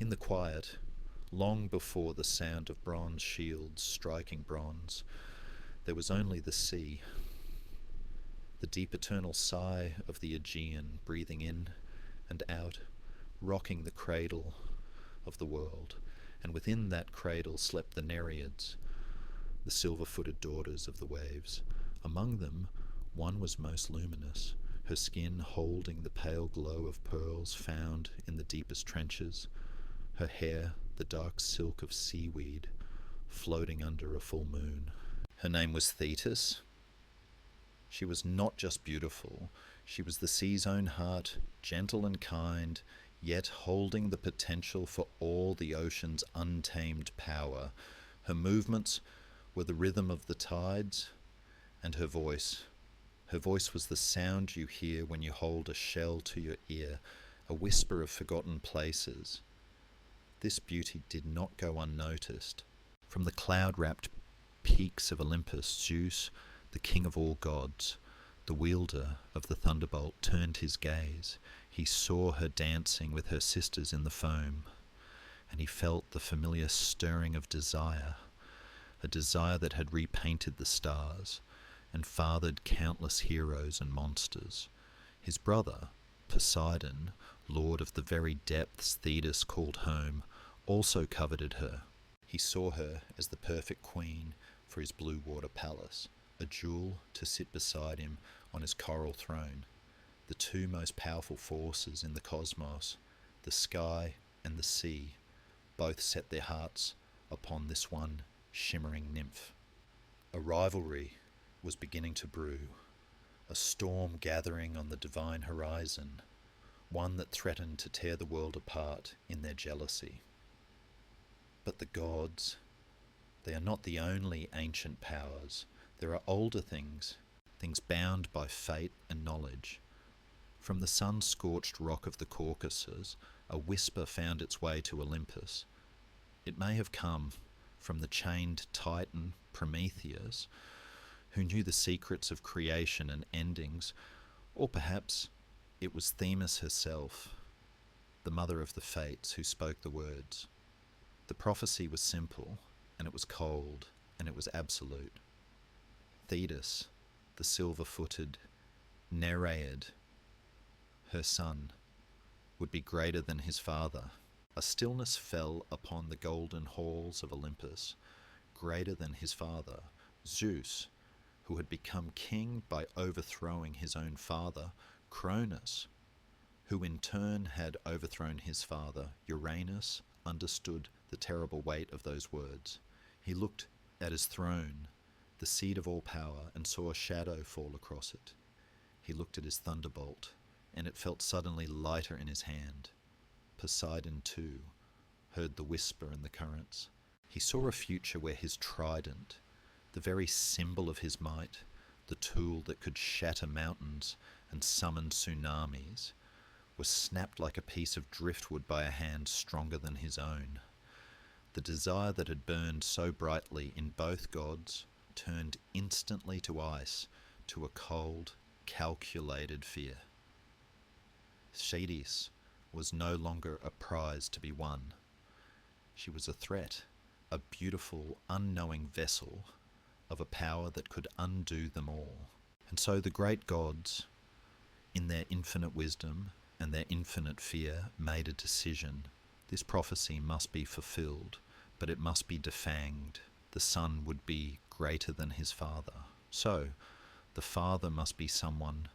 In the quiet, long before the sound of bronze shields striking bronze, there was only the sea, the deep eternal sigh of the Aegean breathing in and out, rocking the cradle of the world, and within that cradle slept the Nereids, the silver-footed daughters of the waves. Among them, one was most luminous, her skin holding the pale glow of pearls found in the deepest trenches, her hair the dark silk of seaweed floating under a full moon. Her name was Thetis. She was not just beautiful, she was the sea's own heart, gentle and kind, yet holding the potential for all the ocean's untamed power. Her movements were the rhythm of the tides, and her voice was the sound you hear when you hold a shell to your ear, a whisper of forgotten places. This beauty did not go unnoticed. From the cloud-wrapped peaks of Olympus, Zeus, the king of all gods, the wielder of the thunderbolt, turned his gaze. He saw her dancing with her sisters in the foam, and he felt the familiar stirring of desire, a desire that had repainted the stars and fathered countless heroes and monsters. His brother, Poseidon, lord of the very depths Thetis called home, also coveted her. He saw her as the perfect queen for his blue water palace, a jewel to sit beside him on his coral throne. The two most powerful forces in the cosmos, the sky and the sea, both set their hearts upon this one shimmering nymph. A rivalry was beginning to brew, a storm gathering on the divine horizon, one that threatened to tear the world apart in their jealousy. But the gods, they are not the only ancient powers. There are older things bound by fate and knowledge. From the sun-scorched rock of the Caucasus, a whisper found its way to Olympus. It may have come from the chained Titan Prometheus, who knew the secrets of creation and endings, or perhaps it was Themis herself, the mother of the fates, who spoke the words. The prophecy was simple, and it was cold, and it was absolute. Thetis, the silver-footed Nereid, her son, would be greater than his father. A stillness fell upon the golden halls of Olympus. Greater than his father, Zeus, who had become king by overthrowing his own father, Cronus, who in turn had overthrown his father, Uranus, understood the terrible weight of those words. He looked at his throne, the seat of all power, and saw a shadow fall across it. He looked at his thunderbolt, and it felt suddenly lighter in his hand. Poseidon, too, heard the whisper in the currents. He saw a future where his trident, the very symbol of his might, the tool that could shatter mountains and summon tsunamis, was snapped like a piece of driftwood by a hand stronger than his own. The desire that had burned so brightly in both gods turned instantly to ice, to a cold, calculated fear. Thetis was no longer a prize to be won. She was a threat, a beautiful, unknowing vessel of a power that could undo them all. And so the great gods, in their infinite wisdom and their infinite fear, made a decision. This prophecy must be fulfilled, but it must be defanged. The son would be greater than his father. So, the father must be someone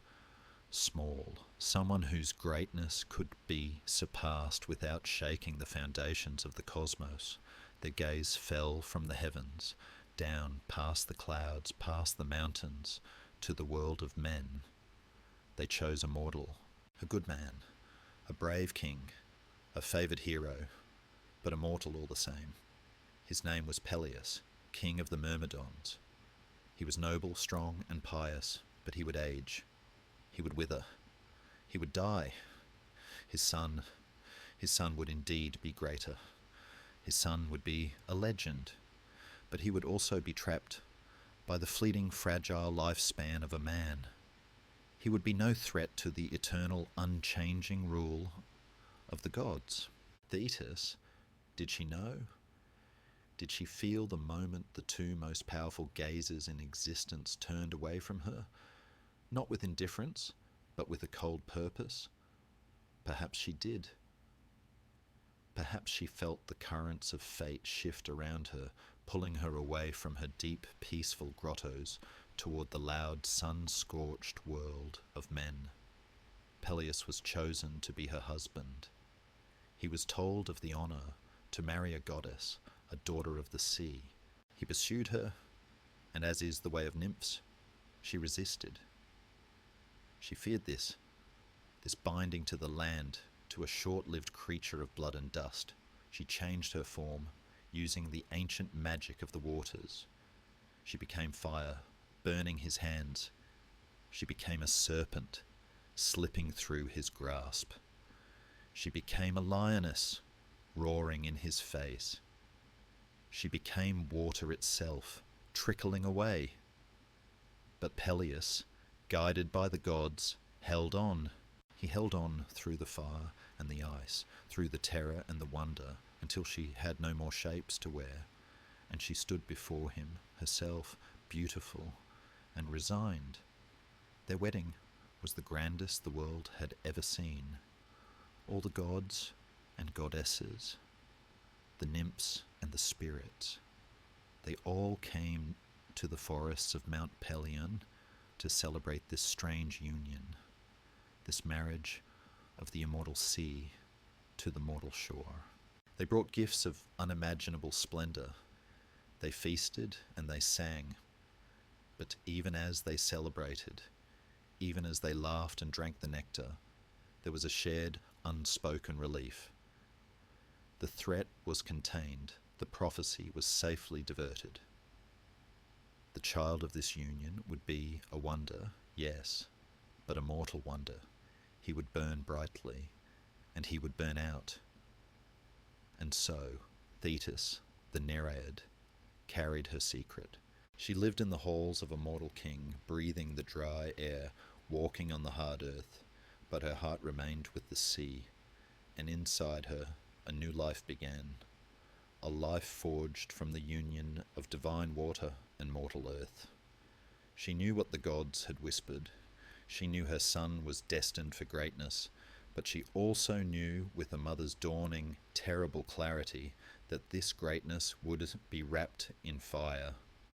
small, someone whose greatness could be surpassed without shaking the foundations of the cosmos. Their gaze fell from the heavens, down past the clouds, past the mountains, to the world of men. They chose a mortal, a good man, a brave king, a favoured hero, but a mortal all the same. His name was Peleus, king of the Myrmidons. He was noble, strong, and pious, but he would age. He would wither. He would die. His son would indeed be greater. His son would be a legend, but he would also be trapped by the fleeting, fragile lifespan of a man. He would be no threat to the eternal, unchanging rule of the gods. Thetis, did she know? Did she feel the moment the two most powerful gazers in existence turned away from her? Not with indifference, but with a cold purpose? Perhaps she did. Perhaps she felt the currents of fate shift around her, pulling her away from her deep, peaceful grottos toward the loud, sun-scorched world of men. Peleus was chosen to be her husband. He was told of the honor to marry a goddess, a daughter of the sea. He pursued her, and as is the way of nymphs, she resisted. She feared this binding to the land, to a short-lived creature of blood and dust. She changed her form, using the ancient magic of the waters. She became fire, burning his hands. She became a serpent, slipping through his grasp. She became a lioness, roaring in his face. She became water itself, trickling away. But Peleus, guided by the gods, held on. He held on through the fire and the ice, through the terror and the wonder, until she had no more shapes to wear, and she stood before him, herself beautiful and resigned. Their wedding was the grandest the world had ever seen. All the gods and goddesses, the nymphs and the spirits, they all came to the forests of Mount Pelion to celebrate this strange union, this marriage of the immortal sea to the mortal shore. They brought gifts of unimaginable splendor. They feasted and they sang. But even as they celebrated, even as they laughed and drank the nectar, there was a shared, unspoken relief. The threat was contained. The prophecy was safely diverted. The child of this union would be a wonder, yes, but a mortal wonder. He would burn brightly, and he would burn out. And so, Thetis, the Nereid, carried her secret. She lived in the halls of a mortal king, breathing the dry air, walking on the hard earth, but her heart remained with the sea, and inside her a new life began, a life forged from the union of divine water and mortal earth. She knew what the gods had whispered. She knew her son was destined for greatness, but she also knew with a mother's dawning, terrible clarity that this greatness would be wrapped in fire.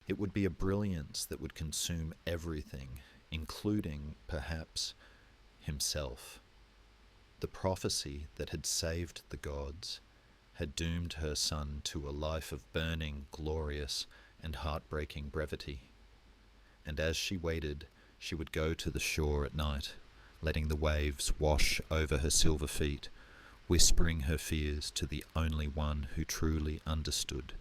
It would be a brilliance that would consume everything, including, perhaps, himself. The prophecy that had saved the gods had doomed her son to a life of burning, glorious, and heartbreaking brevity. And as she waited, she would go to the shore at night, letting the waves wash over her silver feet, whispering her fears to the only one who truly understood.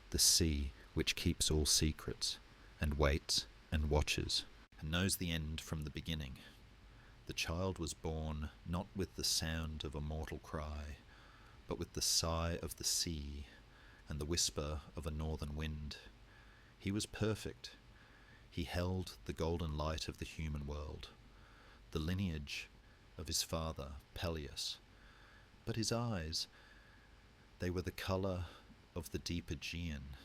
The sea, which keeps all secrets, and waits, and watches, and knows the end from the beginning. The child was born not with the sound of a mortal cry, but with the sigh of the sea, and the whisper of a northern wind. He was perfect. He held the golden light of the human world, the lineage of his father, Peleus. But his eyes, they were the colour of the deep Aegean,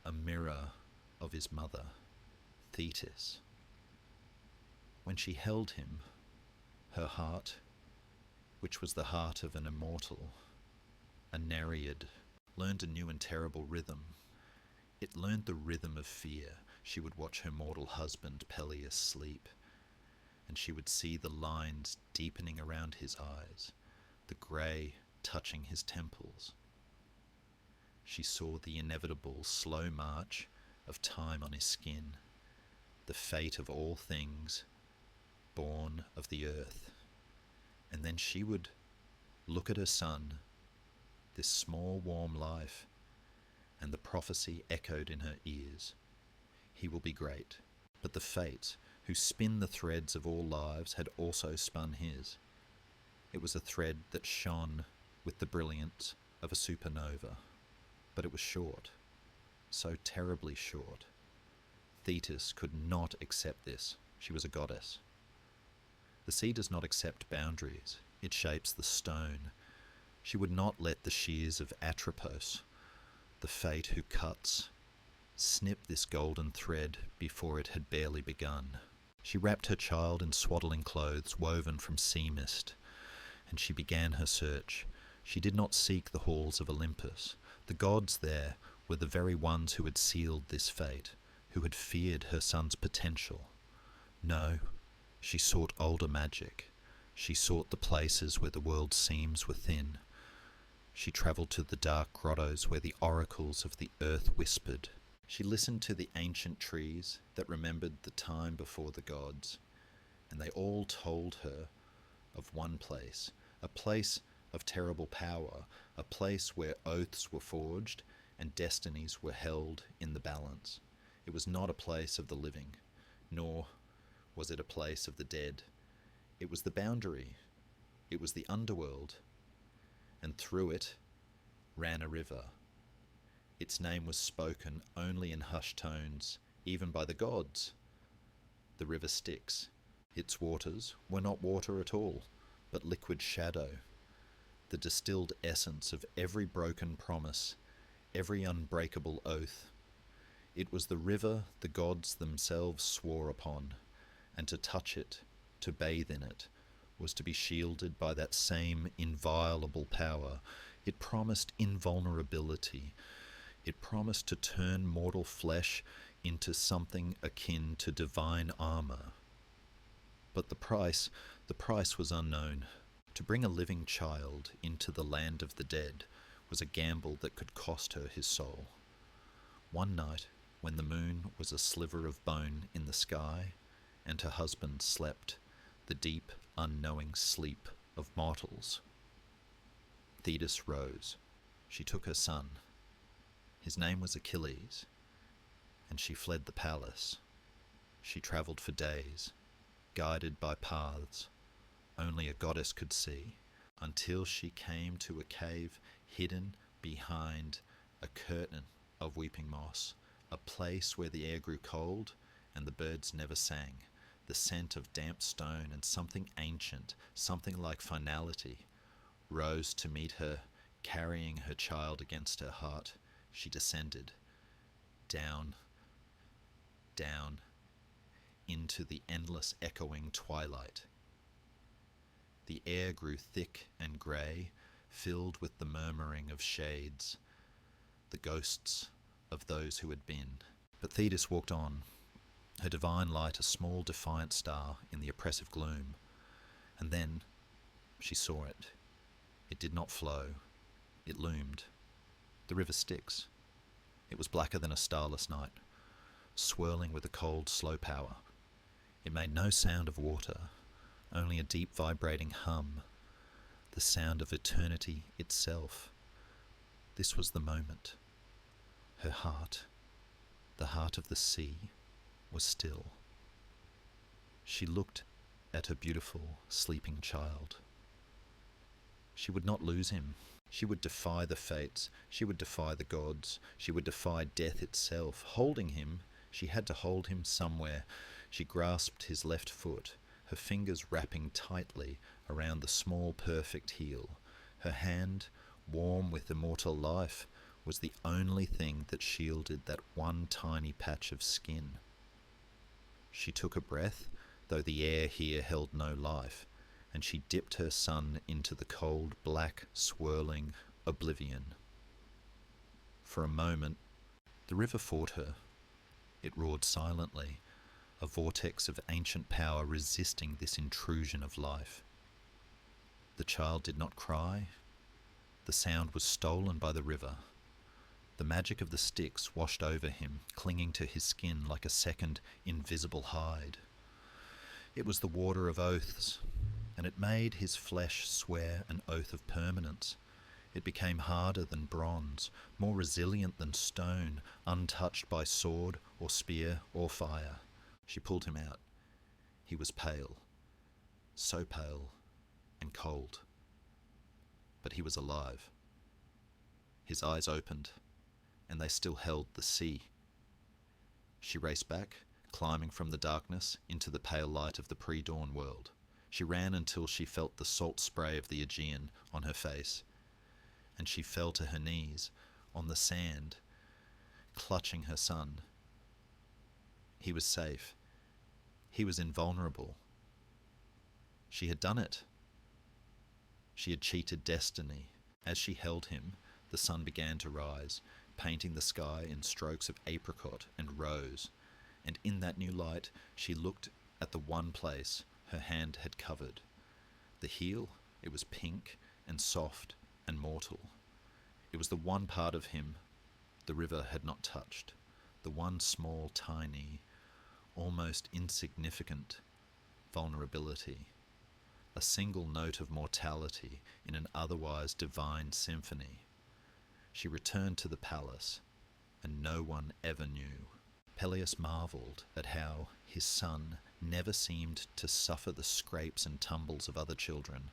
a mirror of his mother, Thetis. When she held him, her heart, which was the heart of an immortal, a Nereid, learned a new and terrible rhythm. It learned the rhythm of fear. She would watch her mortal husband Peleus sleep, and she would see the lines deepening around his eyes, the grey touching his temples. She saw the inevitable slow march of time on his skin, the fate of all things born of the earth. And then she would look at her son, this small warm life, and the prophecy echoed in her ears. He will be great. But the fates, who spin the threads of all lives, had also spun his. It was a thread that shone with the brilliance of a supernova. But it was short, so terribly short. Thetis could not accept this. She was a goddess. The sea does not accept boundaries. It shapes the stone. She would not let the shears of Atropos, the fate who cuts, snip this golden thread before it had barely begun. She wrapped her child in swaddling clothes woven from sea mist, and she began her search. She did not seek the halls of Olympus. The gods there were the very ones who had sealed this fate, who had feared her son's potential. No, she sought older magic. She sought the places where the world's seams were thin. She travelled to the dark grottos where the oracles of the earth whispered. She listened to the ancient trees that remembered the time before the gods, and they all told her of one place, a place of terrible power, a place where oaths were forged and destinies were held in the balance. It was not a place of the living, nor was it a place of the dead. It was the boundary. It was the underworld. And through it ran a river. Its name was spoken only in hushed tones, even by the gods. The river Styx. Its waters were not water at all, but liquid shadow, the distilled essence of every broken promise, every unbreakable oath. It was the river the gods themselves swore upon, and to touch it, to bathe in it, was to be shielded by that same inviolable power. It promised invulnerability. It promised to turn mortal flesh into something akin to divine armor. But the price was unknown. To bring a living child into the land of the dead was a gamble that could cost her his soul. One night, when the moon was a sliver of bone in the sky, and her husband slept the deep, unknowing sleep of mortals, Thetis rose. She took her son. His name was Achilles, and she fled the palace. She travelled for days, guided by paths only a goddess could see, until she came to a cave hidden behind a curtain of weeping moss, a place where the air grew cold and the birds never sang. The scent of damp stone and something ancient, something like finality, rose to meet her, carrying her child against her heart. She descended, down, down, into the endless echoing twilight. The air grew thick and grey, filled with the murmuring of shades, the ghosts of those who had been. But Thetis walked on, her divine light a small defiant star in the oppressive gloom. And then she saw it. It did not flow. It loomed. The river Styx. It was blacker than a starless night, swirling with a cold, slow power. It made no sound of water, only a deep vibrating hum, the sound of eternity itself. This was the moment. Her heart, the heart of the sea, was still. She looked at her beautiful, sleeping child. She would not lose him. She would defy the fates. She would defy the gods. She would defy death itself. Holding him, she had to hold him somewhere. She grasped his left foot, her fingers wrapping tightly around the small, perfect heel. Her hand, warm with immortal life, was the only thing that shielded that one tiny patch of skin. She took a breath, though the air here held no life, and she dipped her son into the cold, black, swirling oblivion. For a moment, the river fought her. It roared silently, a vortex of ancient power resisting this intrusion of life. The child did not cry. The sound was stolen by the river. The magic of the Styx washed over him, clinging to his skin like a second invisible hide. It was the water of oaths, and it made his flesh swear an oath of permanence. It became harder than bronze, more resilient than stone, untouched by sword or spear or fire. She pulled him out. He was pale, so pale and cold. But he was alive. His eyes opened, and they still held the sea. She raced back, climbing from the darkness into the pale light of the pre-dawn world. She ran until she felt the salt spray of the Aegean on her face. and she fell to her knees on the sand, clutching her son. He was safe. He was invulnerable. She had done it. She had cheated destiny. As she held him, the sun began to rise, painting the sky in strokes of apricot and rose, and in that new light she looked at the one place her hand had covered. The heel, it was pink and soft and mortal. It was the one part of him the river had not touched, the one small, tiny, almost insignificant vulnerability, a single note of mortality in an otherwise divine symphony. She returned to the palace, and no one ever knew. Peleus marvelled at how his son never seemed to suffer the scrapes and tumbles of other children.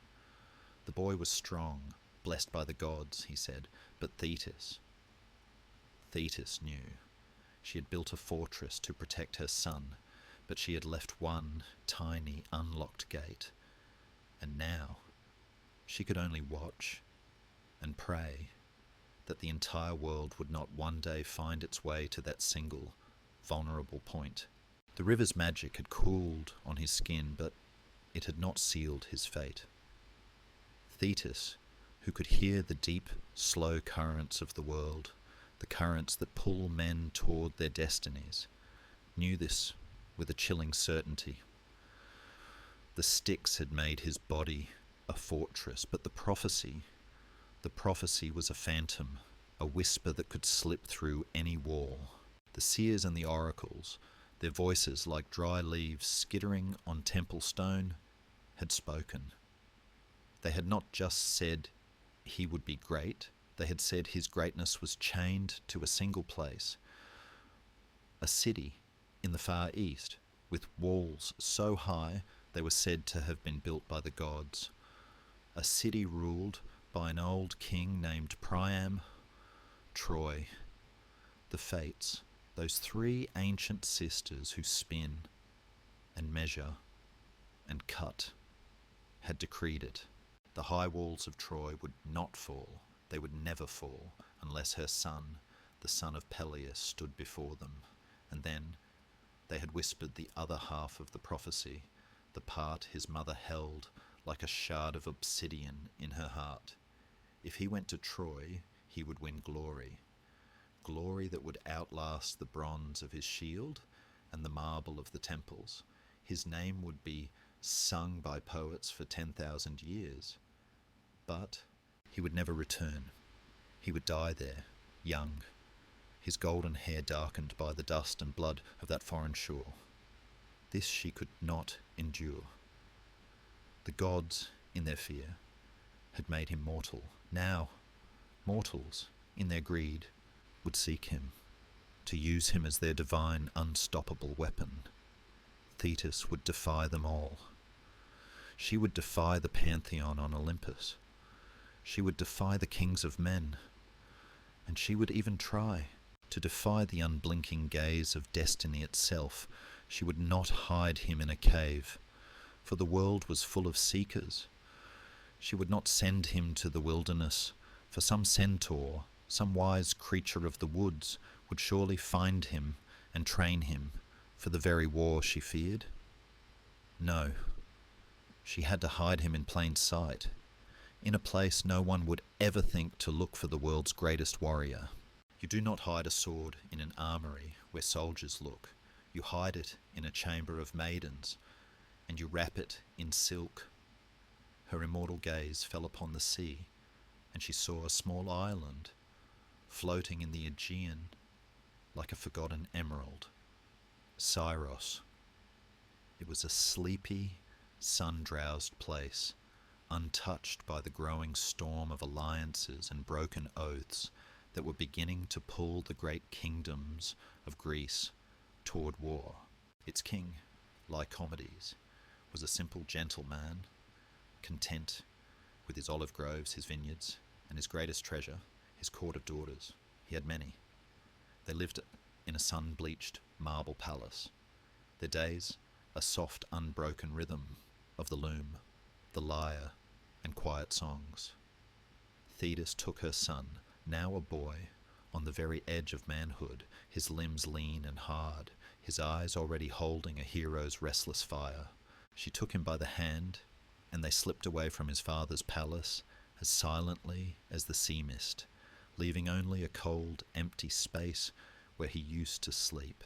The boy was strong, blessed by the gods, he said, but Thetis knew. She had built a fortress to protect her son, but she had left one tiny, unlocked gate, and now she could only watch and pray that the entire world would not one day find its way to that single, vulnerable point. The river's magic had cooled on his skin, but it had not sealed his fate. Thetis, who could hear the deep, slow currents of the world, the currents that pull men toward their destinies, knew this with a chilling certainty. The Styx had made his body a fortress, but the prophecy was a phantom, a whisper that could slip through any wall. The seers and the oracles, their voices like dry leaves skittering on temple stone, had spoken. They had not just said he would be great, they had said his greatness was chained to a single place, a city in the Far East, with walls so high they were said to have been built by the gods. A city ruled by an old king named Priam, Troy. The Fates, those three ancient sisters who spin and measure and cut, had decreed it. The high walls of Troy would not fall. They would never fall unless her son, the son of Peleus, stood before them. And then they had whispered the other half of the prophecy, the part his mother held like a shard of obsidian in her heart. If he went to Troy, he would win glory. Glory that would outlast the bronze of his shield and the marble of the temples. His name would be sung by poets for 10,000 years. But he would never return. He would die there, young, his golden hair darkened by the dust and blood of that foreign shore. This she could not endure. The gods, in their fear, had made him mortal. Now, mortals, in their greed, would seek him, to use him as their divine, unstoppable weapon. Thetis would defy them all. She would defy the pantheon on Olympus. She would defy the kings of men. And she would even try to defy the unblinking gaze of destiny itself. She would not hide him in a cave, for the world was full of seekers. She would not send him to the wilderness, for some centaur, some wise creature of the woods, would surely find him and train him for the very war she feared. No, she had to hide him in plain sight, in a place no one would ever think to look for the world's greatest warrior. You do not hide a sword in an armory where soldiers look. You hide it in a chamber of maidens, and you wrap it in silk. Her immortal gaze fell upon the sea, and she saw a small island floating in the Aegean like a forgotten emerald. Syros. It was a sleepy, sun-drowsed place, untouched by the growing storm of alliances and broken oaths that were beginning to pull the great kingdoms of Greece toward war. Its king, Lycomedes, was a simple gentleman, content with his olive groves, his vineyards, and his greatest treasure, his court of daughters. He had many. They lived in a sun-bleached marble palace. Their days, a soft, unbroken rhythm of the loom, the lyre, and quiet songs. Thetis took her son, now a boy, on the very edge of manhood, his limbs lean and hard, his eyes already holding a hero's restless fire. She took him by the hand, and they slipped away from his father's palace as silently as the sea mist, leaving only a cold, empty space where he used to sleep.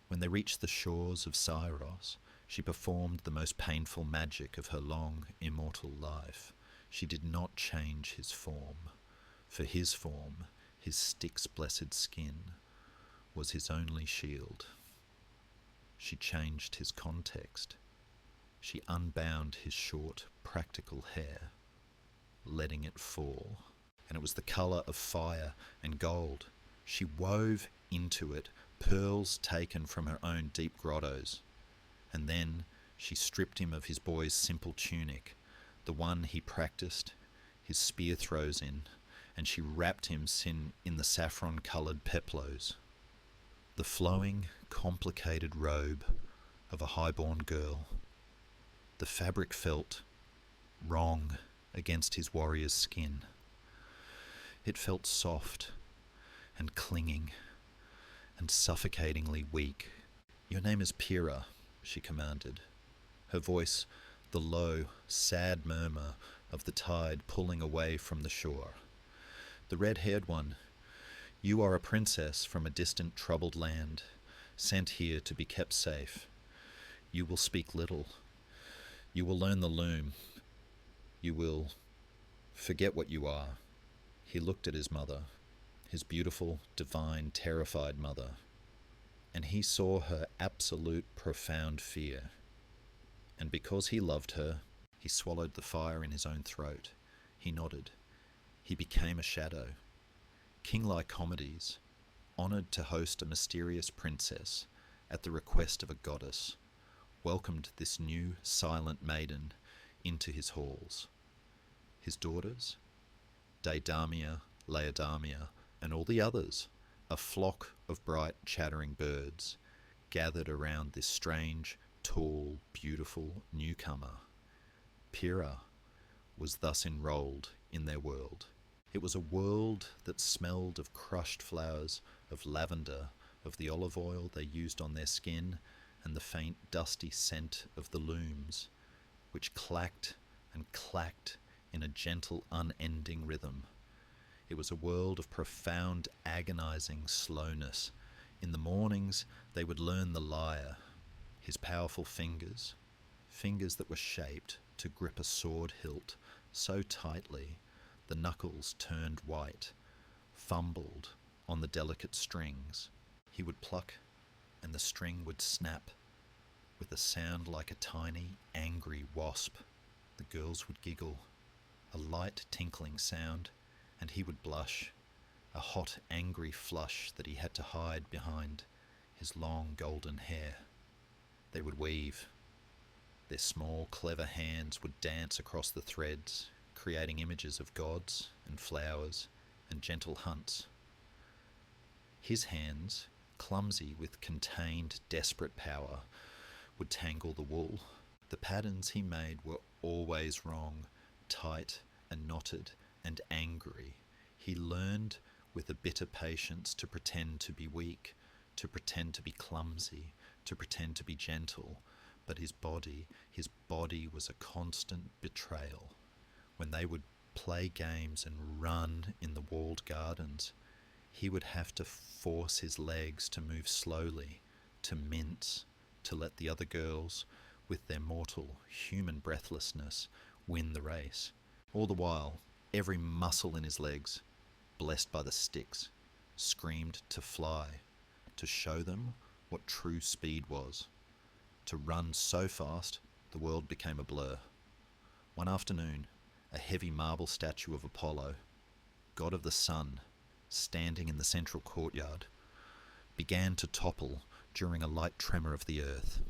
When they reached the shores of Chiron, she performed the most painful magic of her long, immortal life. She did not change his form, for his form, his Styx-blessed skin, was his only shield. She changed his context. She unbound his short, practical hair, letting it fall, and it was the colour of fire and gold. She wove into it pearls taken from her own deep grottos, and then she stripped him of his boy's simple tunic, the one he practiced his spear throws in, and she wrapped him in the saffron-coloured peplos, the flowing, complicated robe of a high-born girl. The fabric felt wrong against his warrior's skin. It felt soft and clinging and suffocatingly weak. "Your name is Pyrrha," she commanded, her voice the low, sad murmur of the tide pulling away from the shore. "The red-haired one, you are a princess from a distant, troubled land, sent here to be kept safe. You will speak little. You will learn the loom. You will forget what you are." He looked at his mother, his beautiful, divine, terrified mother, and he saw her absolute, profound fear. And because he loved her, he swallowed the fire in his own throat. He nodded. He became a shadow. King-like comedies, honoured to host a mysterious princess at the request of a goddess, welcomed this new, silent maiden into his halls. His daughters, Deidamia, Laodamia, and all the others, a flock of bright, chattering birds, gathered around this strange, tall, beautiful newcomer. Pyrrha was thus enrolled in their world. It was a world that smelled of crushed flowers, of lavender, of the olive oil they used on their skin, and the faint, dusty scent of the looms, which clacked and clacked in a gentle, unending rhythm. It was a world of profound, agonizing slowness. In the mornings, they would learn the lyre, his powerful fingers that were shaped to grip a sword hilt so tightly the knuckles turned white, fumbled on the delicate strings. He would pluck, and the string would snap with a sound like a tiny, angry wasp. The girls would giggle, a light tinkling sound, and he would blush, a hot, angry flush that he had to hide behind his long golden hair. They would weave. Their small, clever hands would dance across the threads, creating images of gods and flowers and gentle hunts. His hands, clumsy with contained, desperate power, would tangle the wool. The patterns he made were always wrong, tight and knotted and angry. He learned with a bitter patience to pretend to be weak, to pretend to be clumsy, to pretend to be gentle, but his body was a constant betrayal. When they would play games and run in the walled gardens, he would have to force his legs to move slowly, to mince, to let the other girls, with their mortal, human breathlessness, win the race. All the while, every muscle in his legs, blessed by the sticks, screamed to fly, to show them what true speed was. To run so fast, the world became a blur. One afternoon, a heavy marble statue of Apollo, god of the sun, standing in the central courtyard, began to topple during a light tremor of the earth.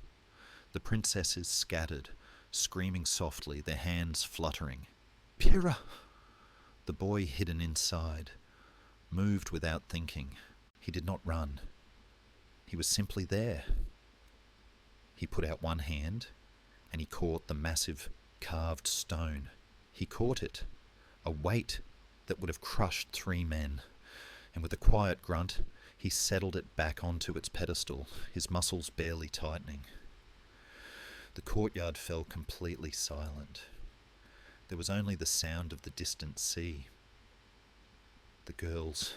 The princesses scattered, screaming softly, their hands fluttering. "Pyrrha!" The boy, hidden inside, moved without thinking. He did not run. He was simply there. He put out one hand, and he caught the massive carved stone. He caught it. A weight that would have crushed 3 men, and with a quiet grunt, he settled it back onto its pedestal, his muscles barely tightening. The courtyard fell completely silent. There was only the sound of the distant sea. The girls,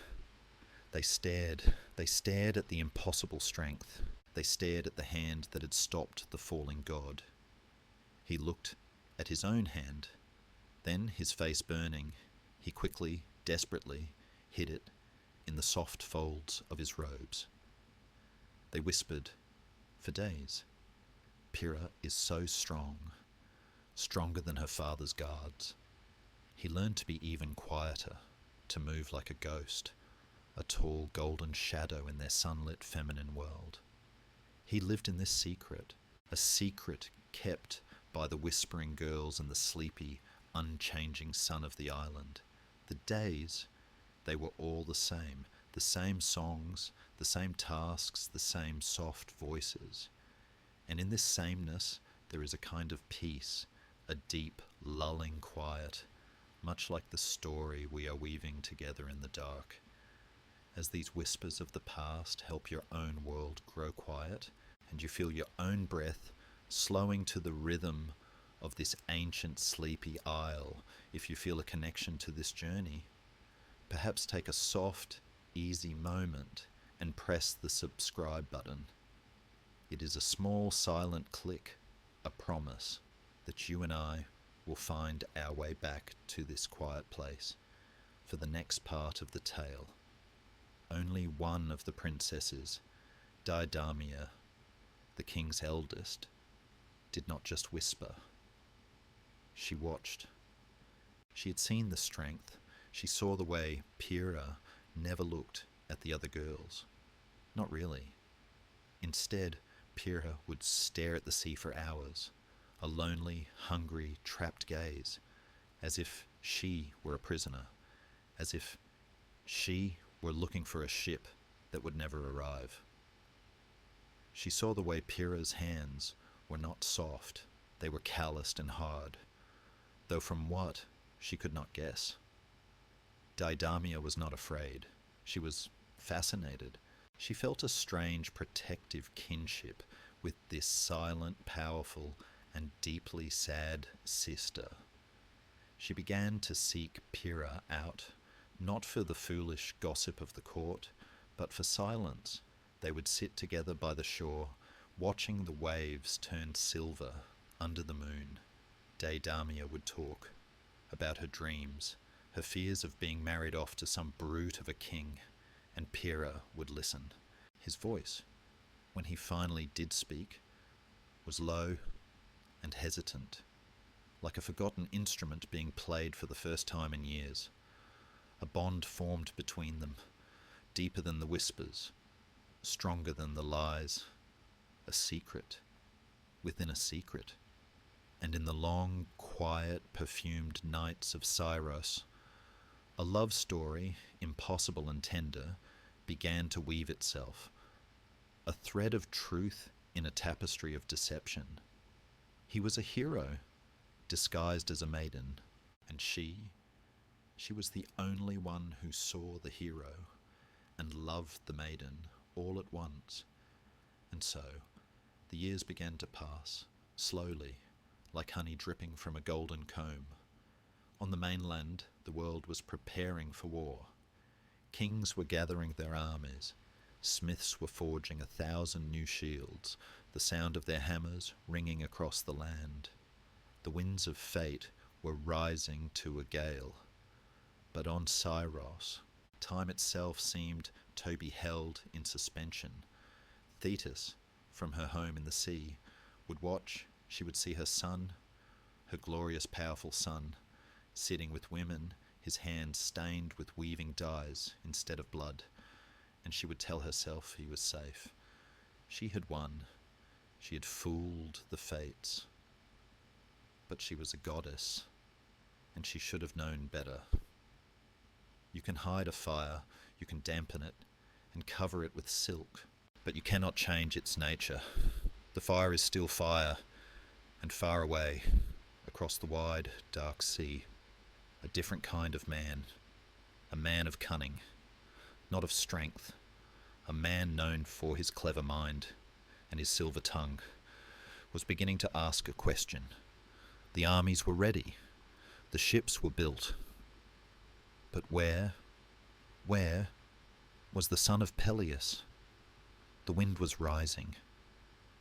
they stared at the impossible strength. They stared at the hand that had stopped the falling god. He looked at his own hand. Then, his face burning, he quickly, desperately, hid it in the soft folds of his robes. They whispered for days. Pyrrha is so strong, stronger than her father's guards. He learned to be even quieter, to move like a ghost, a tall golden shadow in their sunlit feminine world. He lived in this secret, a secret kept by the whispering girls and the sleepy, unchanging sun of the island. The days, they were all the same songs, the same tasks, the same soft voices. And in this sameness, there is a kind of peace, a deep, lulling quiet, much like the story we are weaving together in the dark. As these whispers of the past help your own world grow quiet, and you feel your own breath slowing to the rhythm of this ancient sleepy isle, if you feel a connection to this journey, perhaps take a soft, easy moment and press the subscribe button. It is a small silent click, a promise that you and I will find our way back to this quiet place for the next part of the tale. Only one of the princesses, Didamia, the king's eldest, did not just whisper. She watched. She had seen the strength. She saw the way Pyrrha never looked at the other girls. Not really. Instead, Pyrrha would stare at the sea for hours, a lonely, hungry, trapped gaze, as if she were a prisoner, as if she were looking for a ship that would never arrive. She saw the way Pyrrha's hands were not soft, they were calloused and hard, though from what, she could not guess. Didamia was not afraid. She was fascinated. She felt a strange protective kinship with this silent, powerful, and deeply sad sister. She began to seek Pyrrha out, not for the foolish gossip of the court, but for silence. They would sit together by the shore, watching the waves turn silver under the moon. Didamia would talk about her dreams, her fears of being married off to some brute of a king, and Pyrrha would listen. His voice, when he finally did speak, was low and hesitant, like a forgotten instrument being played for the first time in years. A bond formed between them, deeper than the whispers, stronger than the lies, a secret within a secret. And in the long, quiet, perfumed nights of Syros, a love story, impossible and tender, began to weave itself, a thread of truth in a tapestry of deception. He was a hero, disguised as a maiden, and she was the only one who saw the hero and loved the maiden all at once. And so, the years began to pass, slowly, like honey dripping from a golden comb. On the mainland, the world was preparing for war. Kings were gathering their armies. Smiths were forging 1,000 new shields, the sound of their hammers ringing across the land. The winds of fate were rising to a gale. But on Syros, time itself seemed to be held in suspension. Thetis, from her home in the sea, would watch. She would see her son, her glorious, powerful son, sitting with women, his hands stained with weaving dyes instead of blood, and she would tell herself he was safe. She had won. She had fooled the fates. But she was a goddess, and she should have known better. You can hide a fire, you can dampen it, and cover it with silk, but you cannot change its nature. The fire is still fire, and far away, across the wide, dark sea, a different kind of man, a man of cunning, not of strength, a man known for his clever mind and his silver tongue, was beginning to ask a question. The armies were ready, the ships were built, but where was the son of Peleus? The wind was rising,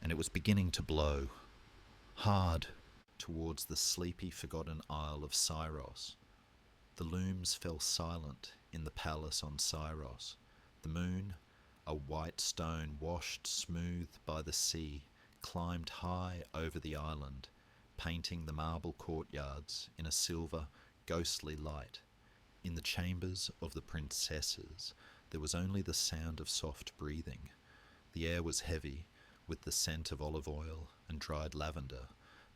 and it was beginning to blow, hard, towards the sleepy, forgotten isle of Syros. The looms fell silent in the palace on Syros. The moon, a white stone washed smooth by the sea, climbed high over the island, painting the marble courtyards in a silver, ghostly light. In the chambers of the princesses there was only the sound of soft breathing. The air was heavy with the scent of olive oil and dried lavender,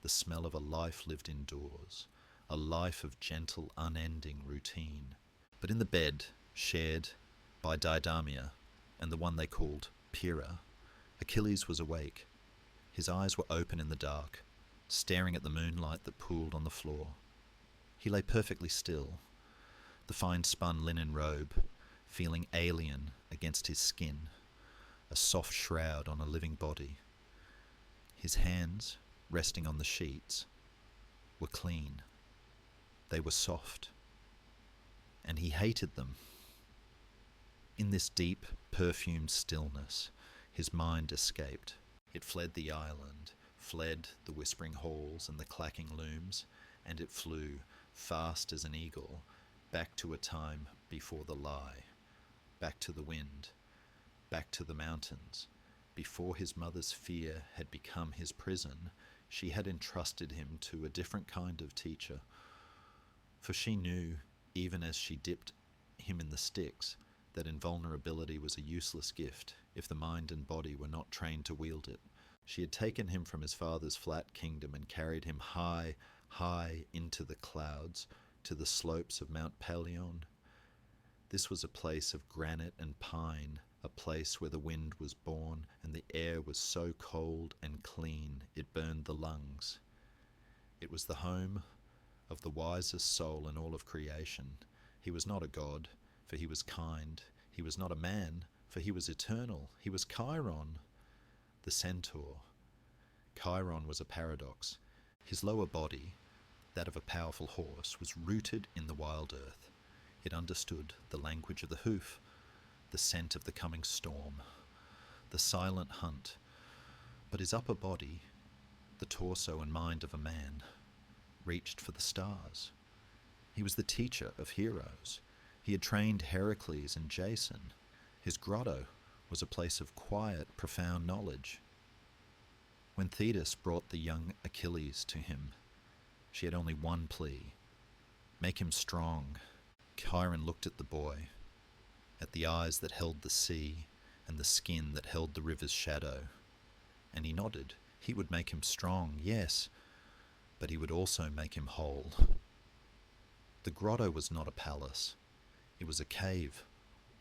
the smell of a life lived indoors, a life of gentle, unending routine. But in the bed, shared by Didamia and the one they called Pyrrha, Achilles was awake. His eyes were open in the dark, staring at the moonlight that pooled on the floor. He lay perfectly still, the fine-spun linen robe feeling alien against his skin, a soft shroud on a living body. His hands, resting on the sheets, were clean. They were soft, and he hated them. In this deep, perfumed stillness, his mind escaped. It fled the island, fled the whispering halls and the clacking looms, and it flew, fast as an eagle, back to a time before the lie, back to the wind, back to the mountains. Before his mother's fear had become his prison, she had entrusted him to a different kind of teacher. For she knew, even as she dipped him in the Styx, that invulnerability was a useless gift if the mind and body were not trained to wield it. She had taken him from his father's flat kingdom and carried him high, high into the clouds, to the slopes of Mount Pelion. This was a place of granite and pine, a place where the wind was born and the air was so cold and clean it burned the lungs. It was the home of the wisest soul in all of creation. He was not a god, for he was kind. He was not a man, for he was eternal. He was Chiron, the centaur. Chiron was a paradox. His lower body, that of a powerful horse, was rooted in the wild earth. It understood the language of the hoof, the scent of the coming storm, the silent hunt. But his upper body, the torso and mind of a man, reached for the stars. He was the teacher of heroes. He had trained Heracles and Jason. His grotto was a place of quiet, profound knowledge. When Thetis brought the young Achilles to him, she had only one plea: make him strong. Chiron looked at the boy, at the eyes that held the sea and the skin that held the river's shadow, and he nodded. He would make him strong, yes, but he would also make him whole. The grotto was not a palace. It was a cave,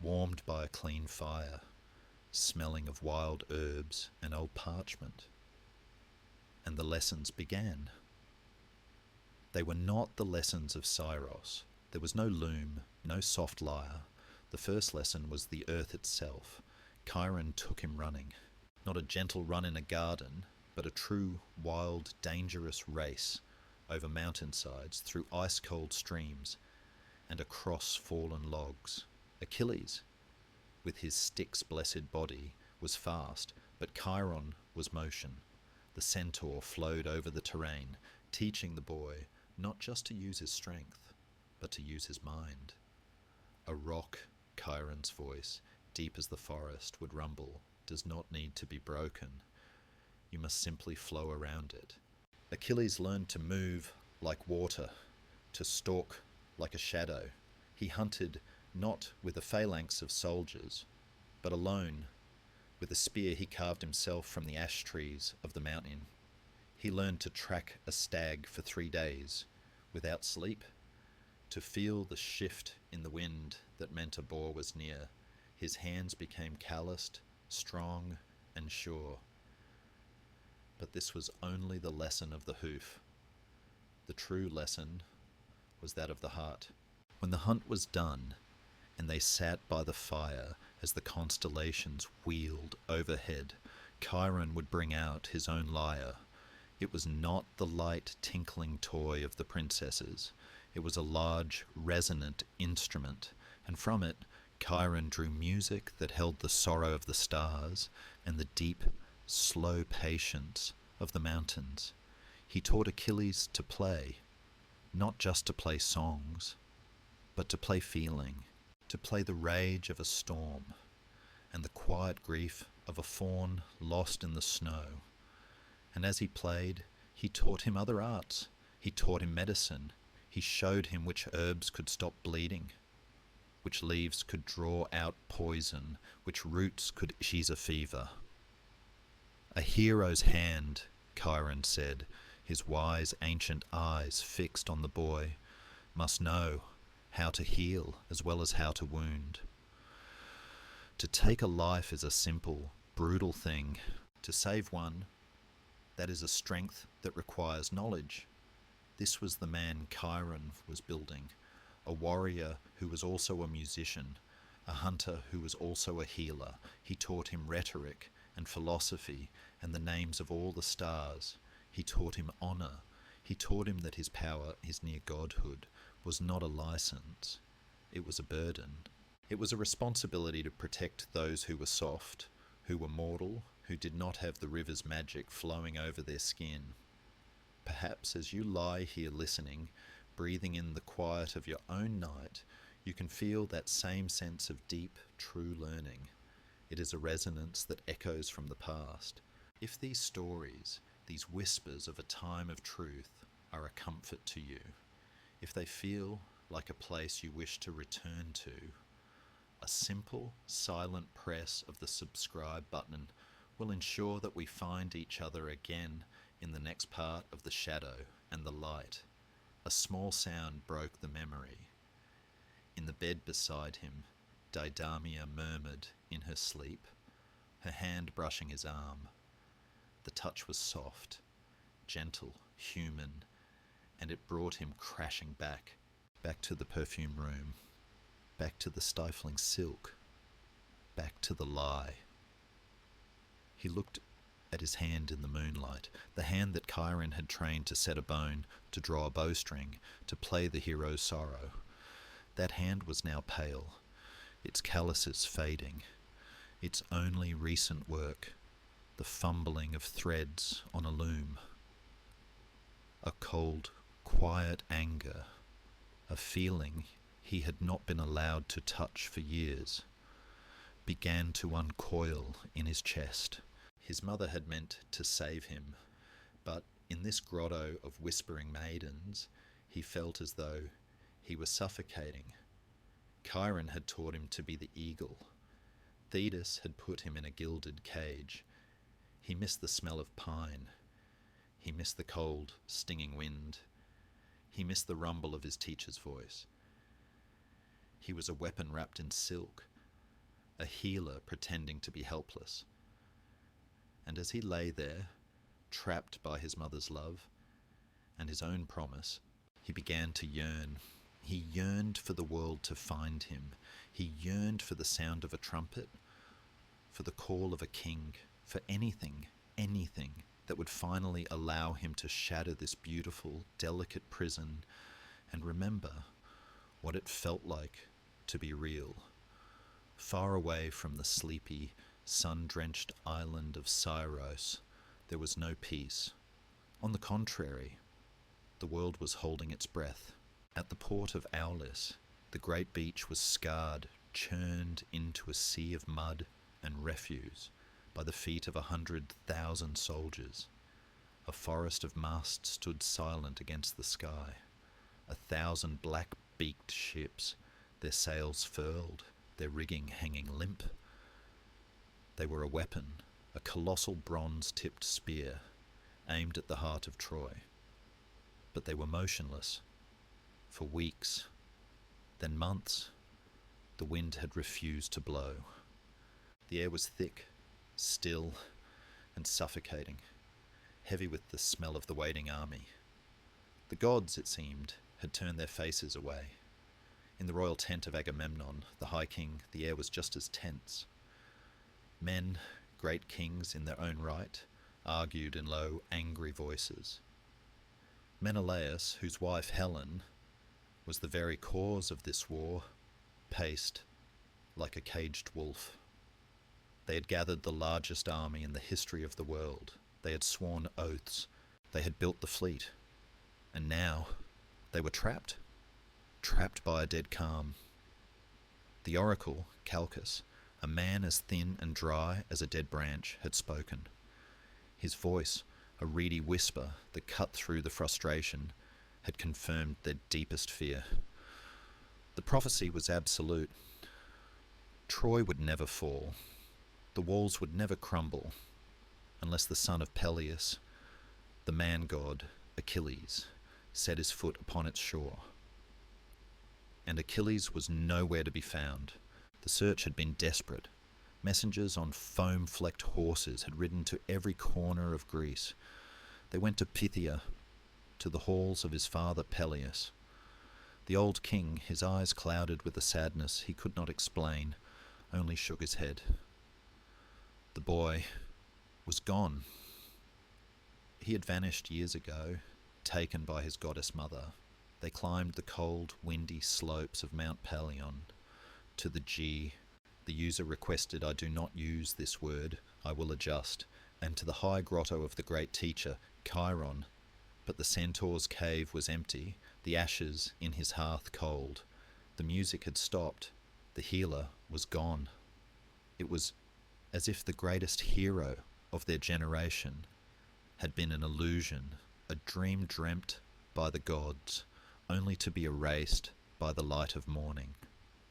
warmed by a clean fire, smelling of wild herbs and old parchment. And the lessons began. They were not the lessons of Syros. There was no loom, no soft lyre. The first lesson was the earth itself. Chiron took him running. Not a gentle run in a garden, but a true, wild, dangerous race over mountainsides, through ice-cold streams, and across fallen logs. Achilles, with his Styx-blessed body, was fast, but Chiron was motion. The centaur flowed over the terrain, teaching the boy not just to use his strength, but to use his mind. A rock, Chiron's voice, deep as the forest, would rumble, does not need to be broken. You must simply flow around it. Achilles learned to move like water, to stalk like a shadow. He hunted not with a phalanx of soldiers, but alone. With a spear he carved himself from the ash trees of the mountain. He learned to track a stag for 3 days, without sleep, to feel the shift in the wind that meant a boar was near. His hands became calloused, strong, and sure. But this was only the lesson of the hoof. The true lesson was that of the heart. When the hunt was done, and they sat by the fire as the constellations wheeled overhead. Chiron would bring out his own lyre. It was not the light, tinkling toy of the princesses. It was a large, resonant instrument, and from it Chiron drew music that held the sorrow of the stars and the deep, slow patience of the mountains. He taught Achilles to play, not just to play songs, but to play feeling, to play the rage of a storm and the quiet grief of a fawn lost in the snow. And as he played, he taught him other arts. He taught him medicine. He showed him which herbs could stop bleeding, which leaves could draw out poison, which roots could ease a fever. A hero's hand, Chiron said, his wise ancient eyes fixed on the boy, must know how to heal as well as how to wound. To take a life is a simple, brutal thing. To save one, that is a strength that requires knowledge. This was the man Chiron was building, a warrior who was also a musician, a hunter who was also a healer. He taught him rhetoric and philosophy and the names of all the stars. He taught him honor. He taught him that his power, his near godhood, was not a license. It was a burden. It was a responsibility to protect those who were soft, who were mortal, who did not have the river's magic flowing over their skin. Perhaps as you lie here listening, breathing in the quiet of your own night, you can feel that same sense of deep, true learning. It is a resonance that echoes from the past. If these stories, these whispers of a time of truth, are a comfort to you, if they feel like a place you wish to return to, a simple, silent press of the subscribe button will ensure that we find each other again in the next part of the shadow and the light. A small sound broke the memory. In the bed beside him, Deidamia murmured in her sleep, her hand brushing his arm. The touch was soft, gentle, human, and it brought him crashing back to the perfume room, back to the stifling silk, back to the lie. He looked at his hand in the moonlight, the hand that Chiron had trained to set a bone, to draw a bowstring, to play the hero's sorrow. That hand was now pale, its calluses fading, its only recent work, the fumbling of threads on a loom. A cold, quiet anger, a feeling he had not been allowed to touch for years, began to uncoil in his chest. His mother had meant to save him, but in this grotto of whispering maidens, he felt as though he was suffocating. Chiron had taught him to be the eagle. Thetis had put him in a gilded cage. He missed the smell of pine. He missed the cold, stinging wind. He missed the rumble of his teacher's voice. He was a weapon wrapped in silk, a healer pretending to be helpless. And as he lay there, trapped by his mother's love and his own promise, he began to yearn. He yearned for the world to find him. He yearned for the sound of a trumpet, for the call of a king, for anything that would finally allow him to shatter this beautiful, delicate prison and remember what it felt like to be real. Far away from the sleepy, sun-drenched island of Syros, there was no peace. On the contrary, the world was holding its breath. At the port of Aulis, the great beach was scarred, churned into a sea of mud and refuse by the feet of 100,000 soldiers. A forest of masts stood silent against the sky. 1,000 black-beaked ships, their sails furled, their rigging hanging limp. They were a weapon, a colossal bronze-tipped spear, aimed at the heart of Troy. But they were motionless. For weeks, then months, the wind had refused to blow. The air was thick, still, and suffocating, heavy with the smell of the waiting army. The gods, it seemed, had turned their faces away. In the royal tent of Agamemnon, the High King, the air was just as tense. Men, great kings in their own right, argued in low, angry voices. Menelaus, whose wife Helen was the very cause of this war, paced like a caged wolf. They had gathered the largest army in the history of the world. They had sworn oaths. They had built the fleet. And now they were trapped by a dead calm. The oracle, Calchas, a man as thin and dry as a dead branch, had spoken. His voice, a reedy whisper that cut through the frustration, had confirmed their deepest fear. The prophecy was absolute. Troy would never fall. The walls would never crumble unless the son of Peleus, the man-god Achilles, set his foot upon its shore. And Achilles was nowhere to be found. The search had been desperate. Messengers on foam-flecked horses had ridden to every corner of Greece. They went to Phthia, to the halls of his father Peleus. The old king, his eyes clouded with a sadness he could not explain, only shook his head. The boy was gone. He had vanished years ago, taken by his goddess mother. They climbed the cold, windy slopes of Mount Pelion to the G. The user requested I do not use this word, I will adjust, and to the high grotto of the great teacher, Chiron. But the centaur's cave was empty, the ashes in his hearth cold. The music had stopped, the healer was gone. It was as if the greatest hero of their generation had been an illusion, a dream dreamt by the gods, only to be erased by the light of morning.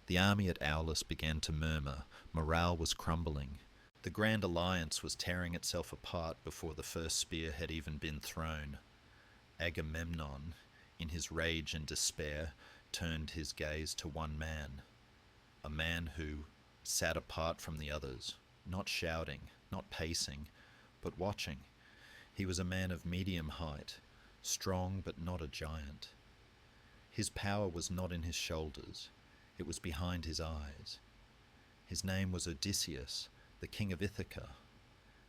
The army at Aulis began to murmur. Morale was crumbling. The Grand Alliance was tearing itself apart before the first spear had even been thrown. Agamemnon, in his rage and despair, turned his gaze to one man, a man who sat apart from the others, not shouting, not pacing, but watching. He was a man of medium height, strong but not a giant. His power was not in his shoulders, it was behind his eyes. His name was Odysseus, the king of Ithaca,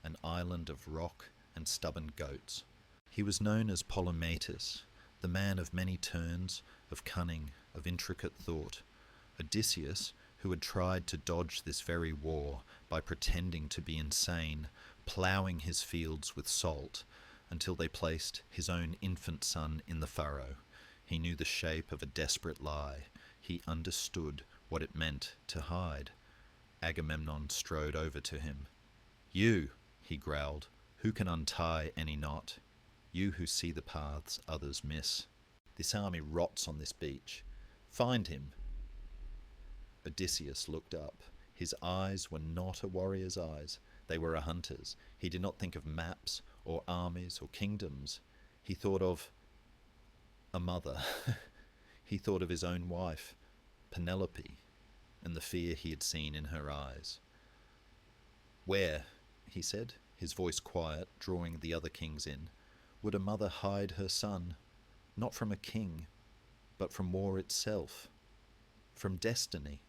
an island of rock and stubborn goats. He was known as Polymatus, the man of many turns, of cunning, of intricate thought. Odysseus, who had tried to dodge this very war by pretending to be insane, ploughing his fields with salt, until they placed his own infant son in the furrow. He knew the shape of a desperate lie. He understood what it meant to hide. Agamemnon strode over to him. "You," he growled, "who can untie any knot? You who see the paths others miss. This army rots on this beach. Find him." Odysseus looked up. His eyes were not a warrior's eyes. They were a hunter's. He did not think of maps or armies or kingdoms. He thought of a mother. He thought of his own wife, Penelope, and the fear he had seen in her eyes. "Where," he said, his voice quiet, drawing the other kings in, "would a mother hide her son, not from a king, but from war itself, from destiny?"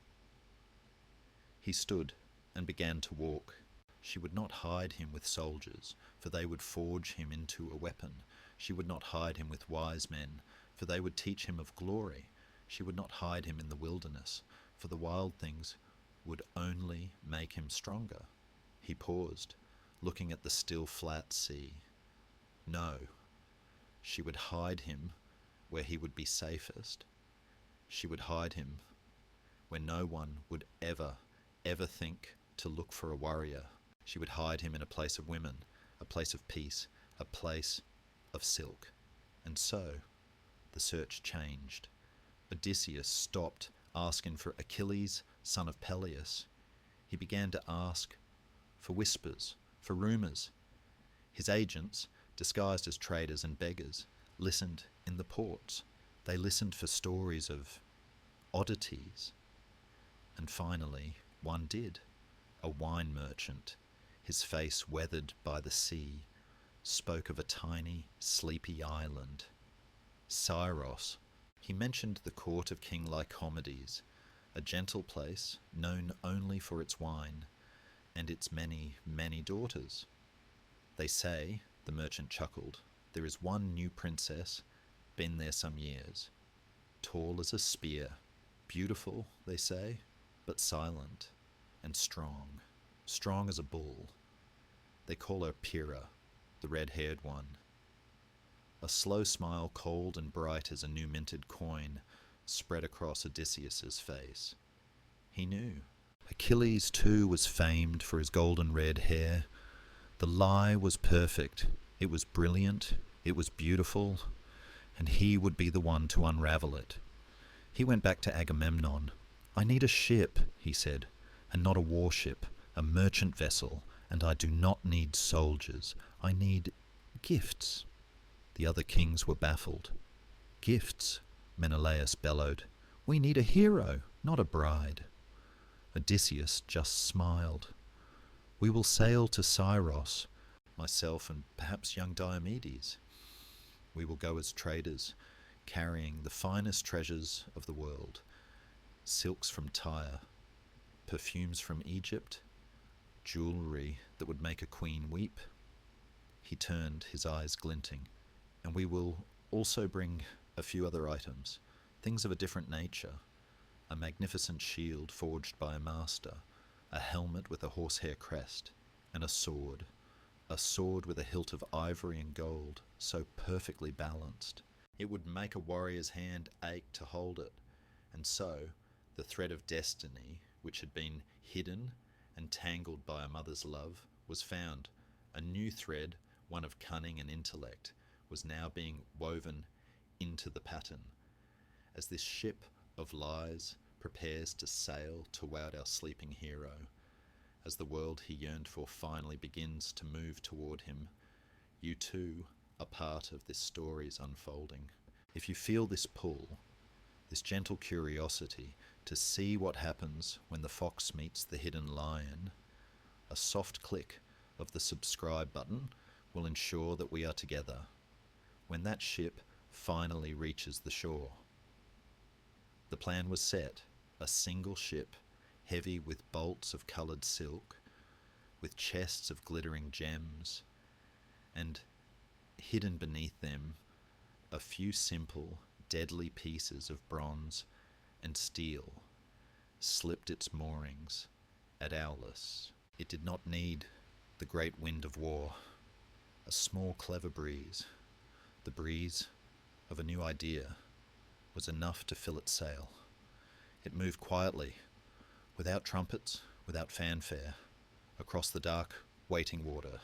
He stood and began to walk. She would not hide him with soldiers, for they would forge him into a weapon. She would not hide him with wise men, for they would teach him of glory. She would not hide him in the wilderness, for the wild things would only make him stronger. He paused, looking at the still flat sea. No, she would hide him where he would be safest. She would hide him where no one would ever think to look for a warrior. She would hide him in a place of women, a place of peace, a place of silk. And so, the search changed. Odysseus stopped asking for Achilles, son of Peleus. He began to ask for whispers, for rumours. His agents, disguised as traders and beggars, listened in the ports. They listened for stories of oddities. And finally, one did. A wine merchant, his face weathered by the sea, spoke of a tiny, sleepy island, Syros, He mentioned the court of King Lycomedes, a gentle place known only for its wine and its many, many daughters. They say, the merchant chuckled, there is one new princess, been there some years, tall as a spear, beautiful, they say, but silent and strong as a bull. They call her Pyrrha, the red-haired one. A slow smile, cold and bright as a new minted coin, spread across Odysseus's face. He knew. Achilles, too, was famed for his golden red hair. The lie was perfect. It was brilliant. It was beautiful. And he would be the one to unravel it. He went back to Agamemnon. I need a ship, he said, and not a warship, a merchant vessel, and I do not need soldiers. I need gifts. The other kings were baffled. Gifts, Menelaus bellowed. We need a hero, not a bride. Odysseus just smiled. We will sail to Scyros, myself and perhaps young Diomedes. We will go as traders, carrying the finest treasures of the world, silks from Tyre, perfumes from Egypt, jewellery that would make a queen weep. He turned, his eyes glinting. And we will also bring a few other items, things of a different nature. A magnificent shield forged by a master, a helmet with a horsehair crest, and a sword with a hilt of ivory and gold, so perfectly balanced. It would make a warrior's hand ache to hold it, and so the thread of destiny, which had been hidden and tangled by a mother's love, was found. A new thread, one of cunning and intellect, was now being woven into the pattern. As this ship of lies prepares to sail toward our sleeping hero, as the world he yearned for finally begins to move toward him, you too are part of this story's unfolding. If you feel this pull, this gentle curiosity to see what happens when the fox meets the hidden lion, a soft click of the subscribe button will ensure that we are together when that ship finally reaches the shore. The plan was set, a single ship, heavy with bolts of coloured silk, with chests of glittering gems, and hidden beneath them a few simple, deadly pieces of bronze and steel, slipped its moorings at Aulis. It did not need the great wind of war, a small clever breeze, the breeze of a new idea, was enough to fill its sail. It moved quietly, without trumpets, without fanfare, across the dark, waiting water.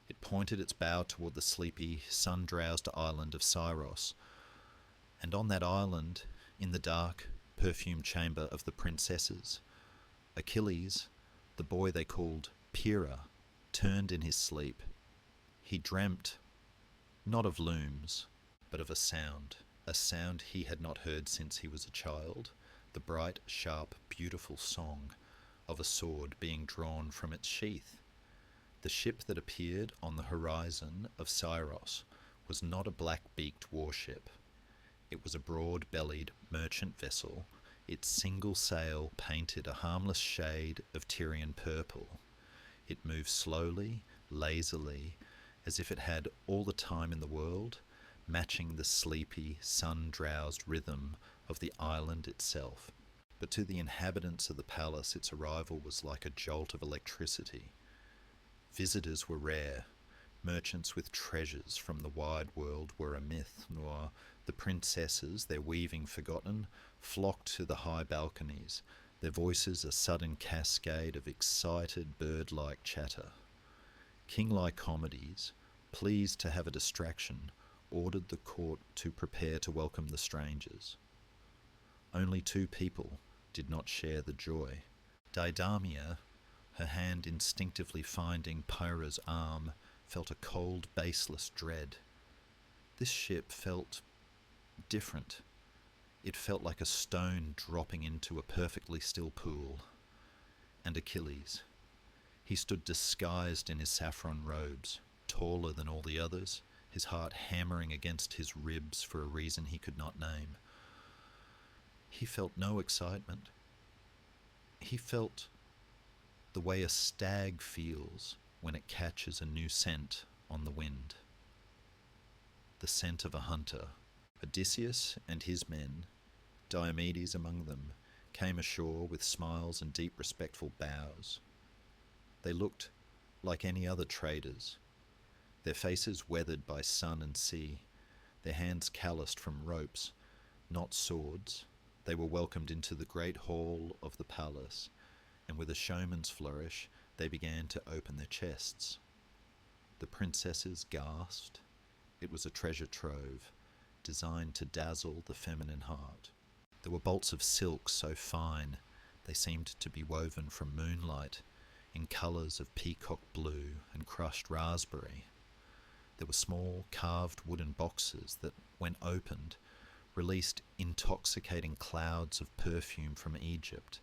It pointed its bow toward the sleepy, sun-drowsed island of Scyros, and on that island, in the dark, perfumed chamber of the princesses, Achilles, the boy they called Pyrrha, turned in his sleep. He dreamt, not of looms, but of a sound he had not heard since he was a child, the bright, sharp, beautiful song of a sword being drawn from its sheath. The ship that appeared on the horizon of Scyros was not a black-beaked warship. It was a broad-bellied merchant vessel, its single sail painted a harmless shade of Tyrian purple. It moved slowly, lazily, as if it had all the time in the world, matching the sleepy, sun-drowsed rhythm of the island itself. But to the inhabitants of the palace its arrival was like a jolt of electricity. Visitors were rare. Merchants with treasures from the wide world were a myth, nor the princesses, their weaving forgotten, flocked to the high balconies, their voices a sudden cascade of excited bird-like chatter. King Lycomedes, pleased to have a distraction, ordered the court to prepare to welcome the strangers. Only two people did not share the joy. Deidamia, her hand instinctively finding Pyrrha's arm, felt a cold, baseless dread. This ship felt different. It felt like a stone dropping into a perfectly still pool. And Achilles. He stood disguised in his saffron robes, taller than all the others, his heart hammering against his ribs for a reason he could not name. He felt no excitement. He felt the way a stag feels when it catches a new scent on the wind. The scent of a hunter. Odysseus and his men, Diomedes among them, came ashore with smiles and deep respectful bows. They looked like any other traders, their faces weathered by sun and sea, their hands calloused from ropes, not swords. They were welcomed into the great hall of the palace, and with a showman's flourish they began to open their chests. The princesses gasped. It was a treasure trove, designed to dazzle the feminine heart. There were bolts of silk so fine they seemed to be woven from moonlight, in colours of peacock blue and crushed raspberry. There were small carved wooden boxes that, when opened, released intoxicating clouds of perfume from Egypt.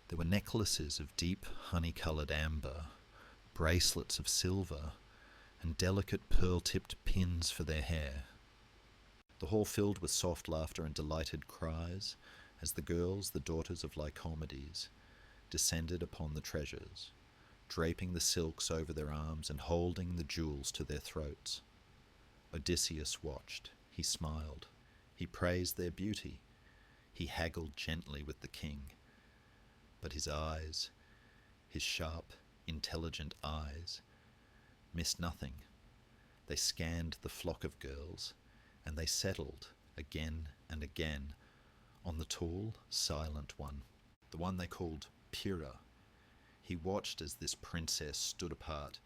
There were necklaces of deep honey-coloured amber, bracelets of silver, and delicate pearl-tipped pins for their hair. The hall filled with soft laughter and delighted cries as the girls, the daughters of Lycomedes, descended upon the treasures, draping the silks over their arms and holding the jewels to their throats. Odysseus watched. He smiled. He praised their beauty. He haggled gently with the king. But his eyes, his sharp, intelligent eyes, missed nothing. They scanned the flock of girls, and they settled again and again on the tall, silent one, the one they called Pyrrha. He watched as this princess stood apart,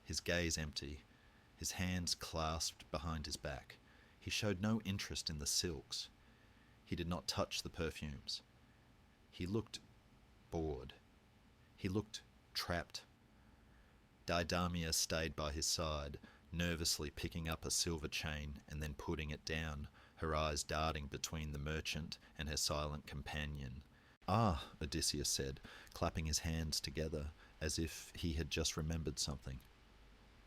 his gaze empty, his hands clasped behind his back. He showed no interest in the silks. He did not touch the perfumes. He looked bored. He looked trapped. Didamia stayed by his side, nervously picking up a silver chain and then putting it down, her eyes darting between the merchant and her silent companion. "Ah," Odysseus said, clapping his hands together as if he had just remembered something.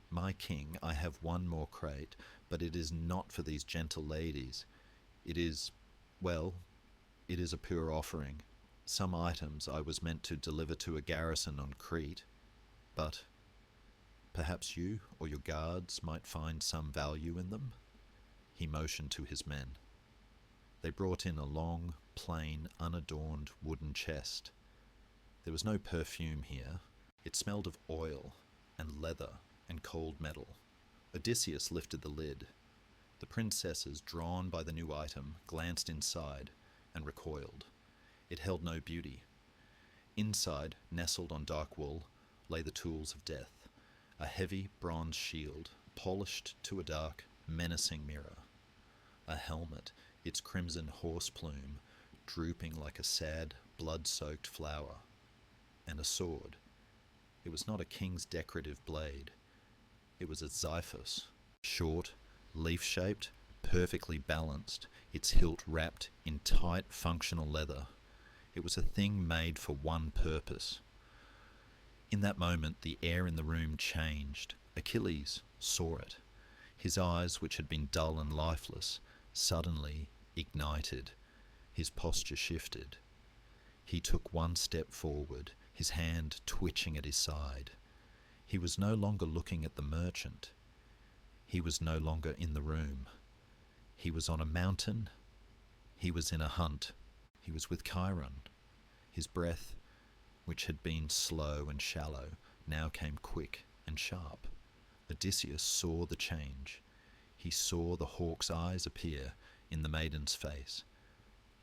"My king, I have one more crate, but it is not for these gentle ladies. It is, well, it is a poor offering. Some items I was meant to deliver to a garrison on Crete, but perhaps you or your guards might find some value in them." He motioned to his men. They brought in a long, plain, unadorned wooden chest. There was no perfume here. It smelled of oil and leather and cold metal. Odysseus lifted the lid. The princesses, drawn by the new item, glanced inside and recoiled. It held no beauty. Inside, nestled on dark wool, lay the tools of death, a heavy bronze shield, polished to a dark, menacing mirror, a helmet, its crimson horse plume drooping like a sad, blood-soaked flower, and a sword. It was not a king's decorative blade. It was a xiphos, short, leaf-shaped, perfectly balanced, its hilt wrapped in tight, functional leather. It was a thing made for one purpose. In that moment, the air in the room changed. Achilles saw it. His eyes, which had been dull and lifeless, suddenly ignited. His posture shifted. He took one step forward, his hand twitching at his side. He was no longer looking at the merchant. He was no longer in the room. He was on a mountain. He was in a hunt. He was with Chiron. His breath, which had been slow and shallow, now came quick and sharp. Odysseus saw the change. He saw the hawk's eyes appear in the maiden's face.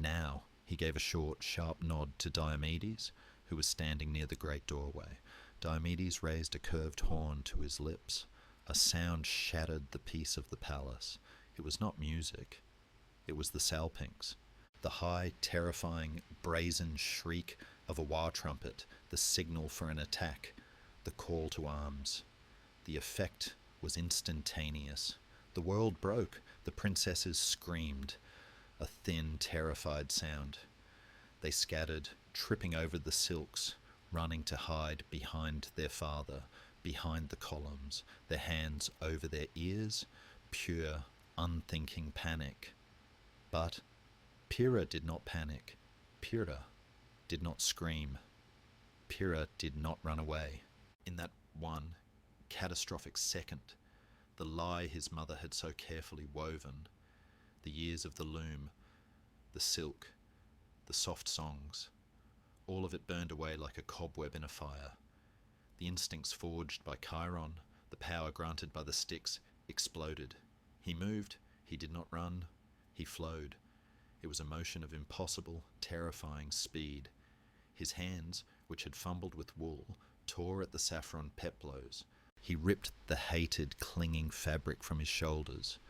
Now he gave a short, sharp nod to Diomedes, who was standing near the great doorway. Diomedes raised a curved horn to his lips. A sound shattered the peace of the palace. It was not music. It was the salpinx, the high, terrifying, brazen shriek of a war trumpet, the signal for an attack, the call to arms. The effect was instantaneous. The world broke. The princesses screamed, a thin, terrified sound. They scattered, tripping over the silks, running to hide behind their father, behind the columns, their hands over their ears, pure, unthinking panic. But Pyrrha did not panic. Pyrrha did not scream. Pyrrha did not run away. In that one catastrophic second, the lie his mother had so carefully woven, the years of the loom, the silk, the soft songs, all of it burned away like a cobweb in a fire. The instincts forged by Chiron, the power granted by the Styx, exploded. He moved, he did not run, he flowed. It was a motion of impossible, terrifying speed. His hands, which had fumbled with wool, tore at the saffron peplos. He ripped the hated, clinging fabric from his shoulders.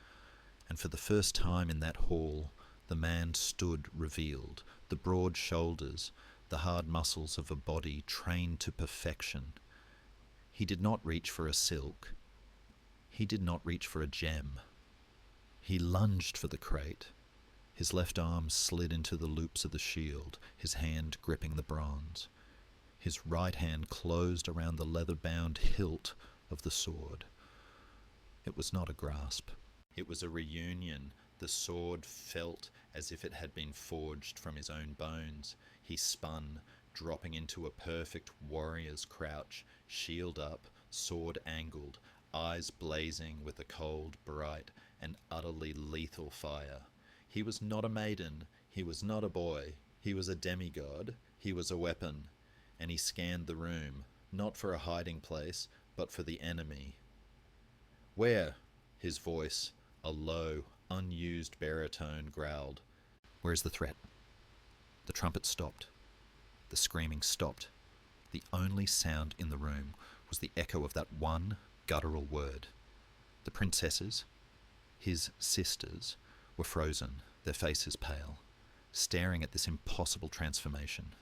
And for the first time in that hall, the man stood revealed, the broad shoulders, the hard muscles of a body trained to perfection. He did not reach for a silk. He did not reach for a gem. He lunged for the crate. His left arm slid into the loops of the shield, his hand gripping the bronze. His right hand closed around the leather-bound hilt of the sword. It was not a grasp. It was a reunion. The sword felt as if it had been forged from his own bones. He spun, dropping into a perfect warrior's crouch, shield up, sword angled, eyes blazing with a cold, bright, and utterly lethal fire. He was not a maiden, he was not a boy, he was a demigod, he was a weapon, and he scanned the room, not for a hiding place, but for the enemy. "Where?" His voice, a low, unused baritone, growled. "Where's the threat?" The trumpet stopped. The screaming stopped. The only sound in the room was the echo of that one guttural word. The princesses, his sisters, were frozen, their faces pale, staring at this impossible transformation.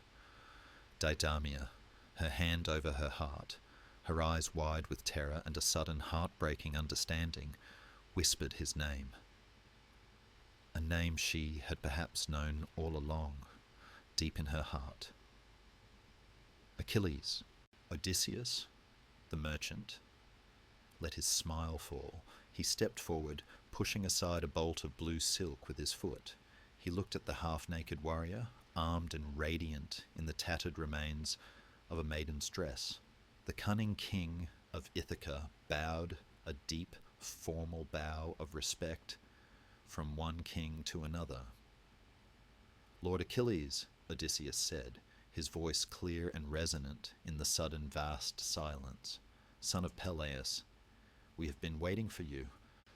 Deidamia, her hand over her heart, her eyes wide with terror and a sudden heartbreaking understanding, whispered his name. A name she had perhaps known all along, deep in her heart. Achilles, Odysseus, the merchant, let his smile fall. He stepped forward, pushing aside a bolt of blue silk with his foot. He looked at the half-naked warrior, armed and radiant in the tattered remains of a maiden's dress. The cunning king of Ithaca bowed a deep, formal bow of respect from one king to another. "Lord Achilles," Odysseus said, his voice clear and resonant in the sudden vast silence, "son of Peleus, we have been waiting for you."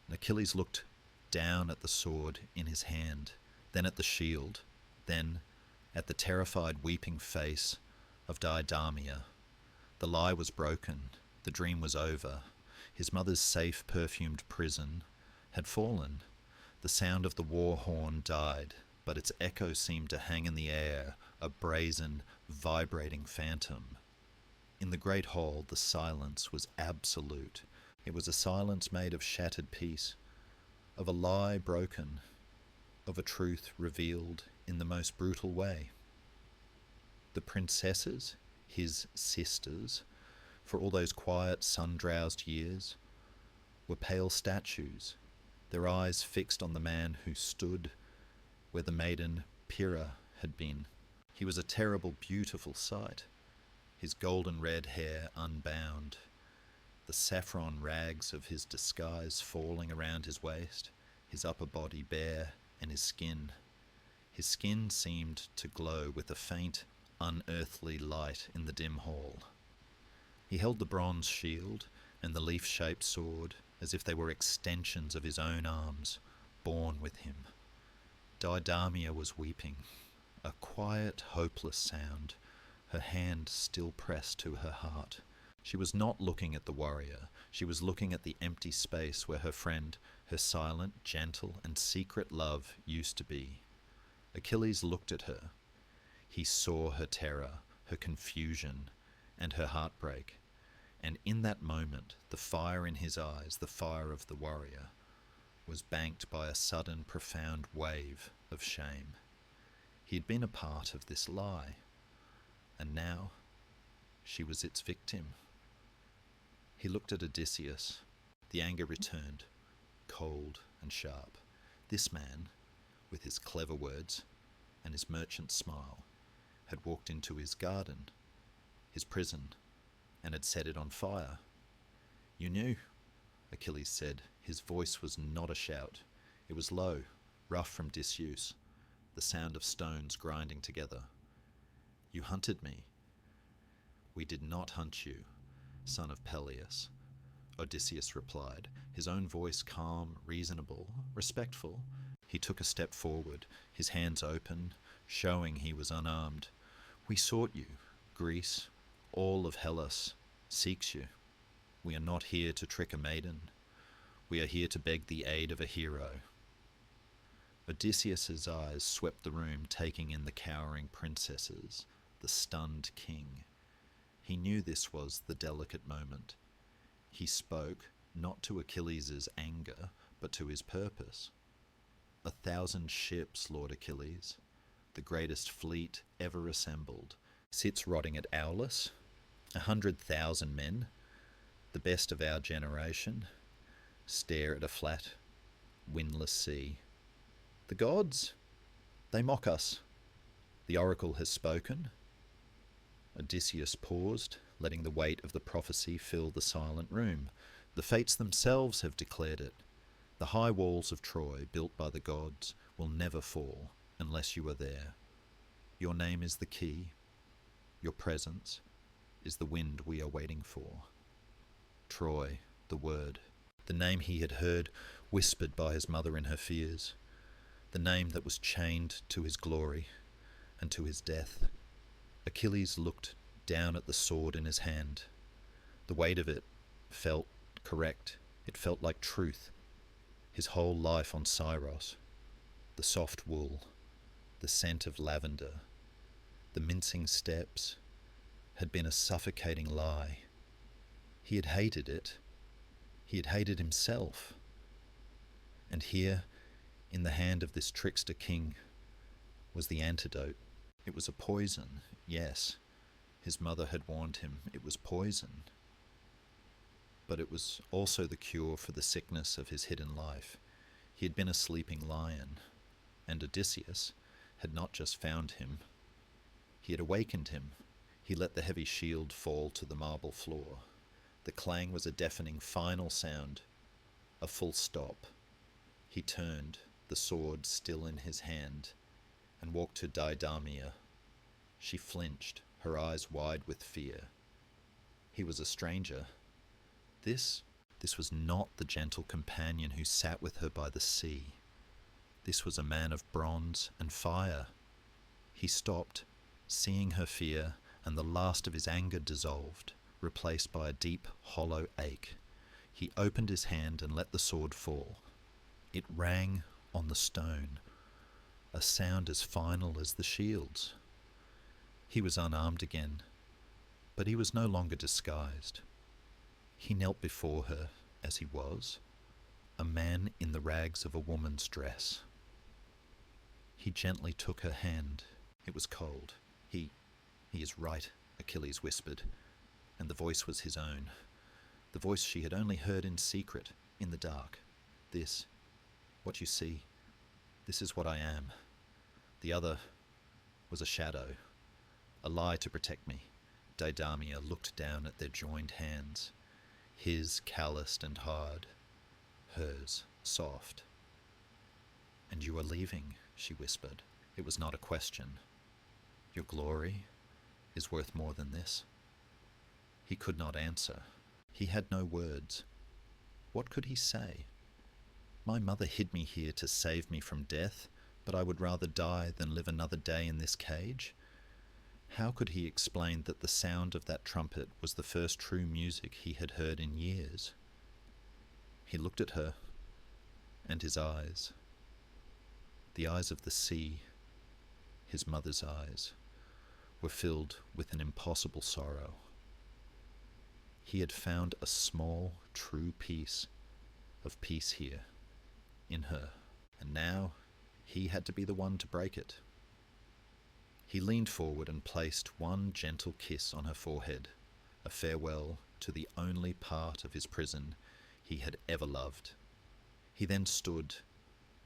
And Achilles looked down at the sword in his hand, then at the shield, then at the terrified, weeping face of Deidamia. The lie was broken. The dream was over. His mother's safe, perfumed prison had fallen. The sound of the war horn died, but its echo seemed to hang in the air, a brazen, vibrating phantom. In the great hall, the silence was absolute. It was a silence made of shattered peace, of a lie broken, of a truth revealed in the most brutal way. The princesses, his sisters, for all those quiet, sun-drowsed years, were pale statues, their eyes fixed on the man who stood where the maiden Pyrrha had been. He was a terrible, beautiful sight, his golden red hair unbound, the saffron rags of his disguise falling around his waist, his upper body bare, and his skin. His skin seemed to glow with a faint, unearthly light in the dim hall. He held the bronze shield and the leaf-shaped sword as if they were extensions of his own arms, born with him. Deidamia was weeping, a quiet, hopeless sound, her hand still pressed to her heart. She was not looking at the warrior. She was looking at the empty space where her friend, her silent, gentle, and secret love used to be. Achilles looked at her. He saw her terror, her confusion, and her heartbreak. And in that moment, the fire in his eyes, the fire of the warrior, was banked by a sudden, profound wave of shame. He had been a part of this lie, and now she was its victim. He looked at Odysseus. The anger returned, cold and sharp. This man, with his clever words, and his merchant smile, had walked into his garden, his prison, and had set it on fire. "You knew," Achilles said. His voice was not a shout. It was low, rough from disuse, the sound of stones grinding together. "You hunted me." "We did not hunt you, son of Peleus," Odysseus replied, his own voice calm, reasonable, respectful. He took a step forward, his hands open, showing he was unarmed. "We sought you. Greece, all of Hellas, seeks you. We are not here to trick a maiden. We are here to beg the aid of a hero." Odysseus's eyes swept the room, taking in the cowering princesses, the stunned king. He knew this was the delicate moment. He spoke not to Achilles' anger, but to his purpose. 1,000 ships, Lord Achilles, the greatest fleet ever assembled, sits rotting at Aulis. 100,000 men, the best of our generation, stare at a flat, windless sea. The gods, they mock us. The oracle has spoken. Odysseus paused, letting the weight of the prophecy fill the silent room. The fates themselves have declared it. The high walls of Troy, built by the gods, will never fall unless you are there. Your name is the key. Your presence is the wind we are waiting for. Troy, the word, the name he had heard whispered by his mother in her fears, the name that was chained to his glory and to his death. Achilles looked down at the sword in his hand. The weight of it felt correct. It felt like truth. His whole life on Syros, the soft wool, the scent of lavender, the mincing steps, had been a suffocating lie. He had hated it. He had hated himself. And here, in the hand of this trickster king, was the antidote. It was a poison, yes. His mother had warned him it was poison. But it was also the cure for the sickness of his hidden life. He had been a sleeping lion, and Odysseus had not just found him. He had awakened him. He let the heavy shield fall to the marble floor. The clang was a deafening final sound, a full stop. He turned, the sword still in his hand, and walked to Deidamia. She flinched, her eyes wide with fear. He was a stranger. This was not the gentle companion who sat with her by the sea. This was a man of bronze and fire. He stopped, seeing her fear, and the last of his anger dissolved, replaced by a deep, hollow ache. He opened his hand and let the sword fall. It rang on the stone, a sound as final as the shields. He was unarmed again, but he was no longer disguised. He knelt before her as he was, a man in the rags of a woman's dress. He gently took her hand. It was cold. He is right, Achilles whispered, and the voice was his own, the voice she had only heard in secret, in the dark. "This, what you see, this is what I am. The other was a shadow, a lie to protect me." Deidamia looked down at their joined hands, his calloused and hard, hers soft. "And you are leaving," she whispered. It was not a question. "Your glory is worth more than this." He could not answer. He had no words. What could he say? "My mother hid me here to save me from death, but I would rather die than live another day in this cage." How could he explain that the sound of that trumpet was the first true music he had heard in years? He looked at her, and his eyes, the eyes of the sea, his mother's eyes, were filled with an impossible sorrow. He had found a small, true piece of peace here, in her, and now he had to be the one to break it. He leaned forward and placed one gentle kiss on her forehead, a farewell to the only part of his prison he had ever loved. He then stood,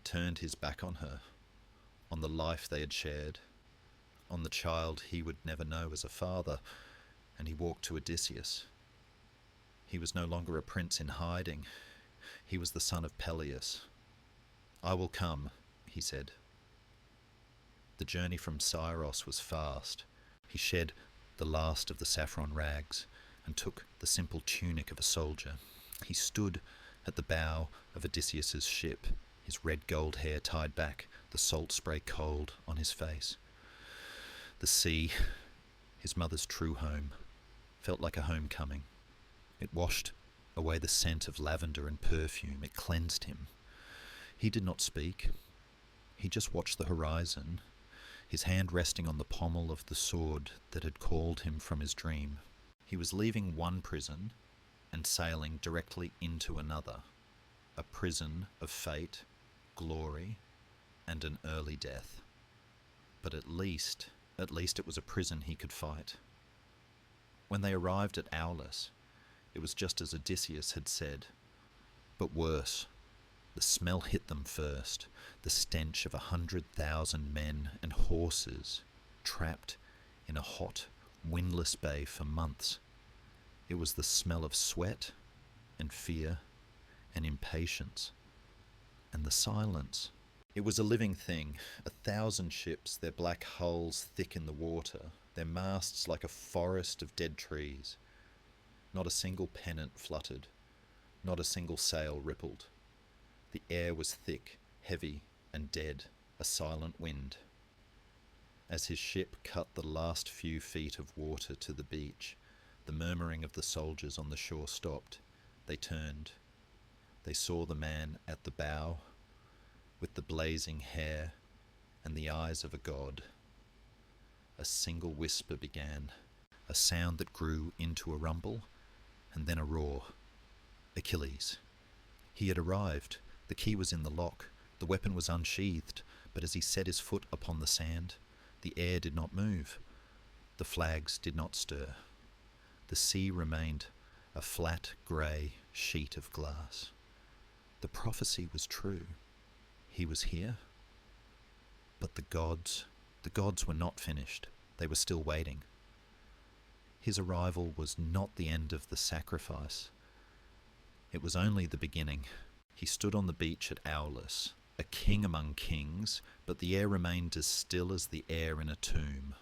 turned his back on her, on the life they had shared, on the child he would never know as a father, and he walked to Odysseus. He was no longer a prince in hiding. He was the son of Peleus. "I will come," he said. The journey from Syros was fast. He shed the last of the saffron rags and took the simple tunic of a soldier. He stood at the bow of Odysseus's ship, his red gold hair tied back, the salt spray cold on his face. The sea, his mother's true home, felt like a homecoming. It washed away the scent of lavender and perfume. It cleansed him. He did not speak. He just watched the horizon, his hand resting on the pommel of the sword that had called him from his dream. He was leaving one prison and sailing directly into another, a prison of fate, glory, and an early death. But at least it was a prison he could fight. When they arrived at Aulis, it was just as Odysseus had said, but worse. The smell hit them first, the stench of 100,000 men and horses trapped in a hot, windless bay for months. It was the smell of sweat and fear and impatience and the silence. It was a living thing, 1,000 ships, their black hulls thick in the water, their masts like a forest of dead trees. Not a single pennant fluttered, not a single sail rippled. The air was thick, heavy, and dead, a silent wind. As his ship cut the last few feet of water to the beach, the murmuring of the soldiers on the shore stopped. They turned. They saw the man at the bow, with the blazing hair and the eyes of a god. A single whisper began, a sound that grew into a rumble, and then a roar. Achilles. He had arrived. The key was in the lock. The weapon was unsheathed, but as he set his foot upon the sand, the air did not move. The flags did not stir. The sea remained a flat, grey sheet of glass. The prophecy was true. He was here. But the gods were not finished. They were still waiting. His arrival was not the end of the sacrifice. It was only the beginning. He stood on the beach at Aulis, a king among kings, but the air remained as still as the air in a tomb.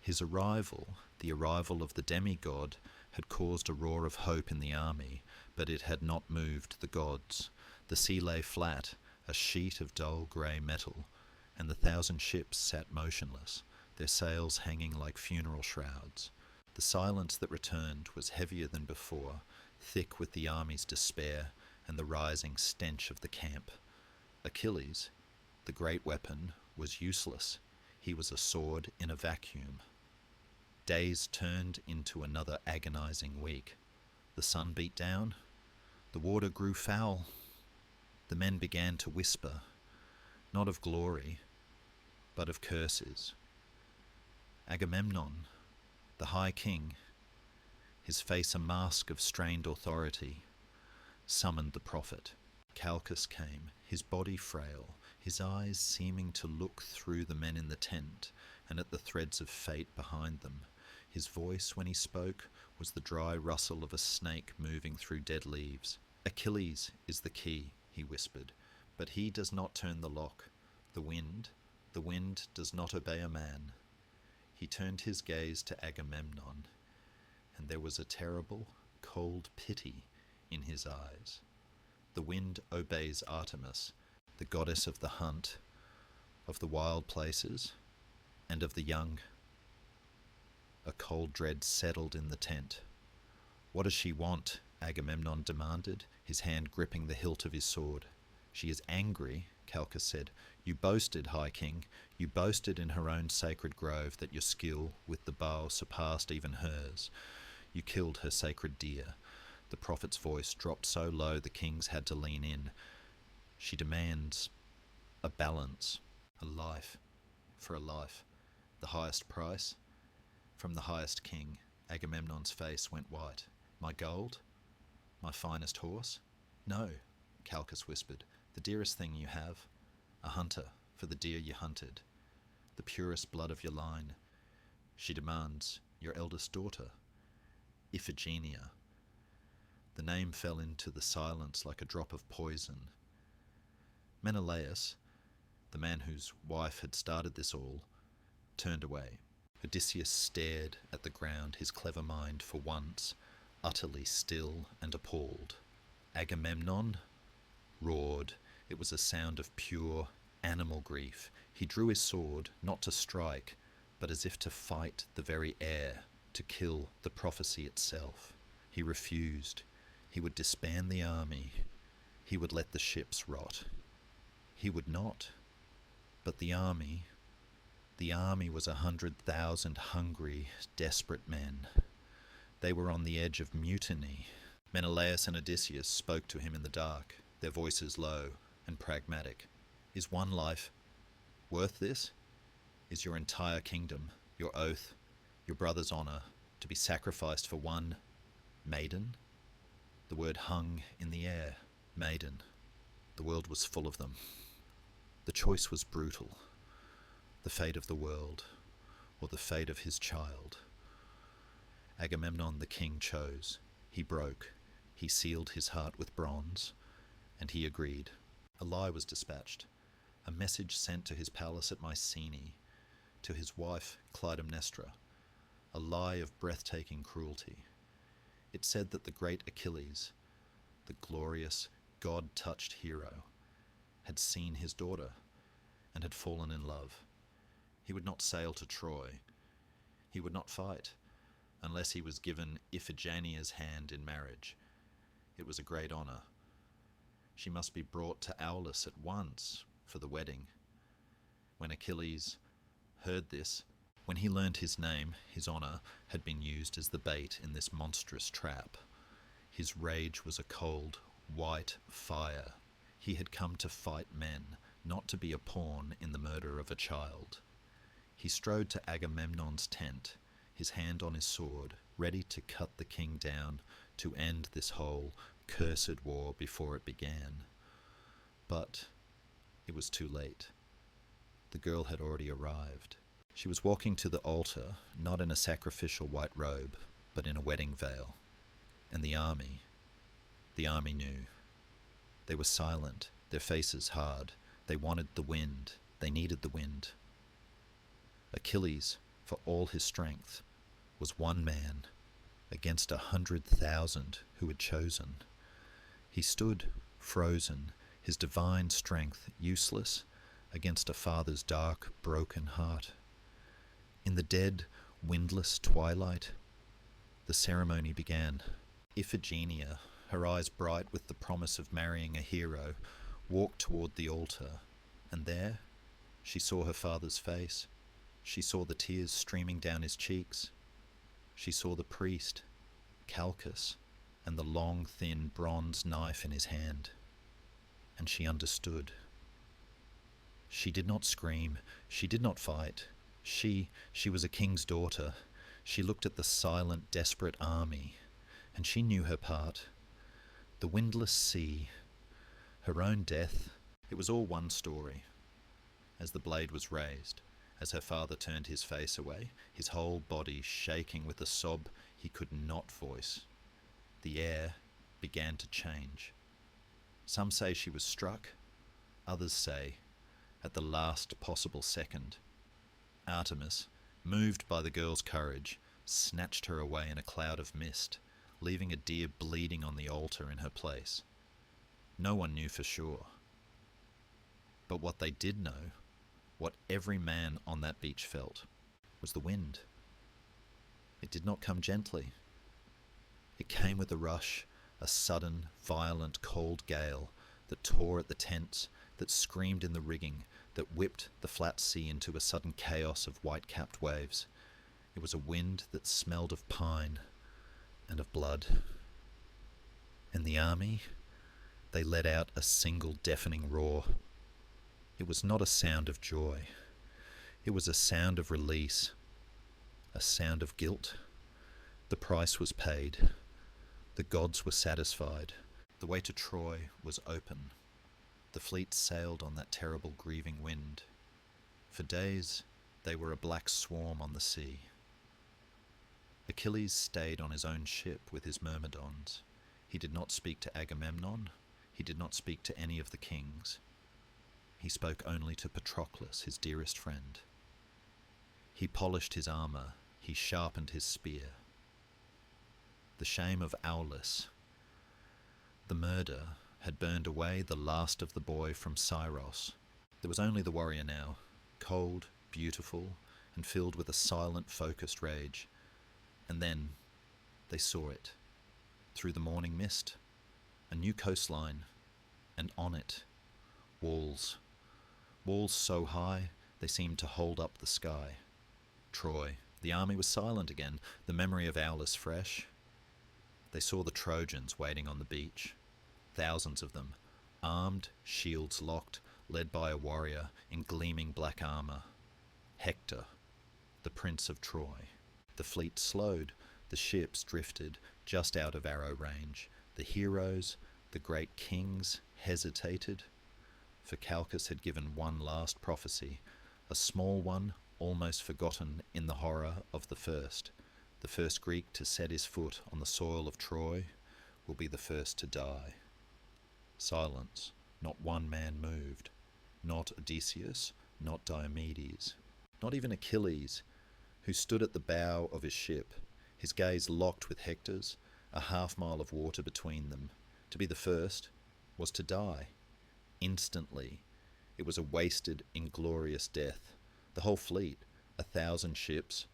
His arrival, the arrival of the demigod, had caused a roar of hope in the army, but it had not moved the gods. The sea lay flat, a sheet of dull grey metal, and the 1,000 ships sat motionless, their sails hanging like funeral shrouds. The silence that returned was heavier than before, thick with the army's despair and the rising stench of the camp. Achilles, the great weapon, was useless. He was a sword in a vacuum. Days turned into another agonizing week. The sun beat down. The water grew foul. The men began to whisper, not of glory, but of curses. Agamemnon, the high king, his face a mask of strained authority, summoned the prophet. Calchas came, his body frail, his eyes seeming to look through the men in the tent and at the threads of fate behind them. His voice, when he spoke, was the dry rustle of a snake moving through dead leaves. "Achilles is the key," he whispered, "but he does not turn the lock. The wind does not obey a man." He turned his gaze to Agamemnon, and there was a terrible, cold pity in his eyes. The wind obeys Artemis, the goddess of the hunt, of the wild places, and of the young. A cold dread settled in the tent. "What does she want?" Agamemnon demanded, his hand gripping the hilt of his sword. "She is angry," Calchas said. "You boasted, High King, you boasted in her own sacred grove that your skill with the bow surpassed even hers. You killed her sacred deer." The prophet's voice dropped so low the kings had to lean in. "She demands a balance, a life for a life. The highest price from the highest king." Agamemnon's face went white. "My gold? My finest horse?" "No," Calchas whispered. "The dearest thing you have. A hunter for the deer you hunted. the purest blood of your line. She demands your eldest daughter, Iphigenia. The name fell into the silence like a drop of poison. Menelaus, the man whose wife had started this all, turned away. Odysseus stared at the ground, his clever mind for once utterly still and appalled. Agamemnon roared. It was a sound of pure animal grief. He drew his sword, not to strike, but as if to fight the very air, to kill the prophecy itself. He refused. He would disband the army. He would let the ships rot. He would not. But the army was 100,000 hungry, desperate men. They were on the edge of mutiny. Menelaus and Odysseus spoke to him in the dark, their voices low and pragmatic. Is one life worth this? Is your entire kingdom, your oath, your brother's honor, to be sacrificed for one maiden? The word hung in the air. Maiden. The world was full of them. The choice was brutal. The fate of the world, or the fate of his child. Agamemnon the king chose. He broke. He sealed his heart with bronze, and he agreed. A lie was dispatched. A message sent to his palace at Mycenae, to his wife Clytemnestra. A lie of breathtaking cruelty. It said that the great Achilles, the glorious, God-touched hero, had seen his daughter and had fallen in love. He would not sail to Troy. He would not fight unless he was given Iphigenia's hand in marriage. It was a great honor. She must be brought to Aulis at once for the wedding. When Achilles heard this, when he learned his name, his honor had been used as the bait in this monstrous trap. His rage was a cold, white fire. He had come to fight men, not to be a pawn in the murder of a child. He strode to Agamemnon's tent, his hand on his sword, ready to cut the king down, to end this whole cursed war before it began. But it was too late. The girl had already arrived. She was walking to the altar, not in a sacrificial white robe, but in a wedding veil. And the army knew. They were silent, their faces hard. They wanted the wind. They needed the wind. Achilles, for all his strength, was one man against 100,000 who had chosen. He stood, frozen, his divine strength useless against a father's dark, broken heart. In the dead, windless twilight, the ceremony began. Iphigenia, her eyes bright with the promise of marrying a hero, walked toward the altar, and there she saw her father's face. She saw the tears streaming down his cheeks. She saw the priest, Calchas, and the long, thin bronze knife in his hand. And she understood. She did not scream. She did not fight. She was a king's daughter. She looked at the silent, desperate army, and she knew her part. The windless sea, her own death, it was all one story. As the blade was raised, as her father turned his face away, his whole body shaking with a sob he could not voice, the air began to change. Some say she was struck, others say at the last possible second. Artemis, moved by the girl's courage, snatched her away in a cloud of mist, leaving a deer bleeding on the altar in her place. No one knew for sure. But what they did know, what every man on that beach felt, was the wind. It did not come gently. It came with a rush, a sudden, violent, cold gale that tore at the tents, that screamed in the rigging, that whipped the flat sea into a sudden chaos of white-capped waves. It was a wind that smelled of pine and of blood. And the army, they let out a single deafening roar. It was not a sound of joy. It was a sound of release, a sound of guilt. The price was paid. The gods were satisfied. The way to Troy was open. The fleet sailed on that terrible grieving wind. For days They were a black swarm on the sea. Achilles stayed on his own ship with his myrmidons. He did not speak to Agamemnon. He did not speak to any of the kings. He spoke only to Patroclus, his dearest friend. He polished his armour. He sharpened his spear. The shame of Aulis, the murder, had burned away the last of the boy from Scyros. There was only the warrior now, cold, beautiful, and filled with a silent, focused rage. And then they saw it. Through the morning mist, a new coastline, and on it, walls. Walls so high they seemed to hold up the sky. Troy. The army was silent again, the memory of Aulis fresh. They saw the Trojans waiting on the beach. Thousands of them, armed, shields locked, led by a warrior in gleaming black armour. Hector, the prince of Troy. The fleet slowed, the ships drifted just out of arrow range. The heroes, the great kings, hesitated, for Calchas had given one last prophecy, a small one almost forgotten in the horror of the first. The first Greek to set his foot on the soil of Troy will be the first to die. Silence. Not one man moved. Not Odysseus, not Diomedes, not even Achilles, who stood at the bow of his ship, his gaze locked with Hector's, a half-mile of water between them. To be the first was to die. Instantly. It was a wasted, inglorious death. The whole fleet, 1,000 ships,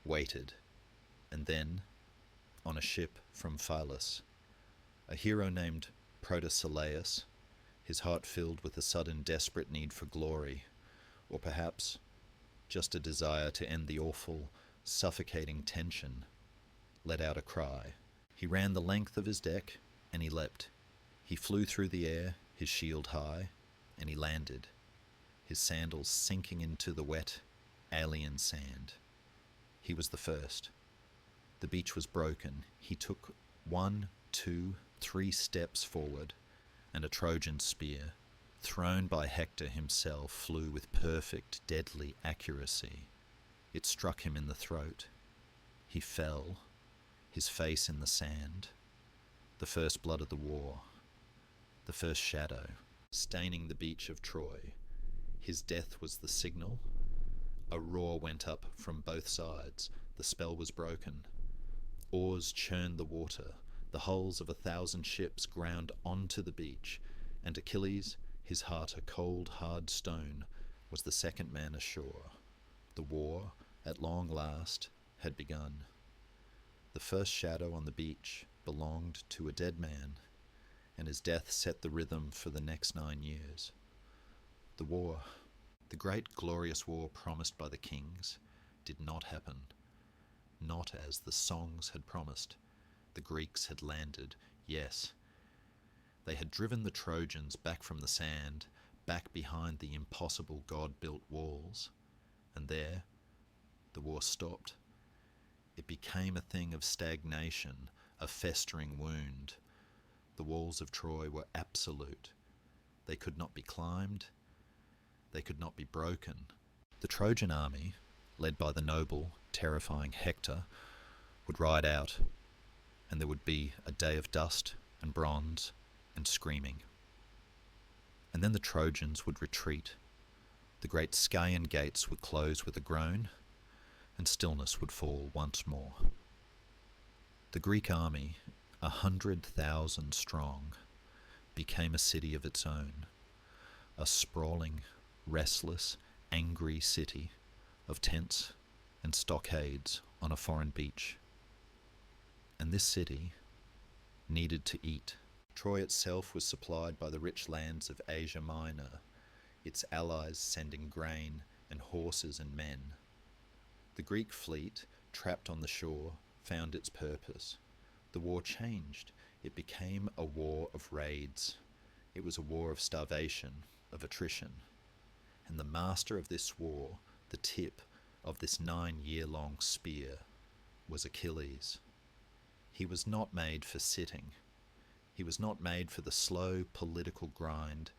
waited. And then, on a ship from Phyllis, a hero named Protesilaus, his heart filled with a sudden desperate need for glory, or perhaps just a desire to end the awful, suffocating tension, let out a cry. He ran the length of his deck, and he leapt. He flew through the air, his shield high, and he landed, his sandals sinking into the wet, alien sand. He was the first. The beach was broken. He took 1, 2, 3 steps forward, and a Trojan spear, thrown by Hector himself, flew with perfect, deadly accuracy. It struck him in the throat. He fell, his face in the sand. The first blood of the war, the first shadow, staining the beach of Troy. His death was the signal. A roar went up from both sides. The spell was broken. Oars churned the water. The hulls of 1,000 ships ground onto the beach, and Achilles, his heart a cold, hard stone, was the second man ashore. The war, at long last, had begun. The first shadow on the beach belonged to a dead man, and his death set the rhythm for the next 9 years. The war, the great glorious war promised by the kings, did not happen. Not as the songs had promised. The Greeks had landed, yes. They had driven the Trojans back from the sand, back behind the impossible god-built walls, and there the war stopped. It became a thing of stagnation, a festering wound. The walls of Troy were absolute. They could not be climbed. They could not be broken. The Trojan army, led by the noble, terrifying Hector, would ride out, and there would be a day of dust and bronze and screaming. And then the Trojans would retreat. The great Scaean gates would close with a groan, and stillness would fall once more. The Greek army, 100,000 strong, became a city of its own, a sprawling, restless, angry city of tents and stockades on a foreign beach. And this city needed to eat. Troy itself was supplied by the rich lands of Asia Minor, its allies sending grain and horses and men. The Greek fleet, trapped on the shore, found its purpose. The war changed. It became a war of raids. It was a war of starvation, of attrition. And the master of this war, the tip of this 9-year-long spear, was Achilles. He was not made for sitting. He was not made for the slow political grind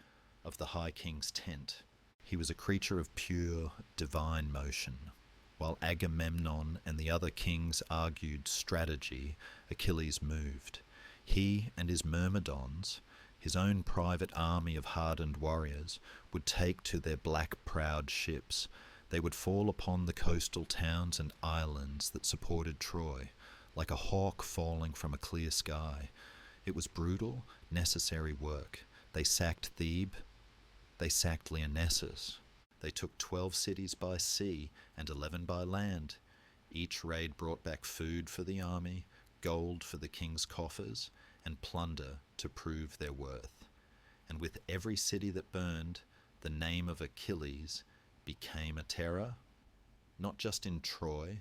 of the High King's tent. He was a creature of pure, divine motion. While Agamemnon and the other kings argued strategy, Achilles moved. He and his myrmidons, his own private army of hardened warriors, would take to their black-prowed ships. They would fall upon the coastal towns and islands that supported Troy, like a hawk falling from a clear sky. It was brutal, necessary work. They sacked Thebes. They sacked Lyrnessus. They took 12 cities by sea and 11 by land. Each raid brought back food for the army, gold for the king's coffers, and plunder to prove their worth. And with every city that burned, the name of Achilles became a terror, not just in Troy,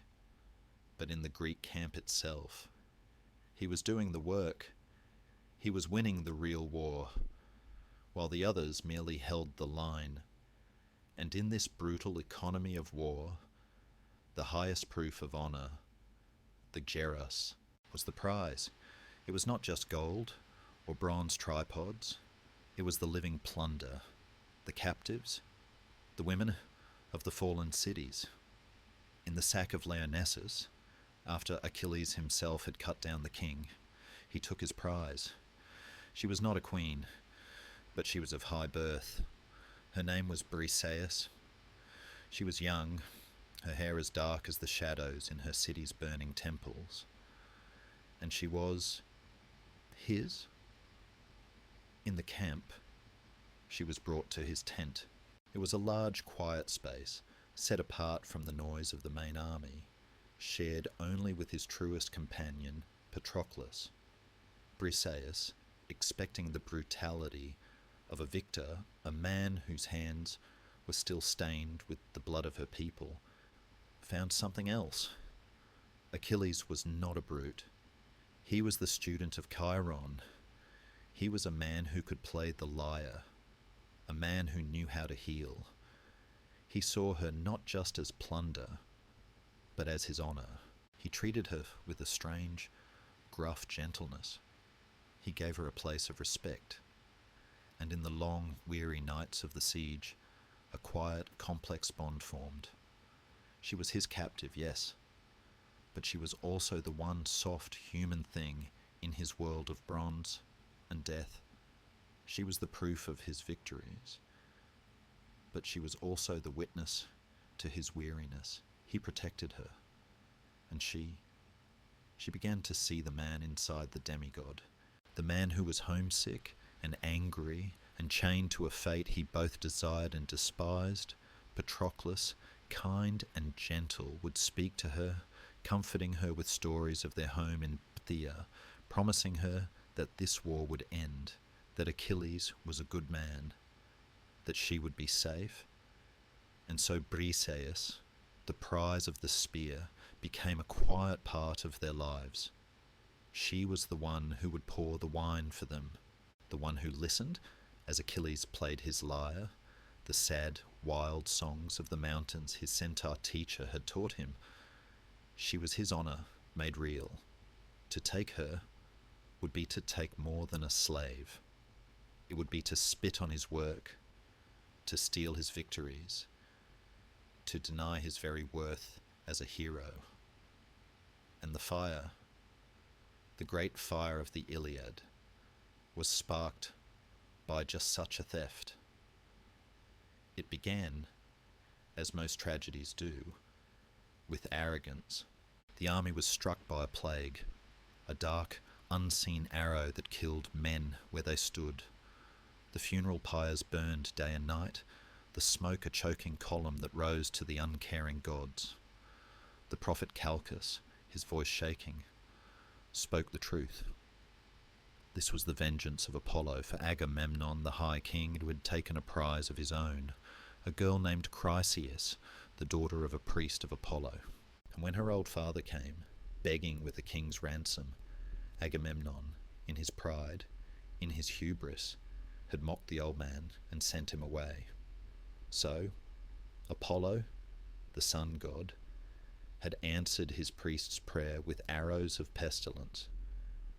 but in the Greek camp itself. He was doing the work. He was winning the real war, while the others merely held the line. And in this brutal economy of war, the highest proof of honor, the geros, was the prize. It was not just gold or bronze tripods. It was the living plunder, the captives, the women of the fallen cities. In the sack of Lyrnessus, after Achilles himself had cut down the king, he took his prize. She was not a queen, but she was of high birth. Her name was Briseis. She was young, her hair as dark as the shadows in her city's burning temples. And she was his. In the camp, she was brought to his tent. It was a large, quiet space, set apart from the noise of the main army, shared only with his truest companion, Patroclus. Briseis, expecting the brutality of a victor, a man whose hands were still stained with the blood of her people, found something else. Achilles was not a brute. He was the student of Chiron. He was a man who could play the lyre, a man who knew how to heal. He saw her not just as plunder, but as his honor. He treated her with a strange, gruff gentleness. He gave her a place of respect. And in the long, weary nights of the siege, a quiet, complex bond formed. She was his captive, yes, but she was also the one soft human thing in his world of bronze and death. She was the proof of his victories, but she was also the witness to his weariness. He protected her, and she began to see the man inside the demigod, the man who was homesick and angry and chained to a fate he both desired and despised. Patroclus, kind and gentle, would speak to her, comforting her with stories of their home in Phthia, promising her that this war would end, that Achilles was a good man, that she would be safe. And so Briseis, the prize of the spear, became a quiet part of their lives. She was the one who would pour the wine for them, the one who listened as Achilles played his lyre, the sad, wild songs of the mountains his centaur teacher had taught him. She was his honor made real. To take her would be to take more than a slave. It would be to spit on his work, to steal his victories, to deny his very worth as a hero. And the fire, the great fire of the Iliad, was sparked by just such a theft. It began, as most tragedies do, with arrogance. The army was struck by a plague, a dark, unseen arrow that killed men where they stood. The funeral pyres burned day and night, the smoke a choking column that rose to the uncaring gods. The prophet Calchas, his voice shaking, spoke the truth. This was the vengeance of Apollo for Agamemnon, the high king, who had taken a prize of his own, a girl named Chryseis, the daughter of a priest of Apollo. And when her old father came, begging with the king's ransom, Agamemnon, in his pride, in his hubris, had mocked the old man and sent him away. So, Apollo, the sun god, had answered his priest's prayer with arrows of pestilence.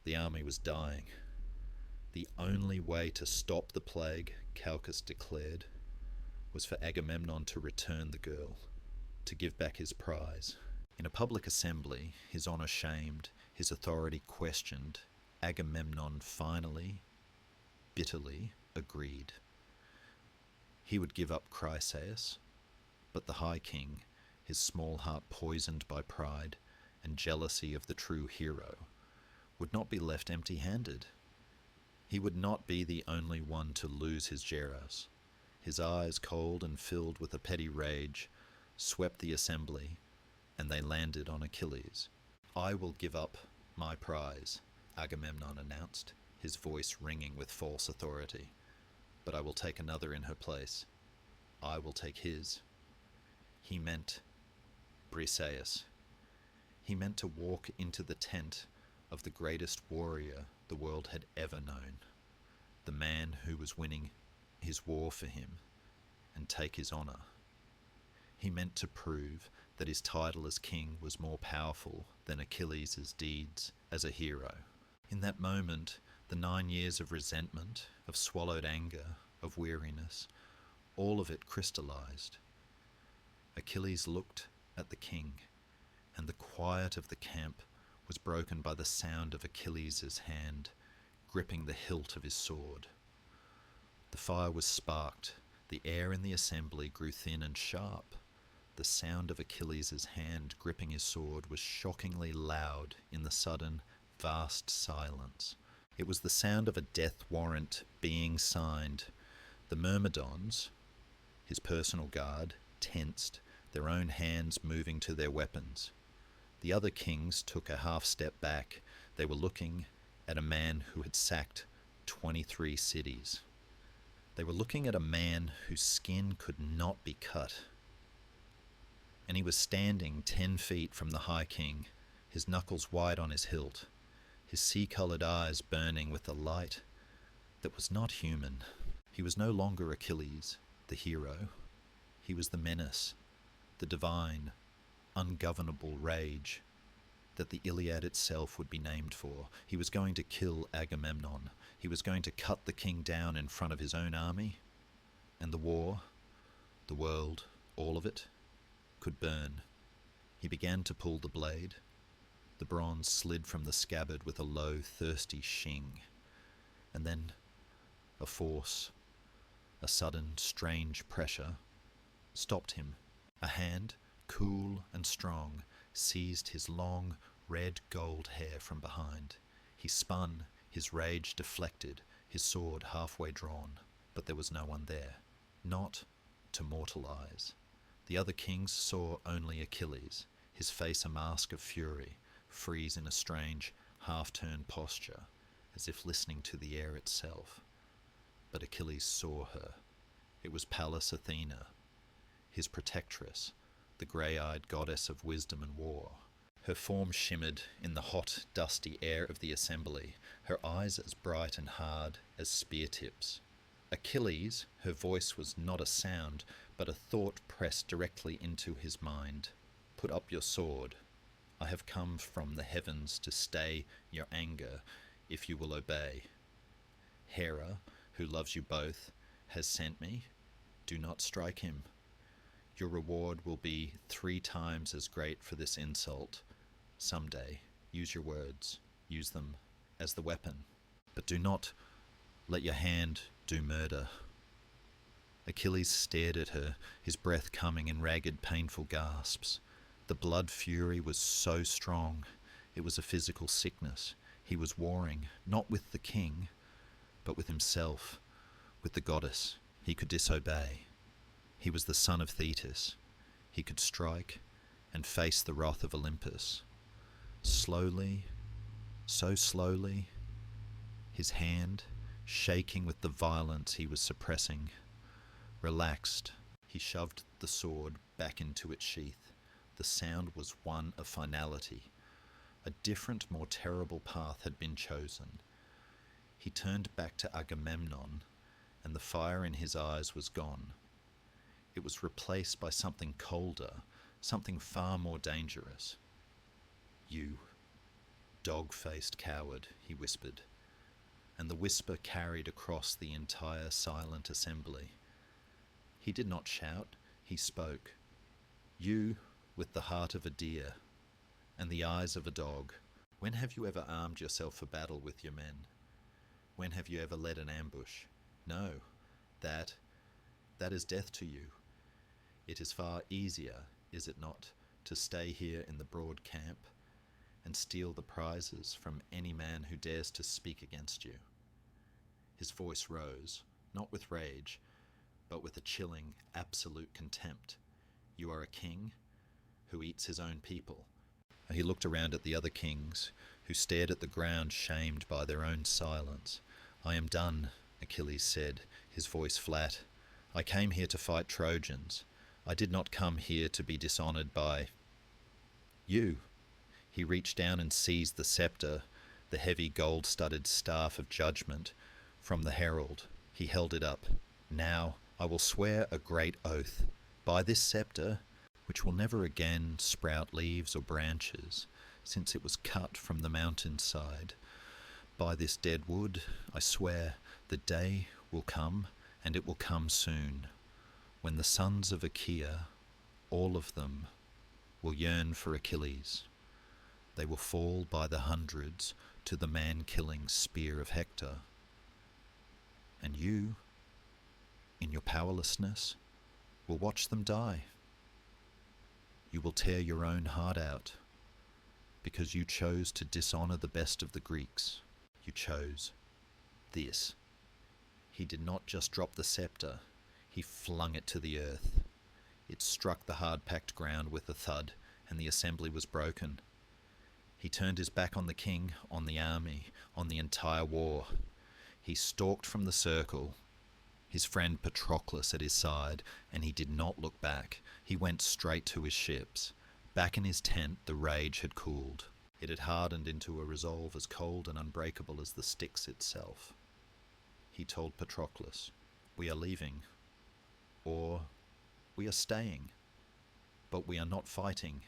The army was dying. The only way to stop the plague, Calchas declared, was for Agamemnon to return the girl, to give back his prize. In a public assembly, his honour shamed, his authority questioned, Agamemnon finally, bitterly agreed. He would give up Chryseis, but the High King, his small heart poisoned by pride and jealousy of the true hero, would not be left empty-handed. He would not be the only one to lose his Geras. His eyes, cold and filled with a petty rage, swept the assembly, and they landed on Achilles. "I will give up my prize," Agamemnon announced, his voice ringing with false authority. "But I will take another in her place. I will take his." He meant Briseis. He meant to walk into the tent of the greatest warrior the world had ever known, the man who was winning his war for him, and take his honour. He meant to prove that his title as king was more powerful than Achilles' deeds as a hero. In that moment, the 9 years of resentment, of swallowed anger, of weariness, all of it crystallized. Achilles looked at the king, and the quiet of the camp was broken by the sound of Achilles' hand gripping the hilt of his sword. The fire was sparked, the air in the assembly grew thin and sharp. The sound of Achilles' hand gripping his sword was shockingly loud in the sudden, vast silence. It was the sound of a death warrant being signed. The Myrmidons, his personal guard, tensed, their own hands moving to their weapons. The other kings took a half step back. They were looking at a man who had sacked 23 cities. They were looking at a man whose skin could not be cut. And he was standing 10 feet from the High King, his knuckles white on his hilt, his sea-coloured eyes burning with a light that was not human. He was no longer Achilles, the hero. He was the menace, the divine, ungovernable rage that the Iliad itself would be named for. He was going to kill Agamemnon. He was going to cut the king down in front of his own army, and the war, the world, all of it, could burn. He began to pull the blade. The bronze slid from the scabbard with a low, thirsty shing, and then a force, a sudden, strange pressure, stopped him. A hand, cool and strong, seized his long, red gold hair from behind. He spun, his rage deflected, his sword halfway drawn, but there was no one there, not to mortal eyes. The other kings saw only Achilles, his face a mask of fury, freeze in a strange, half-turned posture, as if listening to the air itself. But Achilles saw her. It was Pallas Athena, his protectress, the grey-eyed goddess of wisdom and war. Her form shimmered in the hot, dusty air of the assembly, her eyes as bright and hard as spear tips. Achilles, her voice was not a sound, but a thought pressed directly into his mind. "Put up your sword. I have come from the heavens to stay your anger, if you will obey. Hera, who loves you both, has sent me. Do not strike him. Your reward will be 3 times as great for this insult. Someday, use your words. Use them as the weapon. But do not let your hand do murder." Achilles stared at her, his breath coming in ragged, painful gasps. The blood fury was so strong. It was a physical sickness. He was warring, not with the king, but with himself, with the goddess. He could disobey. He was the son of Thetis. He could strike and face the wrath of Olympus. Slowly, so slowly, his hand, shaking with the violence he was suppressing, relaxed. He shoved the sword back into its sheath. The sound was one of finality. A different, more terrible path had been chosen. He turned back to Agamemnon, and the fire in his eyes was gone. It was replaced by something colder, something far more dangerous. "You dog-faced coward," he whispered, and the whisper carried across the entire silent assembly. He did not shout, he spoke. You, with the heart of a deer and the eyes of a dog, when have you ever armed yourself for battle with your men? When have you ever led an ambush? No, that is death to you. It is far easier, is it not, to stay here in the broad camp and steal the prizes from any man who dares to speak against you. His voice rose, not with rage, but with a chilling, absolute contempt. You are a king who eats his own people. He looked around at the other kings, who stared at the ground, shamed by their own silence. I am done, Achilles said, his voice flat. I came here to fight Trojans. I did not come here to be dishonored by you. He reached down and seized the scepter, the heavy gold-studded staff of judgment, from the herald. He held it up. Now I will swear a great oath. By this scepter, which will never again sprout leaves or branches, since it was cut from the mountainside, by this dead wood, I swear, the day will come, and it will come soon, when the sons of Achaea, all of them, will yearn for Achilles. They will fall by the hundreds to the man-killing spear of Hector. And you, in your powerlessness, will watch them die. You will tear your own heart out, because you chose to dishonor the best of the Greeks. You chose this. He did not just drop the scepter, he flung it to the earth. It struck the hard-packed ground with a thud, and the assembly was broken. He turned his back on the king, on the army, on the entire war. He stalked from the circle, his friend Patroclus at his side, and he did not look back. He went straight to his ships. Back in his tent, the rage had cooled. It had hardened into a resolve as cold and unbreakable as the Styx itself. He told Patroclus, "We are leaving, or we are staying, but we are not fighting.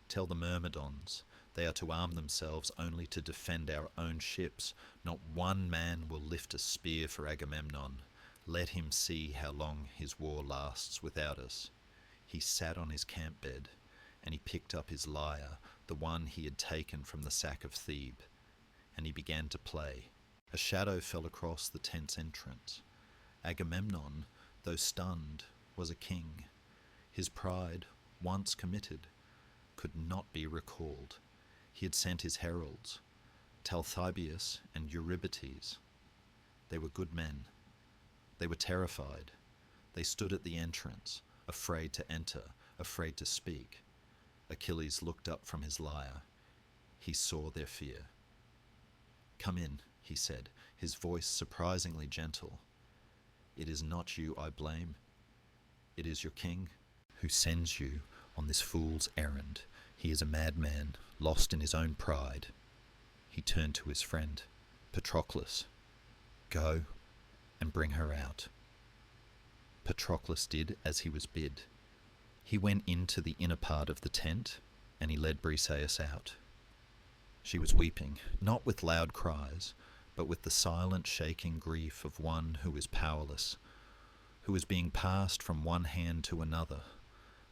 Tell the Myrmidons they are to arm themselves only to defend our own ships. Not one man will lift a spear for Agamemnon. Let him see how long his war lasts without us." He sat on his camp bed, and he picked up his lyre, the one he had taken from the sack of Thebe, and he began to play. A shadow fell across the tent's entrance. Agamemnon, though stunned, was a king. His pride, once committed, could not be recalled. He had sent his heralds, Talthybius and Eurybates. They were good men. They were terrified. They stood at the entrance, afraid to enter, afraid to speak. Achilles looked up from his lyre. He saw their fear. "Come in," he said, his voice surprisingly gentle. "It is not you I blame. It is your king who sends you on this fool's errand. He is a madman, lost in his own pride." He turned to his friend, Patroclus. "Go and bring her out." Patroclus did as he was bid. He went into the inner part of the tent, and he led Briseis out. She was weeping, not with loud cries, but with the silent shaking grief of one who is powerless, who is being passed from one hand to another,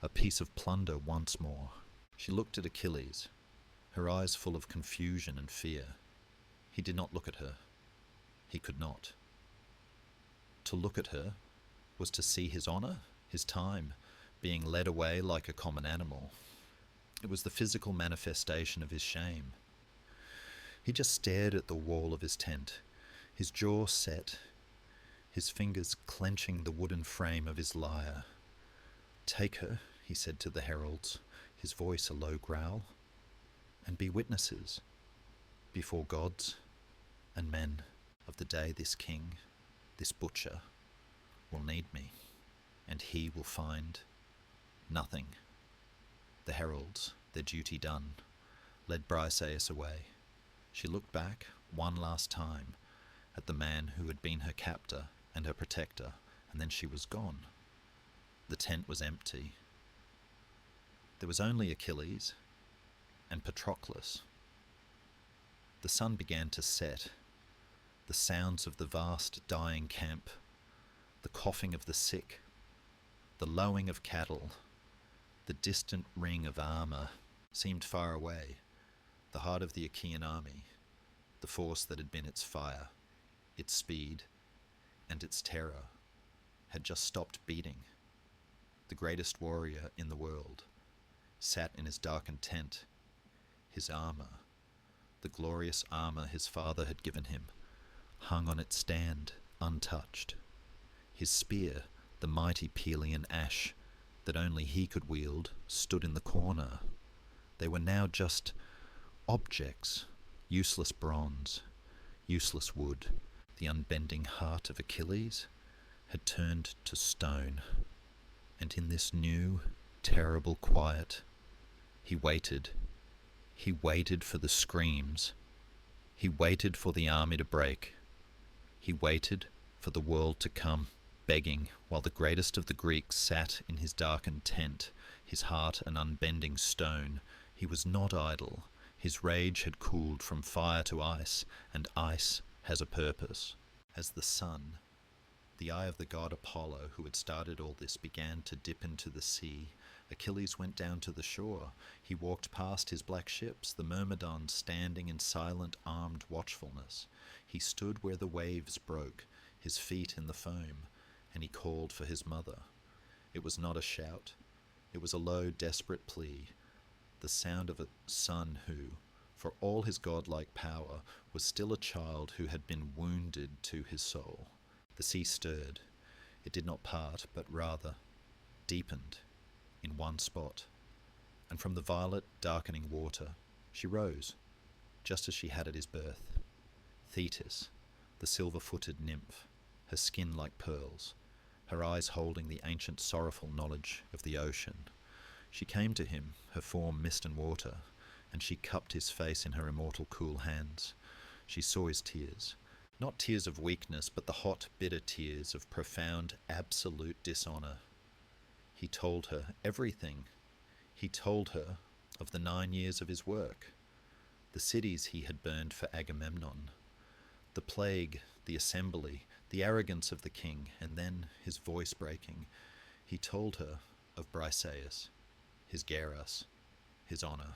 a piece of plunder once more. She looked at Achilles, her eyes full of confusion and fear. He did not look at her. He could not. To look at her was to see his honor, his time, being led away like a common animal. It was the physical manifestation of his shame. He just stared at the wall of his tent, his jaw set, his fingers clenching the wooden frame of his lyre. "Take her," he said to the heralds, his voice a low growl, "and be witnesses before gods and men of the day this king, this butcher, will need me, and he will find nothing." The heralds, their duty done, led Briseis away. She looked back one last time at the man who had been her captor and her protector, and then she was gone. The tent was empty. There was only Achilles and Patroclus. The sun began to set. The sounds of the vast dying camp, the coughing of the sick, The lowing of cattle, the distant ring of armour, seemed far away. The heart of the Achaean army, the force that had been its fire, its speed, and its terror, had just stopped beating. The greatest warrior in the world sat in his darkened tent. His armour, the glorious armour his father had given him, hung on its stand, untouched. His spear, the mighty Pelian ash that only he could wield, stood in the corner. They were now just objects, useless bronze, useless wood. The unbending heart of Achilles had turned to stone. And in this new, terrible quiet, he waited. He waited for the screams. He waited for the army to break. He waited for the world to come, begging, while the greatest of the Greeks sat in his darkened tent, his heart an unbending stone. He was not idle. His rage had cooled from fire to ice, and ice has a purpose. As the sun, the eye of the god Apollo, who had started all this, began to dip into the sea, Achilles went down to the shore. He walked past his black ships, the Myrmidons standing in silent, armed watchfulness. He stood where the waves broke, his feet in the foam, and he called for his mother. It was not a shout. It was a low, desperate plea, the sound of a son who, for all his godlike power, was still a child who had been wounded to his soul. The sea stirred. It did not part, but rather deepened in one spot, and from the violet, darkening water she rose, just as she had at his birth. Thetis, the silver-footed nymph, her skin like pearls, her eyes holding the ancient sorrowful knowledge of the ocean. She came to him, her form mist and water, and she cupped his face in her immortal cool hands. She saw his tears, not tears of weakness, but the hot, bitter tears of profound, absolute dishonour. He told her everything. He told her of the 9 years of his work, the cities he had burned for Agamemnon, the plague, the assembly, the arrogance of the king, and then, his voice breaking, he told her of Briseis, his Geras, his honour,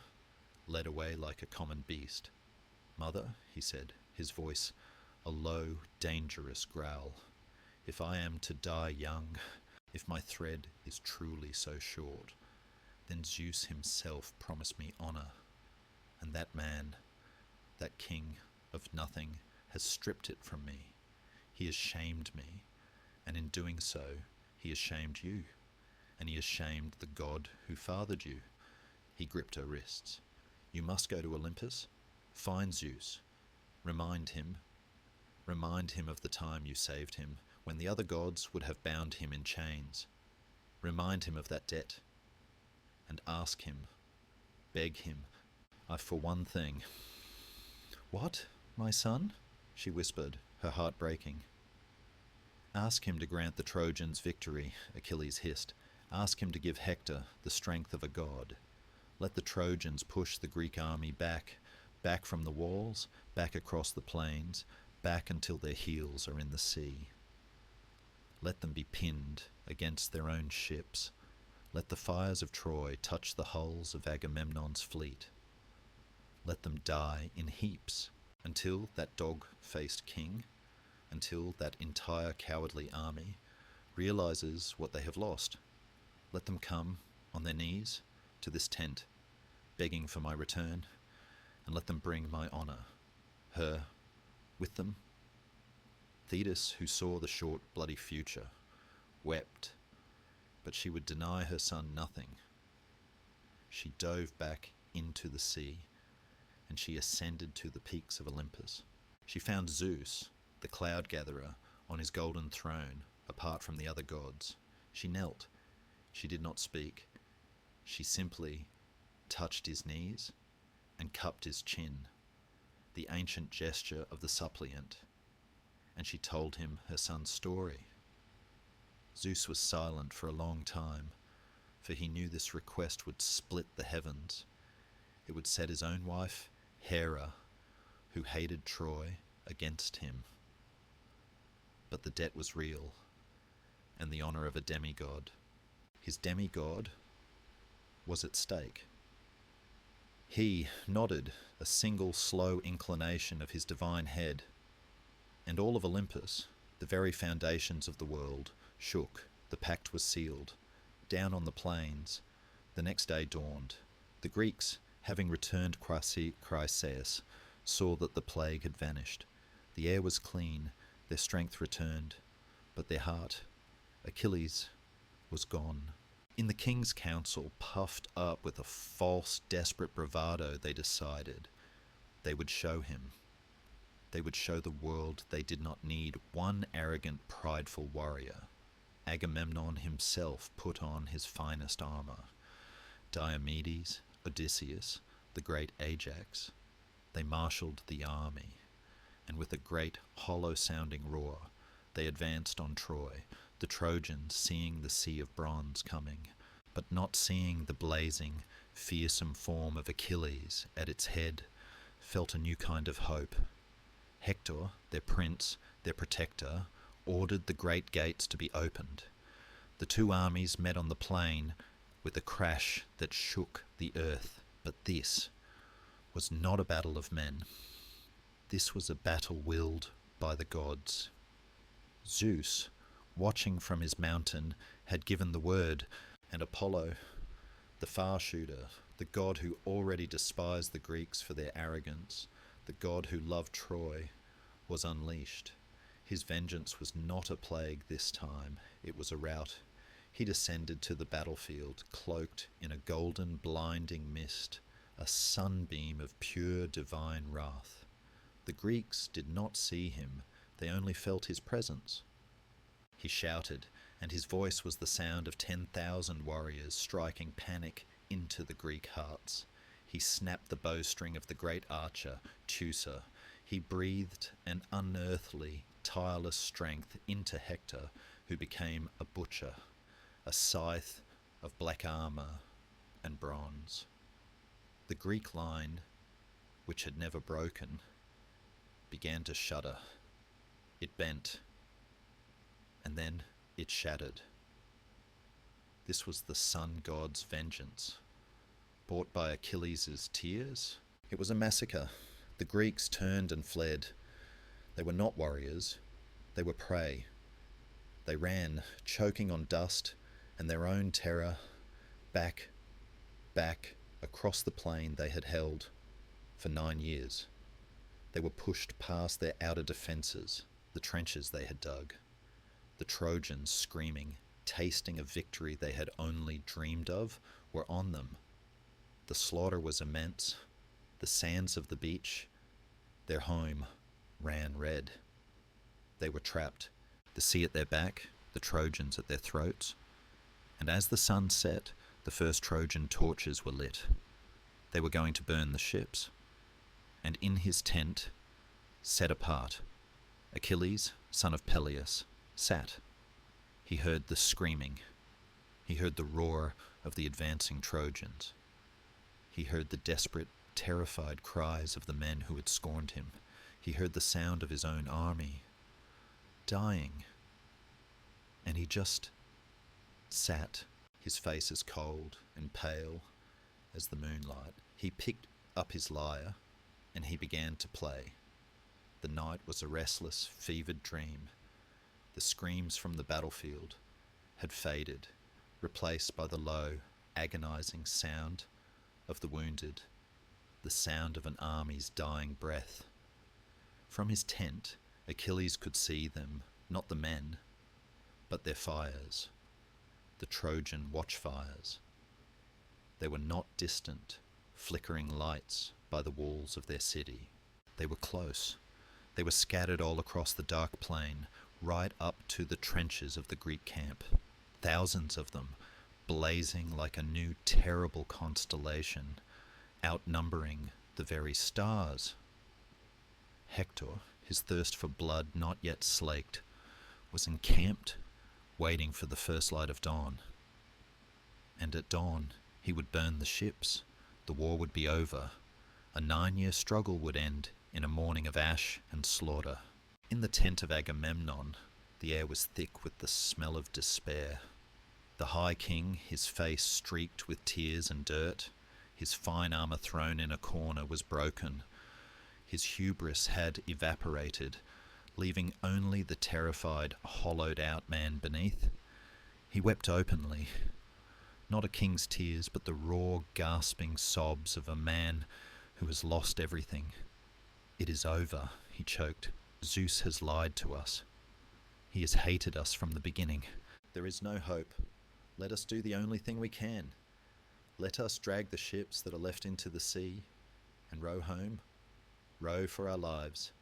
led away like a common beast. "Mother," he said, his voice a low, dangerous growl, "if I am to die young, if my thread is truly so short, then Zeus himself promised me honour, and that man, that king of nothing, has stripped it from me. He has shamed me, and in doing so, he has shamed you, and he has shamed the god who fathered you." He gripped her wrists. "You must go to Olympus, find Zeus, remind him of the time you saved him, when the other gods would have bound him in chains. Remind him of that debt, and ask him, beg him, for one thing." "What, my son?" she whispered, her heart breaking. "Ask him to grant the Trojans victory," Achilles hissed. "Ask him to give Hector the strength of a god. Let the Trojans push the Greek army back from the walls, back across the plains, back until their heels are in the sea. Let them be pinned against their own ships. Let the fires of Troy touch the hulls of Agamemnon's fleet. Let them die in heaps until that dog-faced king, until that entire cowardly army realizes what they have lost. Let them come on their knees to this tent, begging for my return, and let them bring my honour, her, with them." Thetis, who saw the short, bloody future, wept, but she would deny her son nothing. She dove back into the sea, and she ascended to the peaks of Olympus. She found Zeus, the cloud-gatherer, on his golden throne, apart from the other gods. She knelt. She did not speak. She simply touched his knees and cupped his chin, the ancient gesture of the suppliant, and she told him her son's story. Zeus was silent for a long time, for he knew this request would split the heavens. It would set his own wife, Hera, who hated Troy, against him. But the debt was real, and the honour of a demigod His demigod was at stake. He nodded a single slow inclination of his divine head, and all of Olympus, the very foundations of the world, shook. The pact was sealed. Down on the plains, the next day dawned. The Greeks, having returned Chryseis, saw that the plague had vanished. The air was clean, their strength returned, but their heart, Achilles, was gone. In the king's council, puffed up with a false, desperate bravado, they decided they would show him. They would show the world they did not need one arrogant, prideful warrior. Agamemnon himself put on his finest armor. Diomedes, Odysseus, the great Ajax. They marshaled the army, and with a great, hollow-sounding roar, they advanced on Troy, the Trojans seeing the sea of bronze coming, but not seeing the blazing, fearsome form of Achilles at its head, felt a new kind of hope. Hector, their prince, their protector, ordered the great gates to be opened. The two armies met on the plain with a crash that shook the earth. But this was not a battle of men. This was a battle willed by the gods. Zeus, watching from his mountain, had given the word, and Apollo, the far-shooter, the god who already despised the Greeks for their arrogance, the god who loved Troy, was unleashed. His vengeance was not a plague this time, it was a rout. He descended to the battlefield, cloaked in a golden, blinding mist, a sunbeam of pure divine wrath. The Greeks did not see him, they only felt his presence. He shouted, and his voice was the sound of 10,000 warriors striking panic into the Greek hearts. He snapped the bowstring of the great archer, Teucer. He breathed an unearthly, tireless strength into Hector, who became a butcher, a scythe of black armour and bronze. The Greek line, which had never broken, began to shudder. It bent, and then it shattered. This was the sun god's vengeance, bought by Achilles' tears. It was a massacre. The Greeks turned and fled. They were not warriors, they were prey. They ran, choking on dust and their own terror, back, across the plain they had held for 9 years. They were pushed past their outer defences, the trenches they had dug. The Trojans, screaming, tasting a victory they had only dreamed of, were on them. The slaughter was immense. The sands of the beach, their home, ran red. They were trapped, the sea at their back, the Trojans at their throats. And as the sun set, the first Trojan torches were lit. They were going to burn the ships. And in his tent, set apart, Achilles, son of Peleus, sat. He heard the screaming. He heard the roar of the advancing Trojans. He heard the desperate, terrified cries of the men who had scorned him. He heard the sound of his own army dying. And he just sat, his face as cold and pale as the moonlight. He picked up his lyre and he began to play. The night was a restless, fevered dream. The screams from the battlefield had faded, replaced by the low, agonizing sound of the wounded, the sound of an army's dying breath. From his tent, Achilles could see them, not the men, but their fires, the Trojan watchfires. They were not distant, flickering lights by the walls of their city. They were close. They were scattered all across the dark plain, right up to the trenches of the Greek camp. Thousands of them, blazing like a new terrible constellation, outnumbering the very stars. Hector, his thirst for blood not yet slaked, was encamped, waiting for the first light of dawn. And at dawn, he would burn the ships. The war would be over. A 9-year struggle would end in a morning of ash and slaughter. In the tent of Agamemnon, the air was thick with the smell of despair. The High King, his face streaked with tears and dirt, his fine armour thrown in a corner, was broken. His hubris had evaporated, leaving only the terrified, hollowed-out man beneath. He wept openly, not a king's tears, but the raw, gasping sobs of a man who has lost everything. "It is over," he choked. "Zeus has lied to us. He has hated us from the beginning. There is no hope. Let us do the only thing we can. Let us drag the ships that are left into the sea and row home, row for our lives,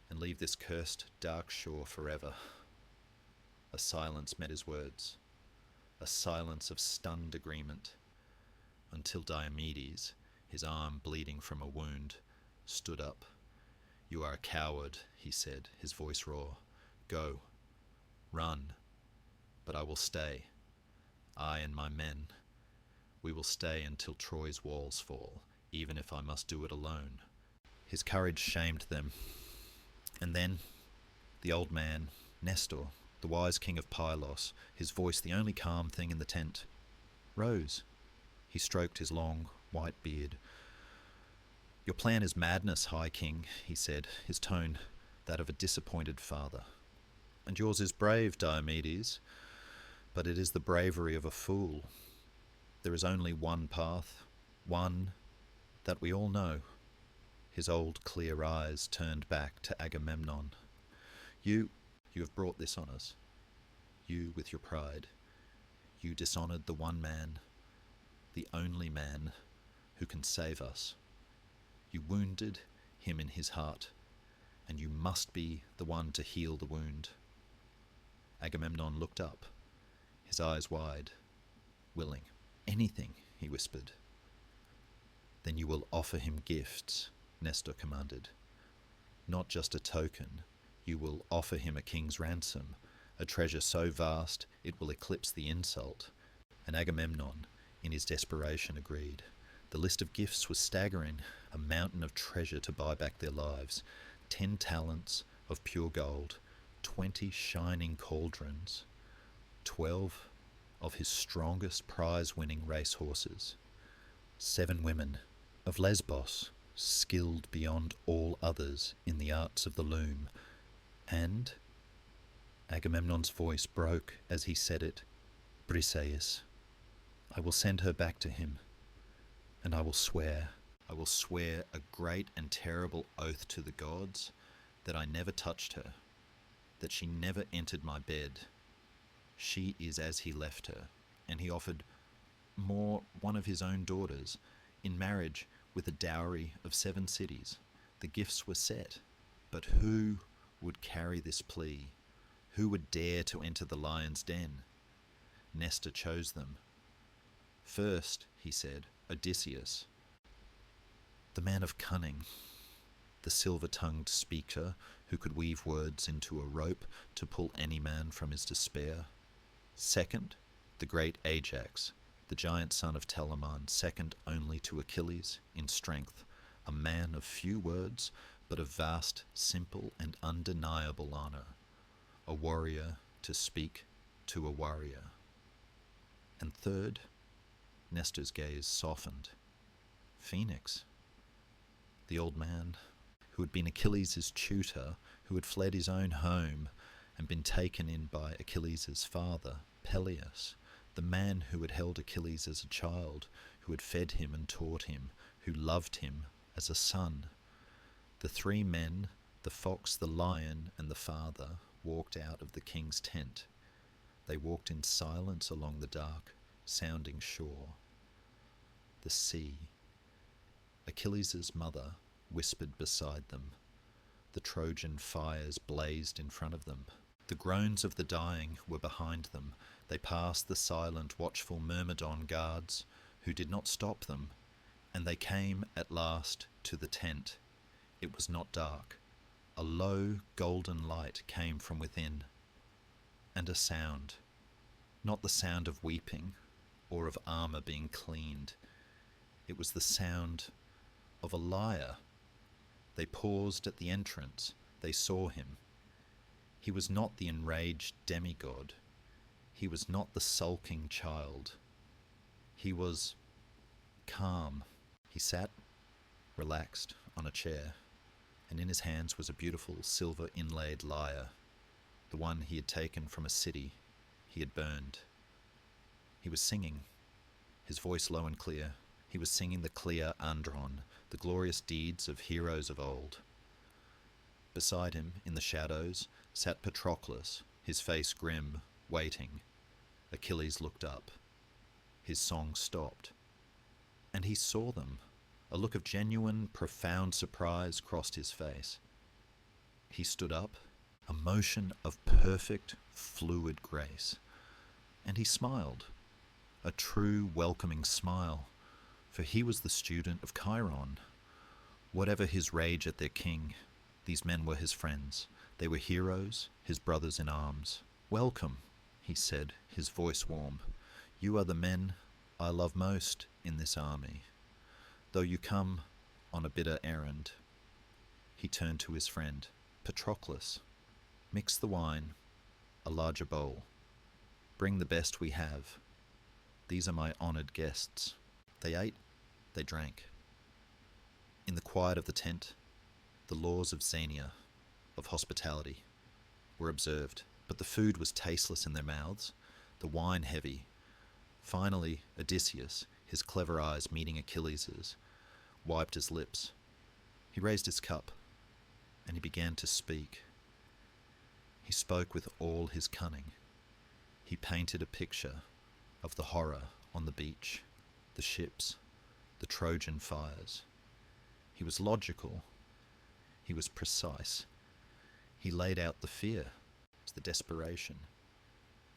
and leave this cursed dark shore forever." A silence met his words, a silence of stunned agreement, until Diomedes, his arm bleeding from a wound, stood up. "You are a coward," he said, his voice raw. "Go, run, but I will stay. I and my men. We will stay until Troy's walls fall, even if I must do it alone." His courage shamed them. And then, the old man, Nestor, the wise king of Pylos, his voice the only calm thing in the tent, rose. He stroked his long, white beard. "Your plan is madness, High King," he said, his tone that of a disappointed father. "And yours is brave, Diomedes, but it is the bravery of a fool. There is only one path, one that we all know." His old clear eyes turned back to Agamemnon. You have brought this on us. You with your pride. You dishonoured the one man, the only man who can save us. You wounded him in his heart, and you must be the one to heal the wound." Agamemnon looked up, his eyes wide, willing. "Anything," he whispered. "Then you will offer him gifts," Nestor commanded. "Not just a token. You will offer him a king's ransom, a treasure so vast it will eclipse the insult." And Agamemnon, in his desperation, agreed. The list of gifts was staggering, a mountain of treasure to buy back their lives. 10 talents of pure gold, 20 shining cauldrons, 12 of his strongest prize-winning racehorses, 7 women of Lesbos, skilled beyond all others in the arts of the loom, and, Agamemnon's voice broke as he said it, "Briseis. I will send her back to him, and I will swear a great and terrible oath to the gods that I never touched her, that she never entered my bed. She is as he left her." And he offered one of his own daughters in marriage with a dowry of 7 cities. The gifts were set, but who would carry this plea? Who would dare to enter the lion's den? Nestor chose them. First, he said, Odysseus, the man of cunning, the silver-tongued speaker who could weave words into a rope to pull any man from his despair. Second, the great Ajax, the giant son of Telamon, second only to Achilles in strength, a man of few words, but of vast, simple, and undeniable honour, a warrior to speak to a warrior. And third, Nestor's gaze softened, Phoenix, the old man who had been Achilles' tutor, who had fled his own home and been taken in by Achilles' father, Peleus, the man who had held Achilles as a child, who had fed him and taught him, who loved him as a son. The 3 men, the fox, the lion, and the father, walked out of the king's tent. They walked in silence along the dark, sounding shore. The sea. Achilles' mother whispered beside them. The Trojan fires blazed in front of them. The groans of the dying were behind them. They passed the silent, watchful Myrmidon guards, who did not stop them, and they came at last to the tent. It was not dark. A low, golden light came from within, and a sound, not the sound of weeping or of armour being cleaned. It was the sound of a lyre. They paused at the entrance. They saw him. He was not the enraged demigod. He was not the sulking child. He was calm. He sat, relaxed, on a chair, and in his hands was a beautiful silver inlaid lyre, the one he had taken from a city he had burned. He was singing, his voice low and clear. He was singing the clear Andron, the glorious deeds of heroes of old. Beside him, in the shadows, sat Patroclus, his face grim, waiting. Achilles looked up. His song stopped. And he saw them. A look of genuine, profound surprise crossed his face. He stood up, a motion of perfect, fluid grace. And he smiled, a true, welcoming smile, for he was the student of Chiron. Whatever his rage at their king, these men were his friends. They were heroes, his brothers in arms. "Welcome," he said, his voice warm. "You are the men I love most in this army, though you come on a bitter errand." He turned to his friend. "Patroclus, mix the wine, a larger bowl. Bring the best we have. These are my honoured guests." They ate, they drank. In the quiet of the tent, the laws of Xenia, of hospitality, were observed, but the food was tasteless in their mouths, the wine heavy. Finally, Odysseus, his clever eyes meeting Achilles's, wiped his lips. He raised his cup, and he began to speak. He spoke with all his cunning. He painted a picture of the horror on the beach, the ships, the Trojan fires. He was logical. He was precise. He laid out the fear, the desperation,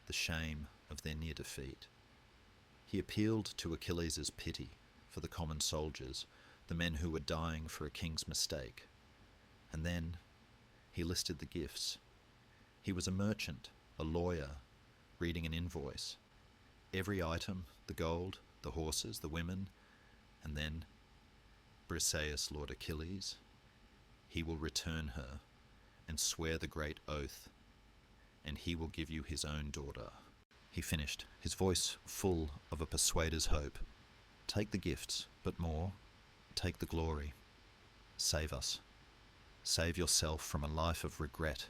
the shame of their near defeat. He appealed to Achilles' pity for the common soldiers, the men who were dying for a king's mistake. And then he listed the gifts. He was a merchant, a lawyer, reading an invoice. Every item, the gold, the horses, the women, and then, "Briseis, Lord Achilles, he will return her and swear the great oath, and he will give you his own daughter." He finished, his voice full of a persuader's hope. "Take the gifts, but more, take the glory. Save us. Save yourself from a life of regret,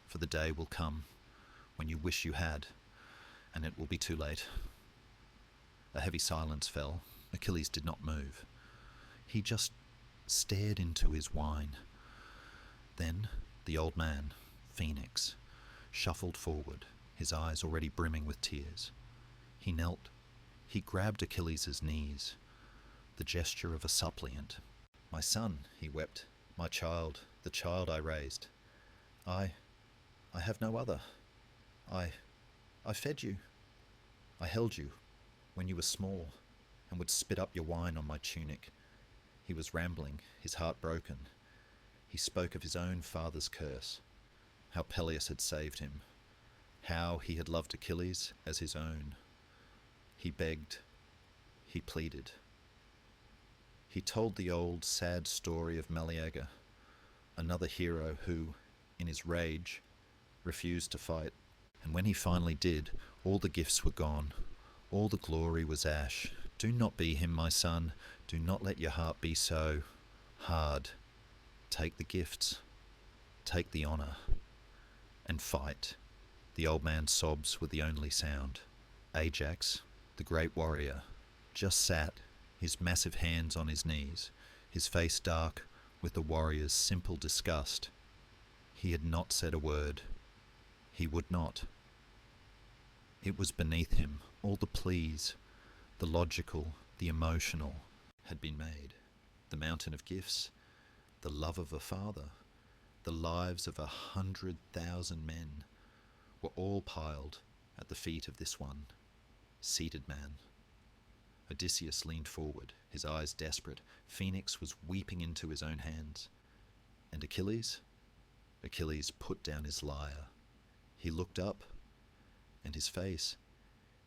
for the day will come when you wish you had, and it will be too late." A heavy silence fell. Achilles did not move. He just stared into his wine. Then the old man, Phoenix, shuffled forward, his eyes already brimming with tears. He knelt. He grabbed Achilles' knees, the gesture of a suppliant. "My son," he wept, "my child, the child I raised. I have no other. I fed you. I held you when you were small and would spit up your wine on my tunic." He was rambling, his heart broken. He spoke of his own father's curse, how Peleus had saved him, how he had loved Achilles as his own. He begged, he pleaded. He told the old, sad story of Meleager, another hero who, in his rage, refused to fight. And when he finally did, all the gifts were gone. All the glory was ash. "Do not be him, my son. Do not let your heart be so hard. Take the gifts. Take the honor. And fight." The old man's sobs were the only sound. Ajax, the great warrior, just sat, his massive hands on his knees, his face dark with the warrior's simple disgust. He had not said a word. He would not. It was beneath him. All the pleas, the logical, the emotional, had been made. The mountain of gifts, the love of a father, the lives of 100,000 men were all piled at the feet of this one seated man. Odysseus leaned forward, his eyes desperate. Phoenix was weeping into his own hands. And Achilles? Achilles put down his lyre. He looked up, and his face,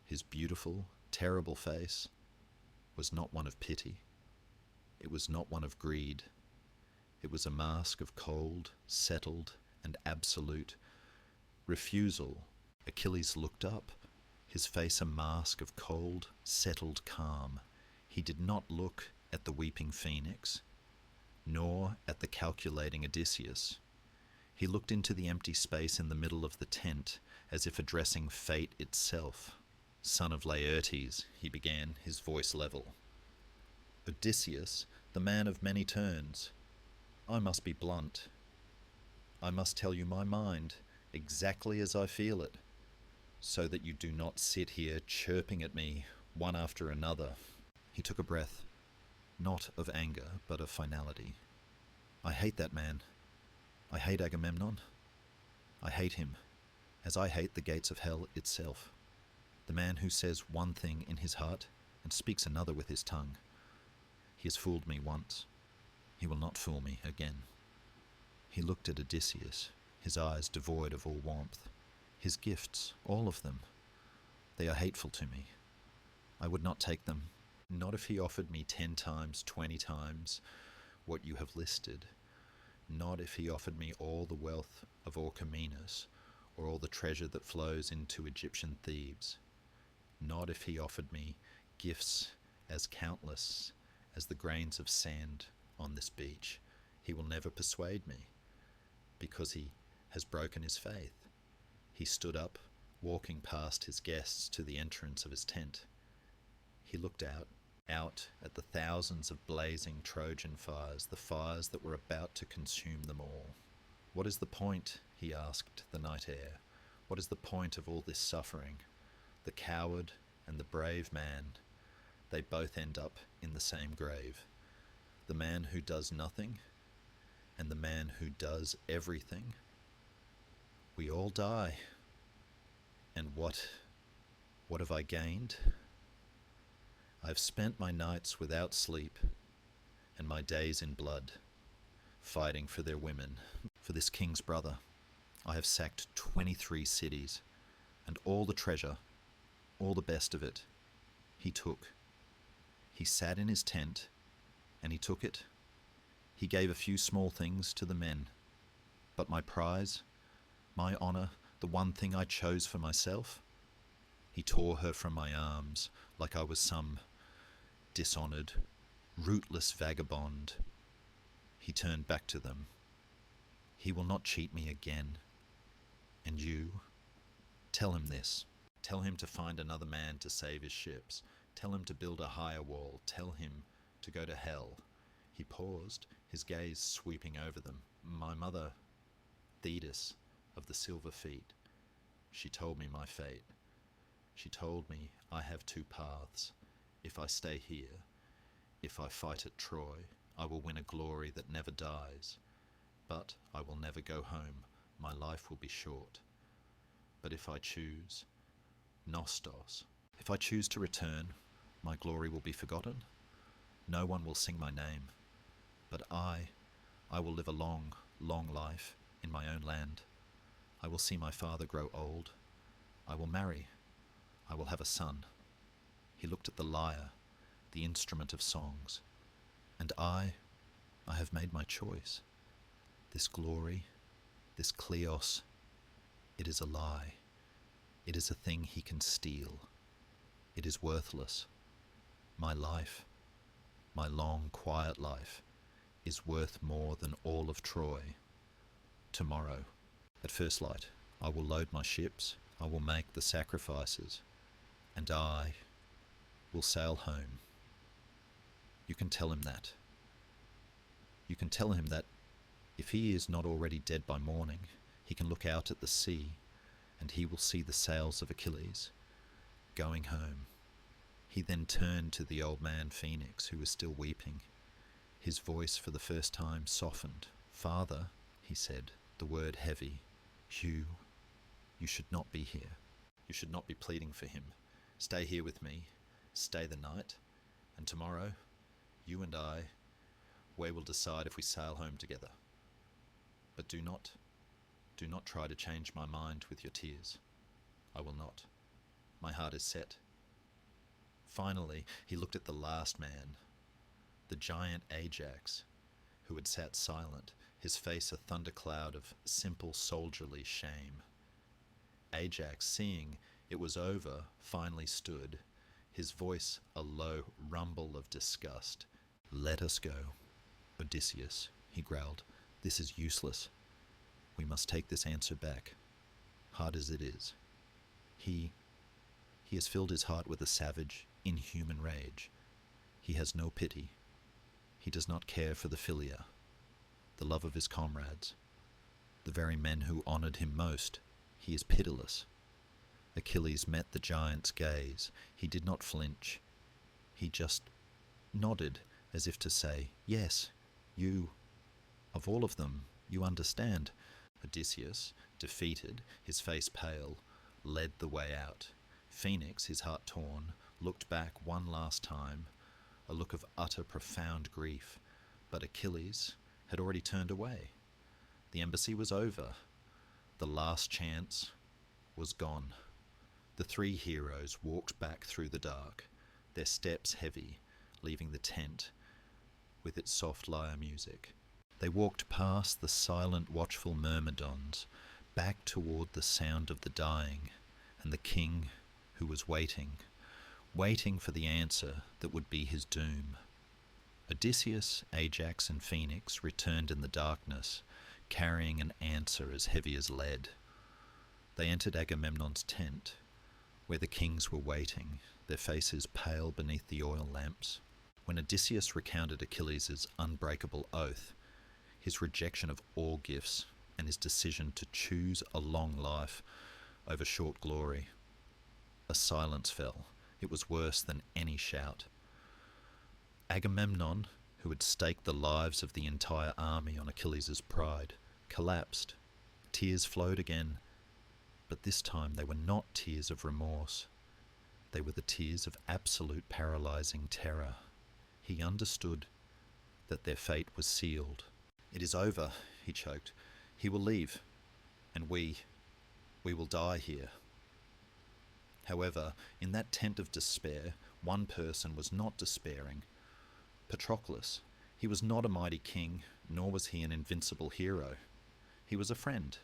his beautiful, terrible face, was not one of pity. It was not one of greed. It was a mask of cold, settled, and absolute refusal. Achilles looked up, his face a mask of cold, settled calm. He did not look at the weeping phoenix, nor at the calculating Odysseus. He looked into the empty space in the middle of the tent, as if addressing fate itself. "Son of Laertes," he began, his voice level. "Odysseus, the man of many turns. I must be blunt. I must tell you my mind, exactly as I feel it, so that you do not sit here chirping at me, one after another." He took a breath, not of anger, but of finality. "I hate that man. I hate Agamemnon. I hate him, as I hate the gates of hell itself. The man who says one thing in his heart and speaks another with his tongue. He has fooled me once. He will not fool me again." He looked at Odysseus, his eyes devoid of all warmth. "His gifts, all of them, they are hateful to me. I would not take them, not if he offered me 10 times, 20 times what you have listed, not if he offered me all the wealth of Orchomenus, or all the treasure that flows into Egyptian Thebes, not if he offered me gifts as countless as the grains of sand on this beach. He will never persuade me, because he has broken his faith." He stood up, walking past his guests to the entrance of his tent. He looked out at the thousands of blazing Trojan fires, the fires that were about to consume them all. "What is the point?" he asked the night air. "What is the point of all this suffering? The coward and the brave man, they both end up in the same grave. The man who does nothing and the man who does everything. We all die. And what have I gained? I have spent my nights without sleep and my days in blood, fighting for their women, for this king's brother. I have sacked 23 cities, and all the treasure, all the best of it, he took. He sat in his tent, and he took it. He gave a few small things to the men, but my prize, my honor, the one thing I chose for myself, he tore her from my arms like I was some dishonored, rootless vagabond. He turned back to them. He will not cheat me again. And you, tell him this. Tell him to find another man to save his ships. Tell him to build a higher wall. Tell him to go to hell." He paused, his gaze sweeping over them. "My mother, Thetis, of the silver feet, she told me my fate. She told me I have 2 paths. If I stay here, if I fight at Troy, I will win a glory that never dies. But I will never go home. My life will be short. But if I choose Nostos, if I choose to return, my glory will be forgotten. No one will sing my name. But I will live a long, long life in my own land. I will see my father grow old. I will marry. I will have a son." He looked at the lyre, the instrument of songs. "And I have made my choice. This glory, this kleos, it is a lie. It is a thing he can steal. It is worthless. My life, my long, quiet life, is worth more than all of Troy. Tomorrow, at first light, I will load my ships, I will make the sacrifices, and I will sail home. You can tell him that. You can tell him that if he is not already dead by morning, he can look out at the sea, and he will see the sails of Achilles going home." He then turned to the old man Phoenix, who was still weeping. His voice for the first time softened. "Father," he said, the word heavy, "you should not be here. You should not be pleading for him. Stay here with me. Stay the night. And tomorrow, you and I, we will decide if we sail home together. But do not try to change my mind with your tears. I will not. My heart is set." Finally, he looked at the last man, the giant Ajax, who had sat silent, his face a thundercloud of simple soldierly shame. Ajax, seeing It was over, finally stood, his voice a low rumble of disgust. "Let us go, Odysseus," he growled. "This is useless. We must take this answer back, hard as it is. He has filled his heart with a savage, inhuman rage. He has no pity. He does not care for the philia, the love of his comrades, the very men who honoured him most. He is pitiless." Achilles met the giant's gaze. He did not flinch. He just nodded, as if to say, "Yes, you, of all of them, you understand." Odysseus, defeated, his face pale, led the way out. Phoenix, his heart torn, looked back one last time, a look of utter profound grief, but Achilles had already turned away. The embassy was over. The last chance was gone. The three heroes walked back through the dark, their steps heavy, leaving the tent with its soft lyre music. They walked past the silent, watchful myrmidons, back toward the sound of the dying, and the king who was waiting for the answer that would be his doom. Odysseus, Ajax, and Phoenix returned in the darkness, carrying an answer as heavy as lead. They entered Agamemnon's tent, where the kings were waiting, their faces pale beneath the oil lamps. When Odysseus recounted Achilles' unbreakable oath, his rejection of all gifts, and his decision to choose a long life over short glory, a silence fell. It was worse than any shout. Agamemnon, who had staked the lives of the entire army on Achilles' pride, collapsed. Tears flowed again, but this time they were not tears of remorse. They were the tears of absolute paralyzing terror. He understood that their fate was sealed. "It is over," he choked. "He will leave, and we will die here." However, in that tent of despair, one person was not despairing. Patroclus. He was not a mighty king, nor was he an invincible hero. He was a friend.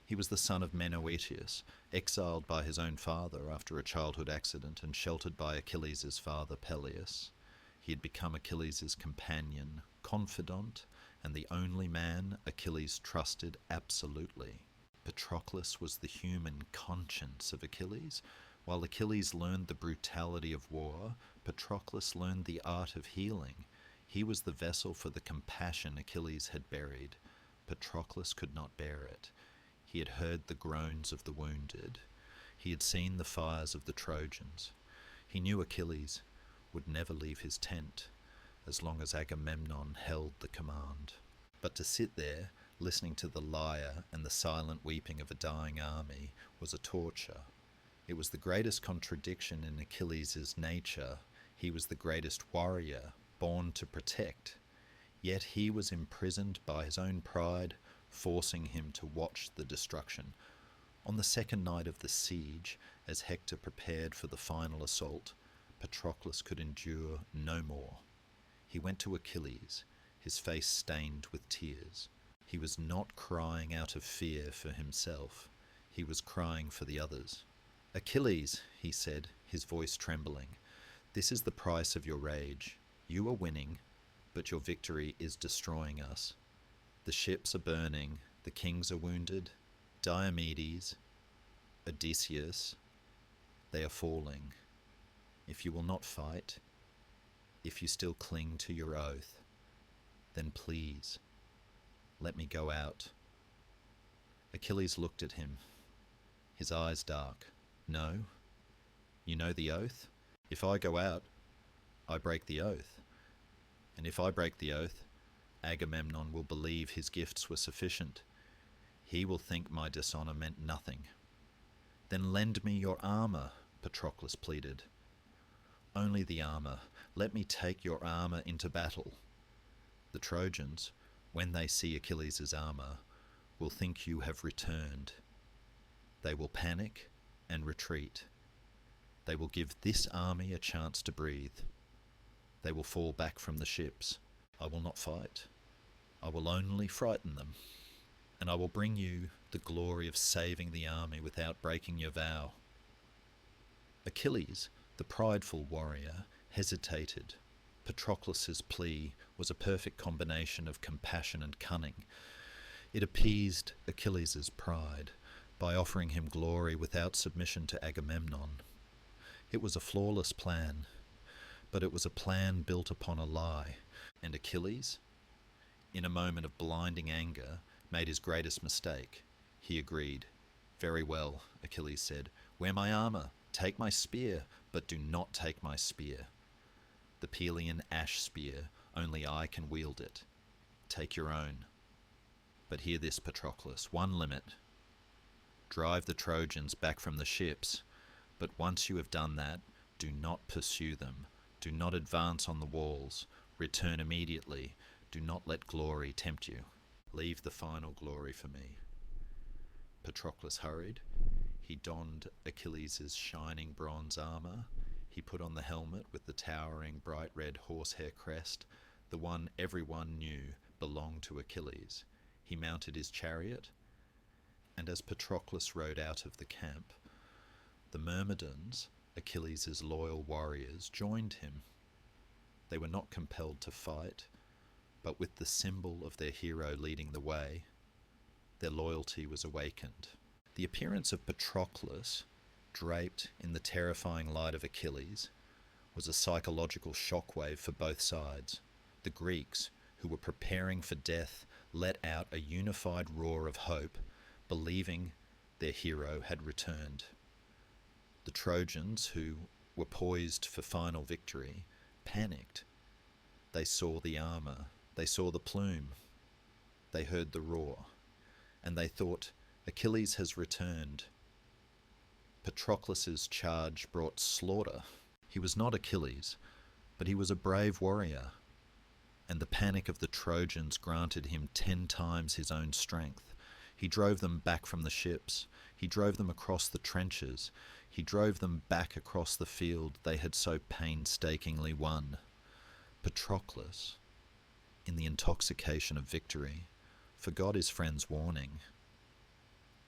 He was the son of Menoetius, exiled by his own father after a childhood accident and sheltered by Achilles' father Peleus. He had become Achilles' companion, confidant, and the only man Achilles trusted absolutely. Patroclus was the human conscience of Achilles. While Achilles learned the brutality of war, Patroclus learned the art of healing. He was the vessel for the compassion Achilles had buried. Patroclus could not bear it. He had heard the groans of the wounded. He had seen the fires of the Trojans. He knew Achilles would never leave his tent as long as Agamemnon held the command. But to sit there, listening to the lyre and the silent weeping of a dying army, was a torture. It was the greatest contradiction in Achilles' nature. He was the greatest warrior, born to protect. Yet he was imprisoned by his own pride, forcing him to watch the destruction. On the second night of the siege, as Hector prepared for the final assault, Patroclus could endure no more. He went to Achilles, his face stained with tears. He was not crying out of fear for himself. He was crying for the others. "Achilles," he said, his voice trembling, "this is the price of your rage. You are winning, but your victory is destroying us. The ships are burning, the kings are wounded. Diomedes, Odysseus, they are falling. If you will not fight, if you still cling to your oath, then please, let me go out." Achilles looked at him, his eyes dark. "No? You know the oath? If I go out, I break the oath. And if I break the oath, Agamemnon will believe his gifts were sufficient. He will think my dishonour meant nothing." "Then lend me your armour," Patroclus pleaded. "Only the armour. Let me take your armour into battle. The Trojans, when they see Achilles' armour, will think you have returned. They will panic and retreat. They will give this army a chance to breathe. They will fall back from the ships. I will not fight. I will only frighten them. And I will bring you the glory of saving the army without breaking your vow. Achilles, the prideful warrior, hesitated. Patroclus's plea was a perfect combination of compassion and cunning. It appeased Achilles' pride by offering him glory without submission to Agamemnon. It was a flawless plan, but it was a plan built upon a lie, and Achilles, in a moment of blinding anger, made his greatest mistake. He agreed. "Very well," Achilles said. "Wear my armor, take my spear, but do not take my spear. The Pelian ash spear, only I can wield it. Take your own. But hear this, Patroclus, one limit. Drive the Trojans back from the ships, but once you have done that, do not pursue them. Do not advance on the walls. Return immediately. Do not let glory tempt you. Leave the final glory for me." Patroclus hurried. He donned Achilles' shining bronze armor. He put on the helmet with the towering bright red horsehair crest, the one everyone knew belonged to Achilles. He mounted his chariot, and as Patroclus rode out of the camp, the Myrmidons, Achilles' loyal warriors, joined him. They were not compelled to fight, but with the symbol of their hero leading the way, their loyalty was awakened. The appearance of Patroclus, draped in the terrifying light of Achilles, was a psychological shockwave for both sides. The Greeks, who were preparing for death, let out a unified roar of hope, believing their hero had returned. The Trojans, who were poised for final victory, panicked. They saw the armor, they saw the plume, they heard the roar, and they thought, Achilles has returned. Patroclus's charge brought slaughter. He was not Achilles, but he was a brave warrior, and the panic of the Trojans granted him 10 times his own strength. He drove them back from the ships. He drove them across the trenches. He drove them back across the field they had so painstakingly won. Patroclus, in the intoxication of victory, forgot his friend's warning.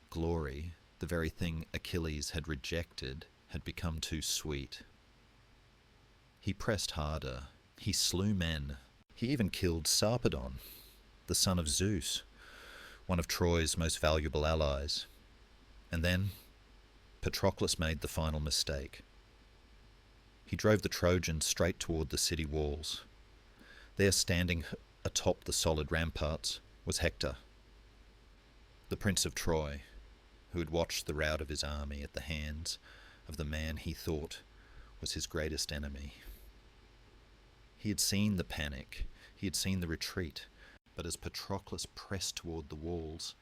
Glory, the very thing Achilles had rejected, had become too sweet. He pressed harder. He slew men. He even killed Sarpedon, the son of Zeus, one of Troy's most valuable allies. And then Patroclus made the final mistake. He drove the Trojans straight toward the city walls. There, standing atop the solid ramparts, was Hector, the Prince of Troy, who had watched the rout of his army at the hands of the man he thought was his greatest enemy. He had seen the panic, he had seen the retreat, but as Patroclus pressed toward the walls,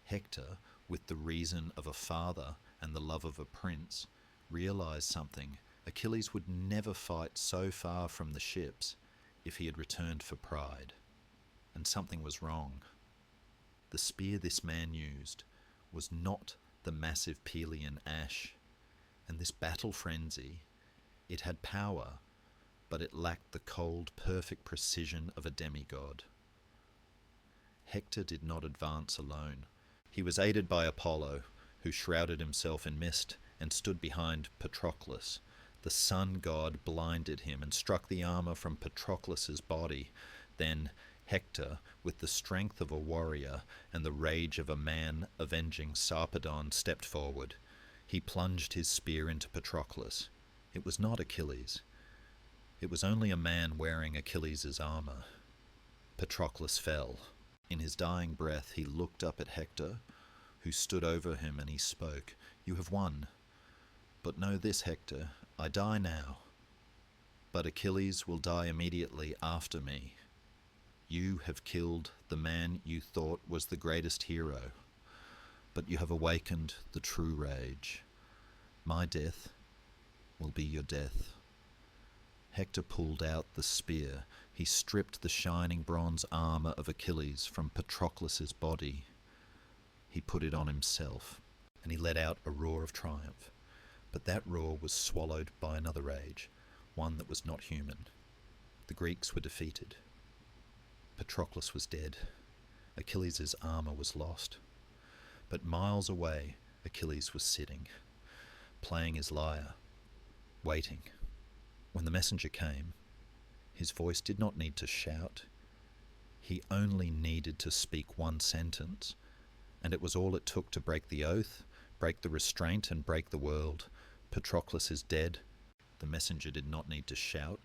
Hector, with the reason of a father and the love of a prince, realized something. Achilles would never fight so far from the ships if he had returned for pride. And something was wrong. The spear this man used was not the massive Pelian ash, and this battle frenzy, it had power, but it lacked the cold, perfect precision of a demigod. Hector did not advance alone. He was aided by Apollo, who shrouded himself in mist and stood behind Patroclus. The sun god blinded him and struck the armor from Patroclus's body. Then Hector, with the strength of a warrior and the rage of a man avenging Sarpedon, stepped forward. He plunged his spear into Patroclus. It was not Achilles. It was only a man wearing Achilles' armor. Patroclus fell. In his dying breath, he looked up at Hector, who stood over him, and he spoke. "You have won. But know this, Hector, I die now. But Achilles will die immediately after me. You have killed the man you thought was the greatest hero, but you have awakened the true rage. My death will be your death." Hector pulled out the spear. He stripped the shining bronze armor of Achilles from Patroclus's body. He put it on himself, and he let out a roar of triumph. But that roar was swallowed by another rage, one that was not human. The Greeks were defeated. Patroclus was dead. Achilles' armor was lost. But miles away, Achilles was sitting, playing his lyre. waiting. When the messenger came, his voice did not need to shout. He only needed to speak one sentence, and it was all it took to break the oath, break the restraint, and break the world. Patroclus is dead. The messenger did not need to shout.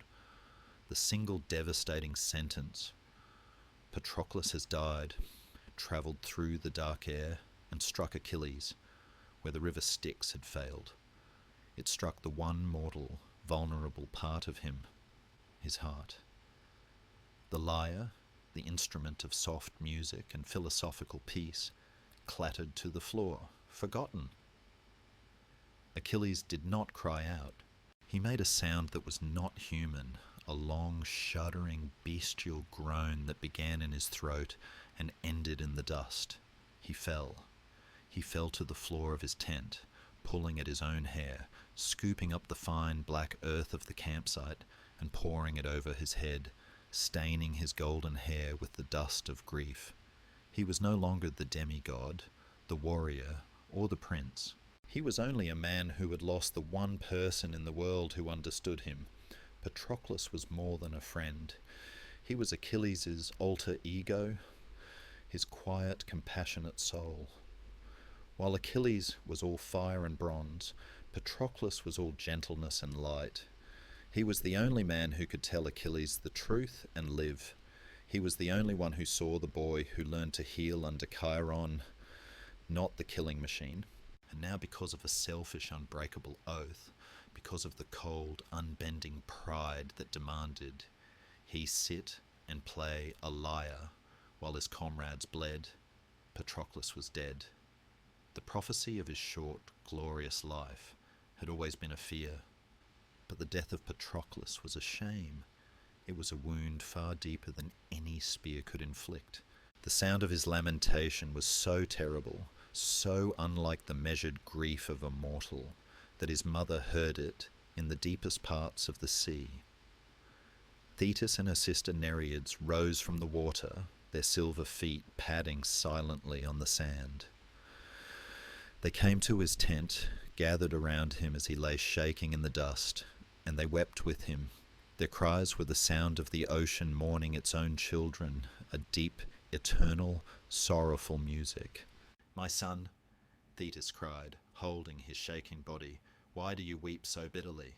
The single devastating sentence, Patroclus has died, travelled through the dark air and struck Achilles, where the river Styx had failed. It struck the one mortal, vulnerable part of him, his heart. The lyre, the instrument of soft music and philosophical peace, clattered to the floor, forgotten. Achilles did not cry out. He made a sound that was not human, a long, shuddering, bestial groan that began in his throat and ended in the dust. He fell. He fell to the floor of his tent, pulling at his own hair, scooping up the fine black earth of the campsite and pouring it over his head, staining his golden hair with the dust of grief. He was no longer the demigod, the warrior, or the prince. He was only a man who had lost the one person in the world who understood him. Patroclus was more than a friend. He was Achilles' alter ego, his quiet, compassionate soul. While Achilles was all fire and bronze, Patroclus was all gentleness and light. He was the only man who could tell Achilles the truth and live. He was the only one who saw the boy who learned to heal under Chiron, not the killing machine. And now, because of a selfish, unbreakable oath, because of the cold, unbending pride that demanded he sit and play a lyre while his comrades bled, Patroclus was dead. The prophecy of his short, glorious life had always been a fear, but the death of Patroclus was a shame. It was a wound far deeper than any spear could inflict. The sound of his lamentation was so terrible, so unlike the measured grief of a mortal, that his mother heard it in the deepest parts of the sea. Thetis and her sister Nereids rose from the water, their silver feet padding silently on the sand. They came to his tent, gathered around him as he lay shaking in the dust, and they wept with him. Their cries were the sound of the ocean mourning its own children, a deep, eternal, sorrowful music. "My son," Thetis cried, holding his shaking body, "why do you weep so bitterly?"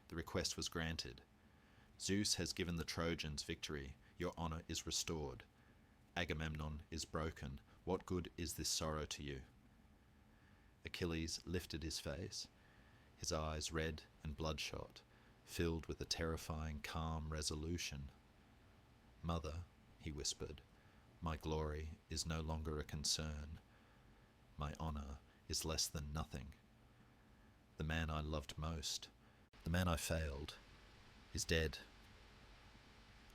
The request was granted. "Zeus has given the Trojans victory. Your honor is restored. Agamemnon is broken. What good is this sorrow to you?" Achilles lifted his face, his eyes red and bloodshot, filled with a terrifying, calm resolution. "Mother," he whispered, "my glory is no longer a concern. My honor is less than nothing. The man I loved most, the man I failed, is dead.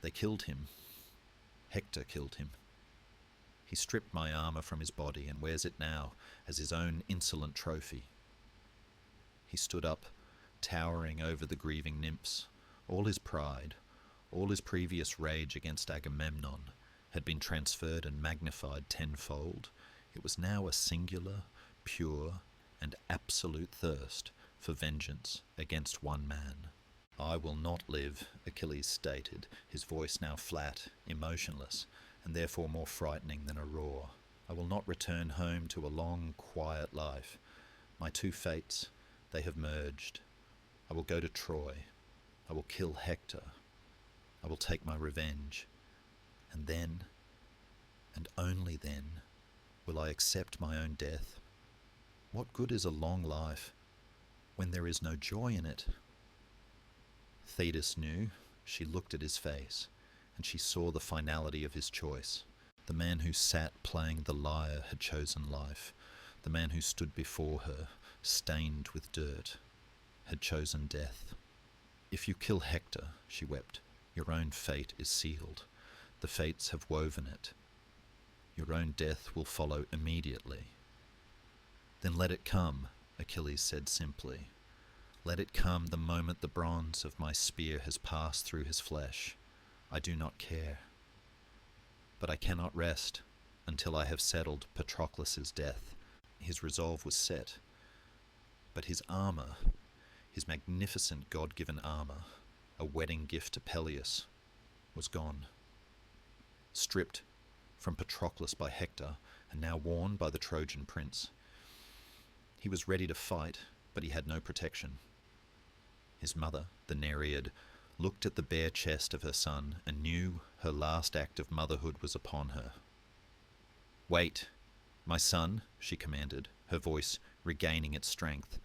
They killed him. Hector killed him. He stripped my armor from his body and wears it now as his own insolent trophy." He stood up, towering over the grieving nymphs. All his pride, all his previous rage against Agamemnon had been transferred and magnified tenfold. It was now a singular, pure, and absolute thirst for vengeance against one man. "I will not live," Achilles stated, his voice now flat, emotionless, and therefore more frightening than a roar. "I will not return home to a long, quiet life. My two fates, they have merged. I will go to Troy. I will kill Hector. I will take my revenge. And then, and only then, will I accept my own death. What good is a long life when there is no joy in it?" Thetis knew. She looked at his face, and she saw the finality of his choice. The man who sat playing the lyre had chosen life. The man who stood before her, stained with dirt, had chosen death. "If you kill Hector," she wept, "your own fate is sealed. The fates have woven it. Your own death will follow immediately." "Then let it come," Achilles said simply. "Let it come the moment the bronze of my spear has passed through his flesh. I do not care. But I cannot rest until I have settled Patroclus' death." His resolve was set, but his armor His magnificent God-given armour, a wedding gift to Peleus, was gone. Stripped from Patroclus by Hector, and now worn by the Trojan prince. He was ready to fight, but he had no protection. His mother, the Nereid, looked at the bare chest of her son and knew her last act of motherhood was upon her. "Wait, my son," she commanded, her voice regaining its strength.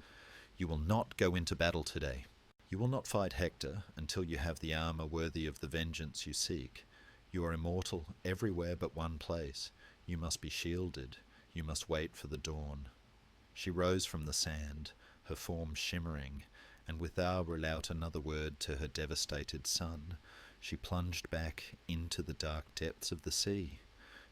"You will not go into battle today. You will not fight Hector until you have the armour worthy of the vengeance you seek. You are immortal everywhere but one place. You must be shielded. You must wait for the dawn." She rose from the sand, her form shimmering, and without without another word to her devastated son, she plunged back into the dark depths of the sea.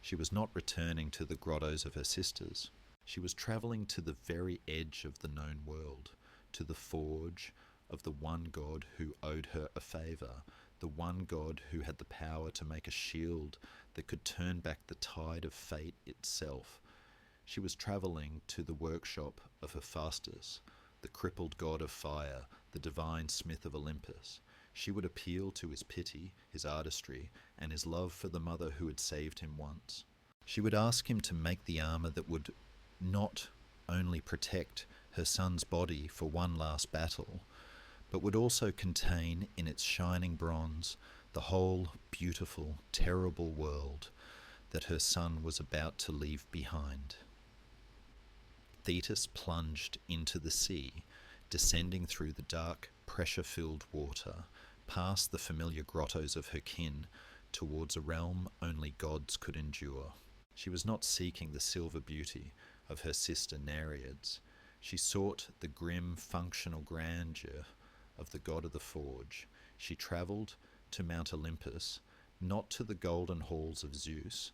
She was not returning to the grottos of her sisters. She was travelling to the very edge of the known world, to the forge of the one god who owed her a favour, the one god who had the power to make a shield that could turn back the tide of fate itself. She was travelling to the workshop of Hephaestus, the crippled god of fire, the divine smith of Olympus. She would appeal to his pity, his artistry, and his love for the mother who had saved him once. She would ask him to make the armour that would not only protect her son's body for one last battle, but would also contain in its shining bronze the whole beautiful, terrible world that her son was about to leave behind. Thetis plunged into the sea, descending through the dark, pressure-filled water, past the familiar grottos of her kin, towards a realm only gods could endure. She was not seeking the silver beauty of her sister Nereids. She sought the grim, functional grandeur of the god of the forge. She travelled to Mount Olympus, not to the golden halls of Zeus,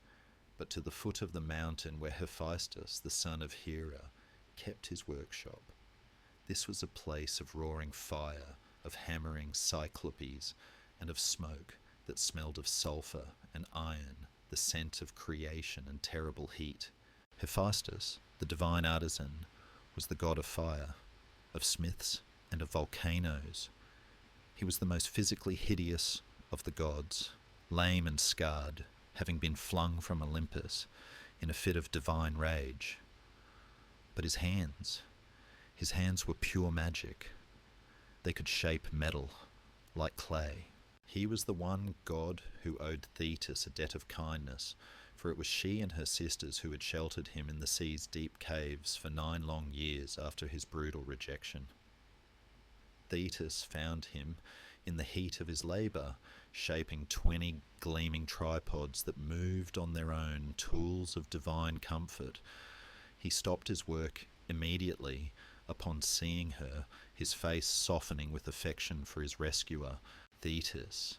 but to the foot of the mountain where Hephaestus, the son of Hera, kept his workshop. This was a place of roaring fire, of hammering cyclopes, and of smoke that smelled of sulphur and iron, the scent of creation and terrible heat. Hephaestus, the divine artisan, was the god of fire, of smiths, and of volcanoes. He was the most physically hideous of the gods, lame and scarred, having been flung from Olympus in a fit of divine rage. But his hands were pure magic. They could shape metal, like clay. He was the one god who owed Thetis a debt of kindness, for it was she and her sisters who had sheltered him in the sea's deep caves for 9 long years after his brutal rejection. Thetis found him in the heat of his labour, shaping 20 gleaming tripods that moved on their own, tools of divine comfort. He stopped his work immediately upon seeing her, his face softening with affection for his rescuer. "Thetis,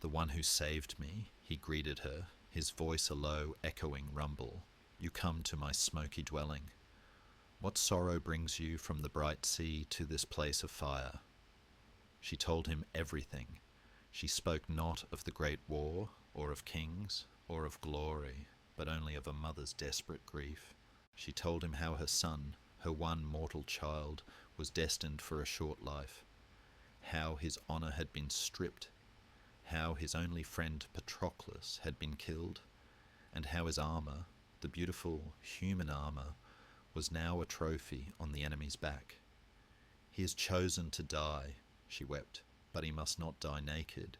the one who saved me," he greeted her, his voice a low, echoing rumble. "You come to my smoky dwelling. What sorrow brings you from the bright sea to this place of fire?" She told him everything. She spoke not of the great war, or of kings, or of glory, but only of a mother's desperate grief. She told him how her son, her one mortal child, was destined for a short life, how his honour had been stripped, how his only friend Patroclus had been killed, and how his armour, the beautiful human armour, was now a trophy on the enemy's back. "He has chosen to die," she wept, "but he must not die naked.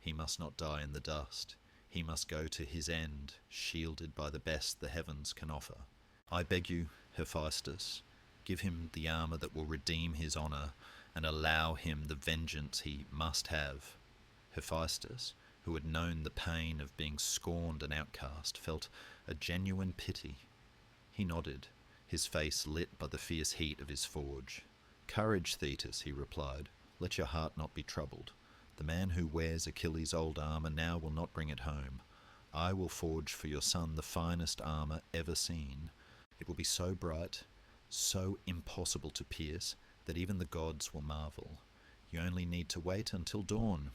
He must not die in the dust. He must go to his end, shielded by the best the heavens can offer. I beg you, Hephaestus, give him the armour that will redeem his honour and allow him the vengeance he must have." Hephaestus, who had known the pain of being scorned and outcast, felt a genuine pity. He nodded, his face lit by the fierce heat of his forge. "Courage, Thetis," he replied. "Let your heart not be troubled. The man who wears Achilles' old armour now will not bring it home. I will forge for your son the finest armour ever seen. It will be so bright, so impossible to pierce, that even the gods will marvel. You only need to wait until dawn."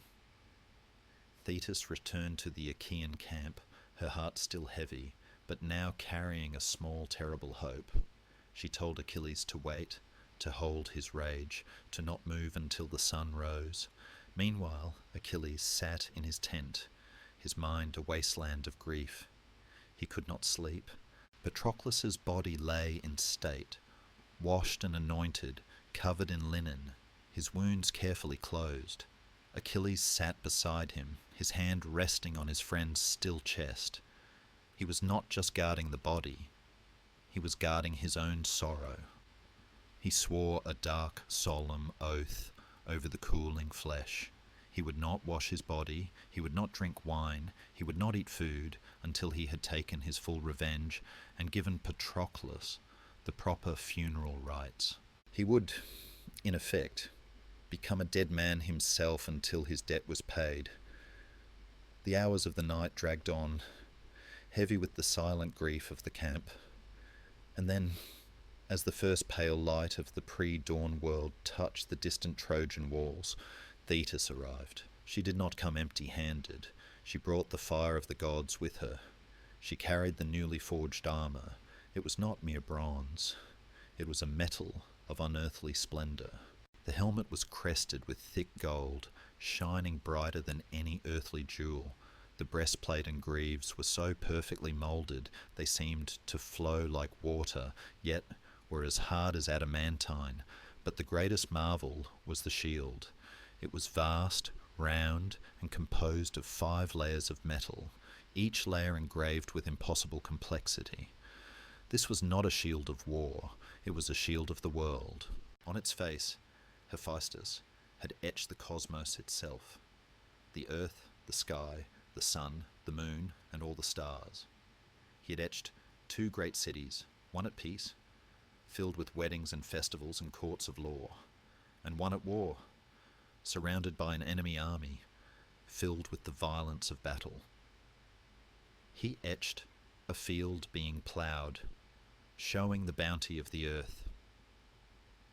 Thetis returned to the Achaean camp, her heart still heavy, but now carrying a small, terrible hope. She told Achilles to wait, to hold his rage, to not move until the sun rose. Meanwhile, Achilles sat in his tent, his mind a wasteland of grief. He could not sleep. Patroclus's body lay in state, washed and anointed, covered in linen, his wounds carefully closed. Achilles sat beside him, his hand resting on his friend's still chest. He was not just guarding the body, he was guarding his own sorrow. He swore a dark, solemn oath over the cooling flesh. He would not wash his body, he would not drink wine, he would not eat food until he had taken his full revenge and given Patroclus the proper funeral rites. He would, in effect, become a dead man himself until his debt was paid. The hours of the night dragged on, heavy with the silent grief of the camp, and then, as the first pale light of the pre-dawn world touched the distant Trojan walls, Thetis arrived. She did not come empty-handed. She brought the fire of the gods with her. She carried the newly forged armour. It was not mere bronze. It was a metal of unearthly splendour. The helmet was crested with thick gold, shining brighter than any earthly jewel. The breastplate and greaves were so perfectly moulded they seemed to flow like water, yet were as hard as adamantine. But the greatest marvel was the shield. It was vast, round, and composed of 5 layers of metal, each layer engraved with impossible complexity. This was not a shield of war, it was a shield of the world. On its face, Hephaestus had etched the cosmos itself, the earth, the sky, the sun, the moon, and all the stars. He had etched 2 great cities, one at peace, filled with weddings and festivals and courts of law, and one at war, surrounded by an enemy army, filled with the violence of battle. He etched a field being ploughed, showing the bounty of the earth.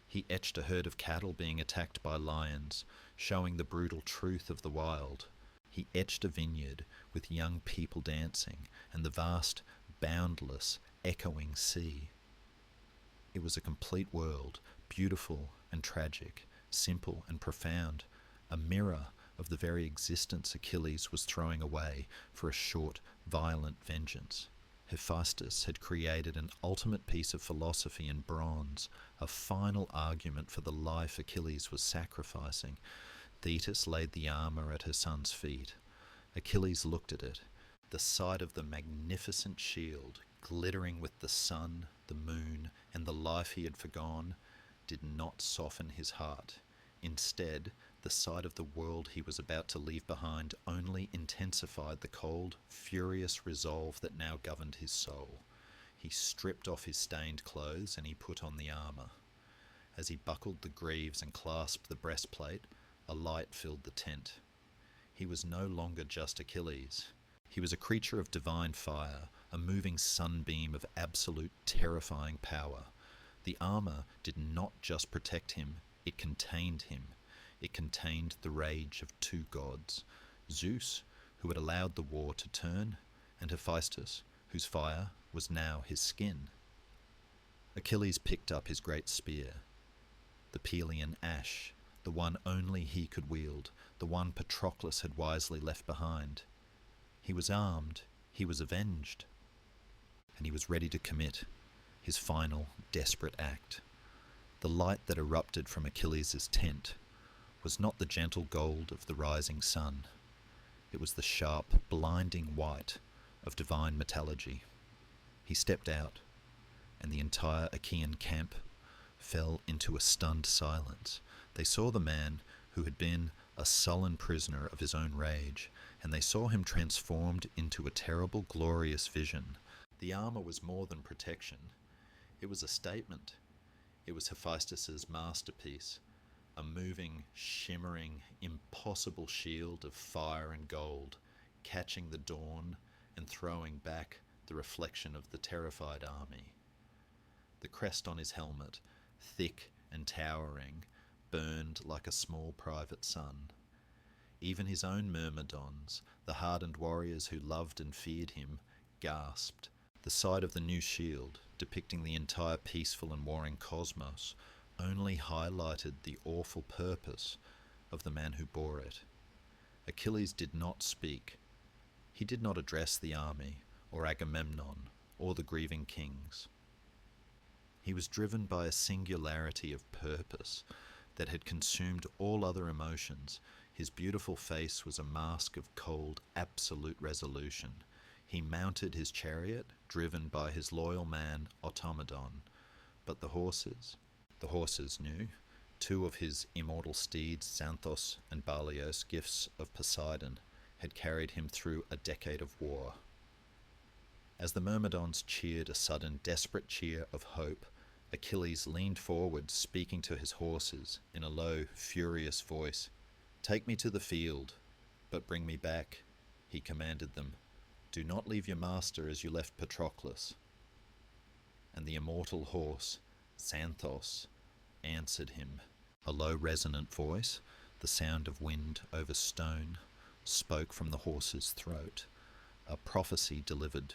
He etched a herd of cattle being attacked by lions, showing the brutal truth of the wild. He etched a vineyard with young people dancing and the vast, boundless, echoing sea. It was a complete world, beautiful and tragic, simple and profound, a mirror of the very existence Achilles was throwing away for a short, violent vengeance. Hephaestus had created an ultimate piece of philosophy in bronze, a final argument for the life Achilles was sacrificing. Thetis laid the armour at her son's feet. Achilles looked at it. The sight of the magnificent shield, glittering with the sun, the moon, and the life he had forgone, did not soften his heart. Instead, the sight of the world he was about to leave behind only intensified the cold, furious resolve that now governed his soul. He stripped off his stained clothes and he put on the armour. As he buckled the greaves and clasped the breastplate, a light filled the tent. He was no longer just Achilles. He was a creature of divine fire, a moving sunbeam of absolute terrifying power. The armour did not just protect him, it contained him. It contained the rage of 2 gods, Zeus, who had allowed the war to turn, and Hephaestus, whose fire was now his skin. Achilles picked up his great spear, the Pelian ash, the one only he could wield, the one Patroclus had wisely left behind. He was armed, he was avenged, and he was ready to commit his final, desperate act. The light that erupted from Achilles' tent was not the gentle gold of the rising sun. It was the sharp, blinding white of divine metallurgy. He stepped out, and the entire Achaean camp fell into a stunned silence. They saw the man who had been a sullen prisoner of his own rage, and they saw him transformed into a terrible, glorious vision. The armour was more than protection. It was a statement. It was Hephaestus's masterpiece, a moving, shimmering, impossible shield of fire and gold, catching the dawn and throwing back the reflection of the terrified army. The crest on his helmet, thick and towering, burned like a small private sun. Even his own myrmidons, the hardened warriors who loved and feared him, gasped. The sight of the new shield, depicting the entire peaceful and warring cosmos, only highlighted the awful purpose of the man who bore it. Achilles did not speak. He did not address the army, or Agamemnon, or the grieving kings. He was driven by a singularity of purpose that had consumed all other emotions. His beautiful face was a mask of cold, absolute resolution. He mounted his chariot, driven by his loyal man, Automedon. But the horses knew. Two of his immortal steeds, Xanthos and Balios, gifts of Poseidon, had carried him through a decade of war. As the Myrmidons cheered a sudden, desperate cheer of hope, Achilles leaned forward, speaking to his horses in a low, furious voice. "Take me to the field, but bring me back," he commanded them. "Do not leave your master as you left Patroclus." And the immortal horse, Xanthos, answered him. A low, resonant voice, the sound of wind over stone, spoke from the horse's throat, a prophecy delivered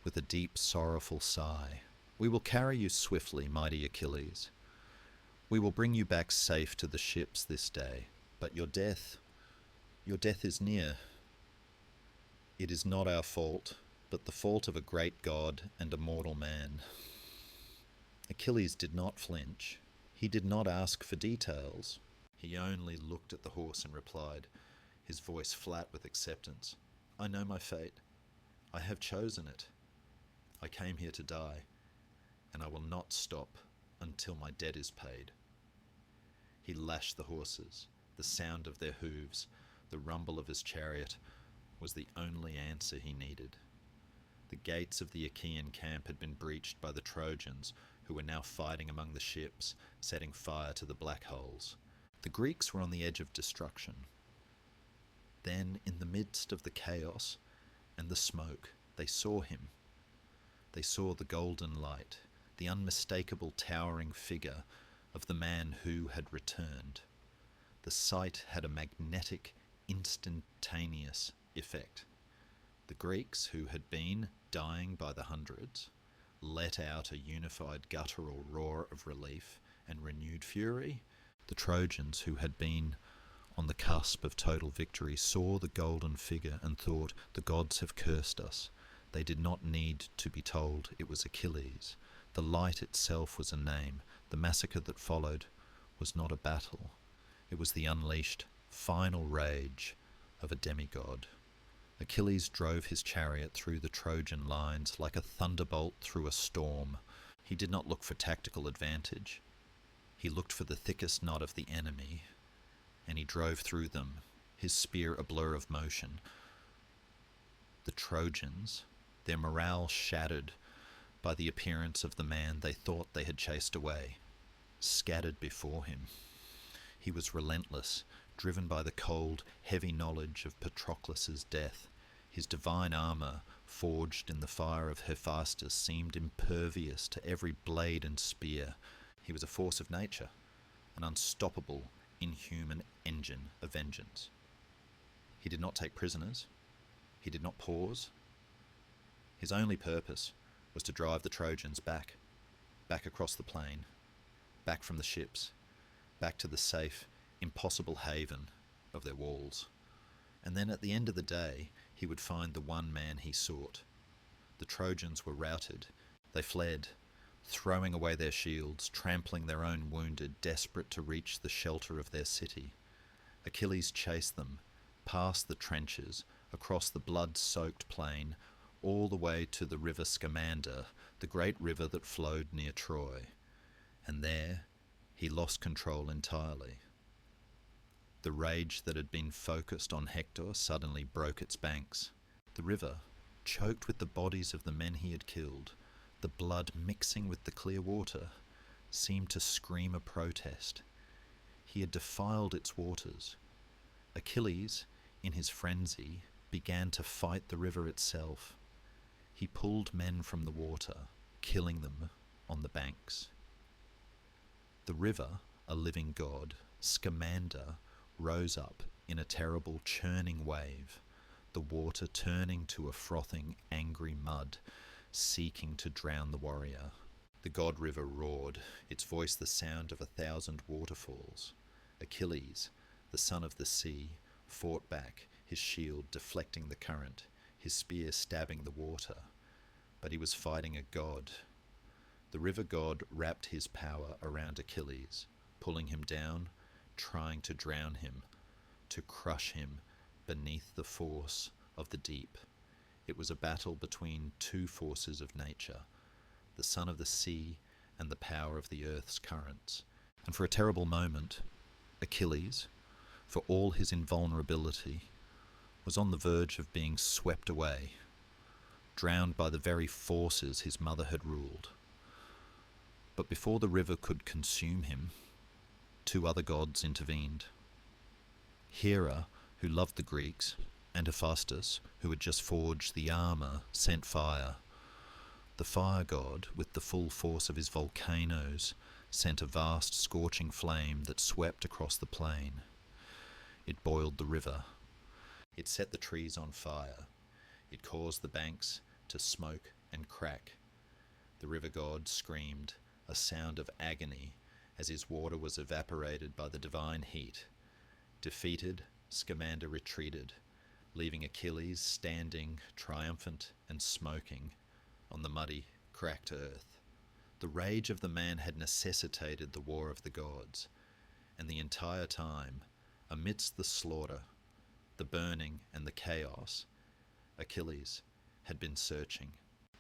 with a deep, sorrowful sigh. "We will carry you swiftly, mighty Achilles. We will bring you back safe to the ships this day, but your death is near. It is not our fault, but the fault of a great god and a mortal man." Achilles did not flinch. He did not ask for details. He only looked at the horse and replied, his voice flat with acceptance. "I know my fate. I have chosen it. I came here to die, and I will not stop until my debt is paid." He lashed the horses. The sound of their hooves, the rumble of his chariot, was the only answer he needed. The gates of the Achaean camp had been breached by the Trojans, who were now fighting among the ships, setting fire to the black holes. The Greeks were on the edge of destruction. Then, in the midst of the chaos and the smoke, they saw him. They saw the golden light, the unmistakable towering figure of the man who had returned. The sight had a magnetic, instantaneous effect. The Greeks, who had been dying by the hundreds, let out a unified guttural roar of relief and renewed fury. The Trojans, who had been on the cusp of total victory, saw the golden figure and thought, "The gods have cursed us." They did not need to be told it was Achilles. The light itself was a name. The massacre that followed was not a battle. It was the unleashed, final rage of a demigod. Achilles drove his chariot through the Trojan lines like a thunderbolt through a storm. He did not look for tactical advantage. He looked for the thickest knot of the enemy, and he drove through them, his spear a blur of motion. The Trojans, their morale shattered by the appearance of the man they thought they had chased away, scattered before him. He was relentless, driven by the cold, heavy knowledge of Patroclus's death. His divine armour, forged in the fire of Hephaestus, seemed impervious to every blade and spear. He was a force of nature, an unstoppable, inhuman engine of vengeance. He did not take prisoners. He did not pause. His only purpose was to drive the Trojans back across the plain, back from the ships, back to the safe, impossible haven of their walls. And then at the end of the day, he would find the one man he sought. The Trojans were routed. They fled, throwing away their shields, trampling their own wounded, desperate to reach the shelter of their city. Achilles chased them, past the trenches, across the blood-soaked plain, all the way to the river Scamander, the great river that flowed near Troy. And there he lost control entirely. The rage that had been focused on Hector suddenly broke its banks. The river, choked with the bodies of the men he had killed, the blood mixing with the clear water, seemed to scream a protest. He had defiled its waters. Achilles, in his frenzy, began to fight the river itself. He pulled men from the water, killing them on the banks. The river, a living god, Scamander, rose up in a terrible churning wave, the water turning to a frothing, angry mud, seeking to drown the warrior. The god river roared, its voice the sound of 1,000 waterfalls. Achilles, the son of the sea, fought back, his shield deflecting the current, his spear stabbing the water. But he was fighting a god. The river god wrapped his power around Achilles, pulling him down, trying to drown him, to crush him beneath the force of the deep. It was a battle between two forces of nature, the son of the sea and the power of the earth's currents. And for a terrible moment, Achilles, for all his invulnerability, was on the verge of being swept away, drowned by the very forces his mother had ruled. But before the river could consume him, two other gods intervened. Hera, who loved the Greeks, and Hephaestus, who had just forged the armour, sent fire. The fire god, with the full force of his volcanoes, sent a vast scorching flame that swept across the plain. It boiled the river. It set the trees on fire. It caused the banks to smoke and crack. The river god screamed, a sound of agony, as his water was evaporated by the divine heat. Defeated, Scamander retreated, leaving Achilles standing, triumphant and smoking, on the muddy, cracked earth. The rage of the man had necessitated the war of the gods, and the entire time, amidst the slaughter, the burning and the chaos, Achilles had been searching.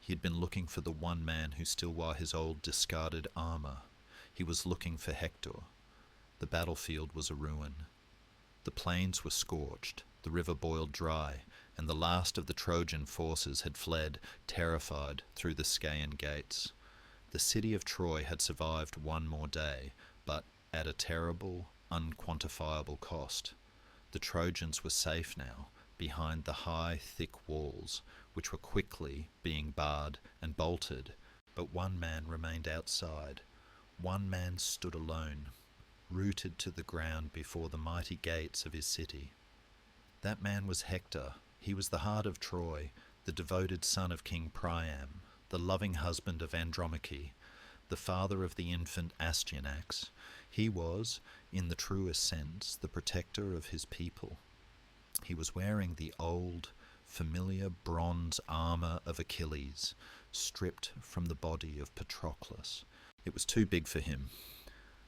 He had been looking for the one man who still wore his old discarded armour. He was looking for Hector. The battlefield was a ruin. The plains were scorched, the river boiled dry, and the last of the Trojan forces had fled, terrified, through the Scaean gates. The city of Troy had survived one more day, but at a terrible, unquantifiable cost. The Trojans were safe now, behind the high, thick walls, which were quickly being barred and bolted, but one man remained outside. One man stood alone, rooted to the ground before the mighty gates of his city. That man was Hector. He was the heart of Troy, the devoted son of King Priam, the loving husband of Andromache, the father of the infant Astyanax. He was, in the truest sense, the protector of his people. He was wearing the old, familiar bronze armour of Achilles, stripped from the body of Patroclus. It was too big for him,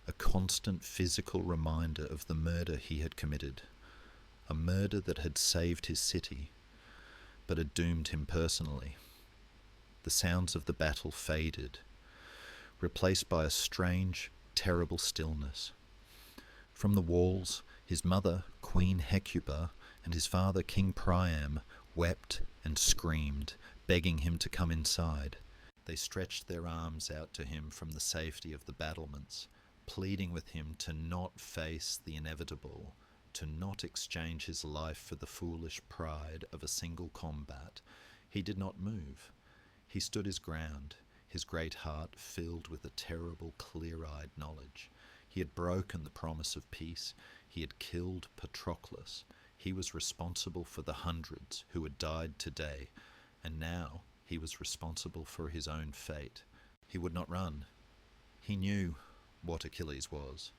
a constant physical reminder of the murder he had committed, a murder that had saved his city, but had doomed him personally. The sounds of the battle faded, replaced by a strange, terrible stillness. From the walls, his mother, Queen Hecuba, and his father, King Priam, wept and screamed, begging him to come inside. They stretched their arms out to him from the safety of the battlements, pleading with him to not face the inevitable, to not exchange his life for the foolish pride of a single combat. He did not move. He stood his ground, his great heart filled with a terrible, clear-eyed knowledge. He had broken the promise of peace. He had killed Patroclus. He was responsible for the hundreds who had died today, and now he was responsible for his own fate. He would not run. He knew what Achilles was.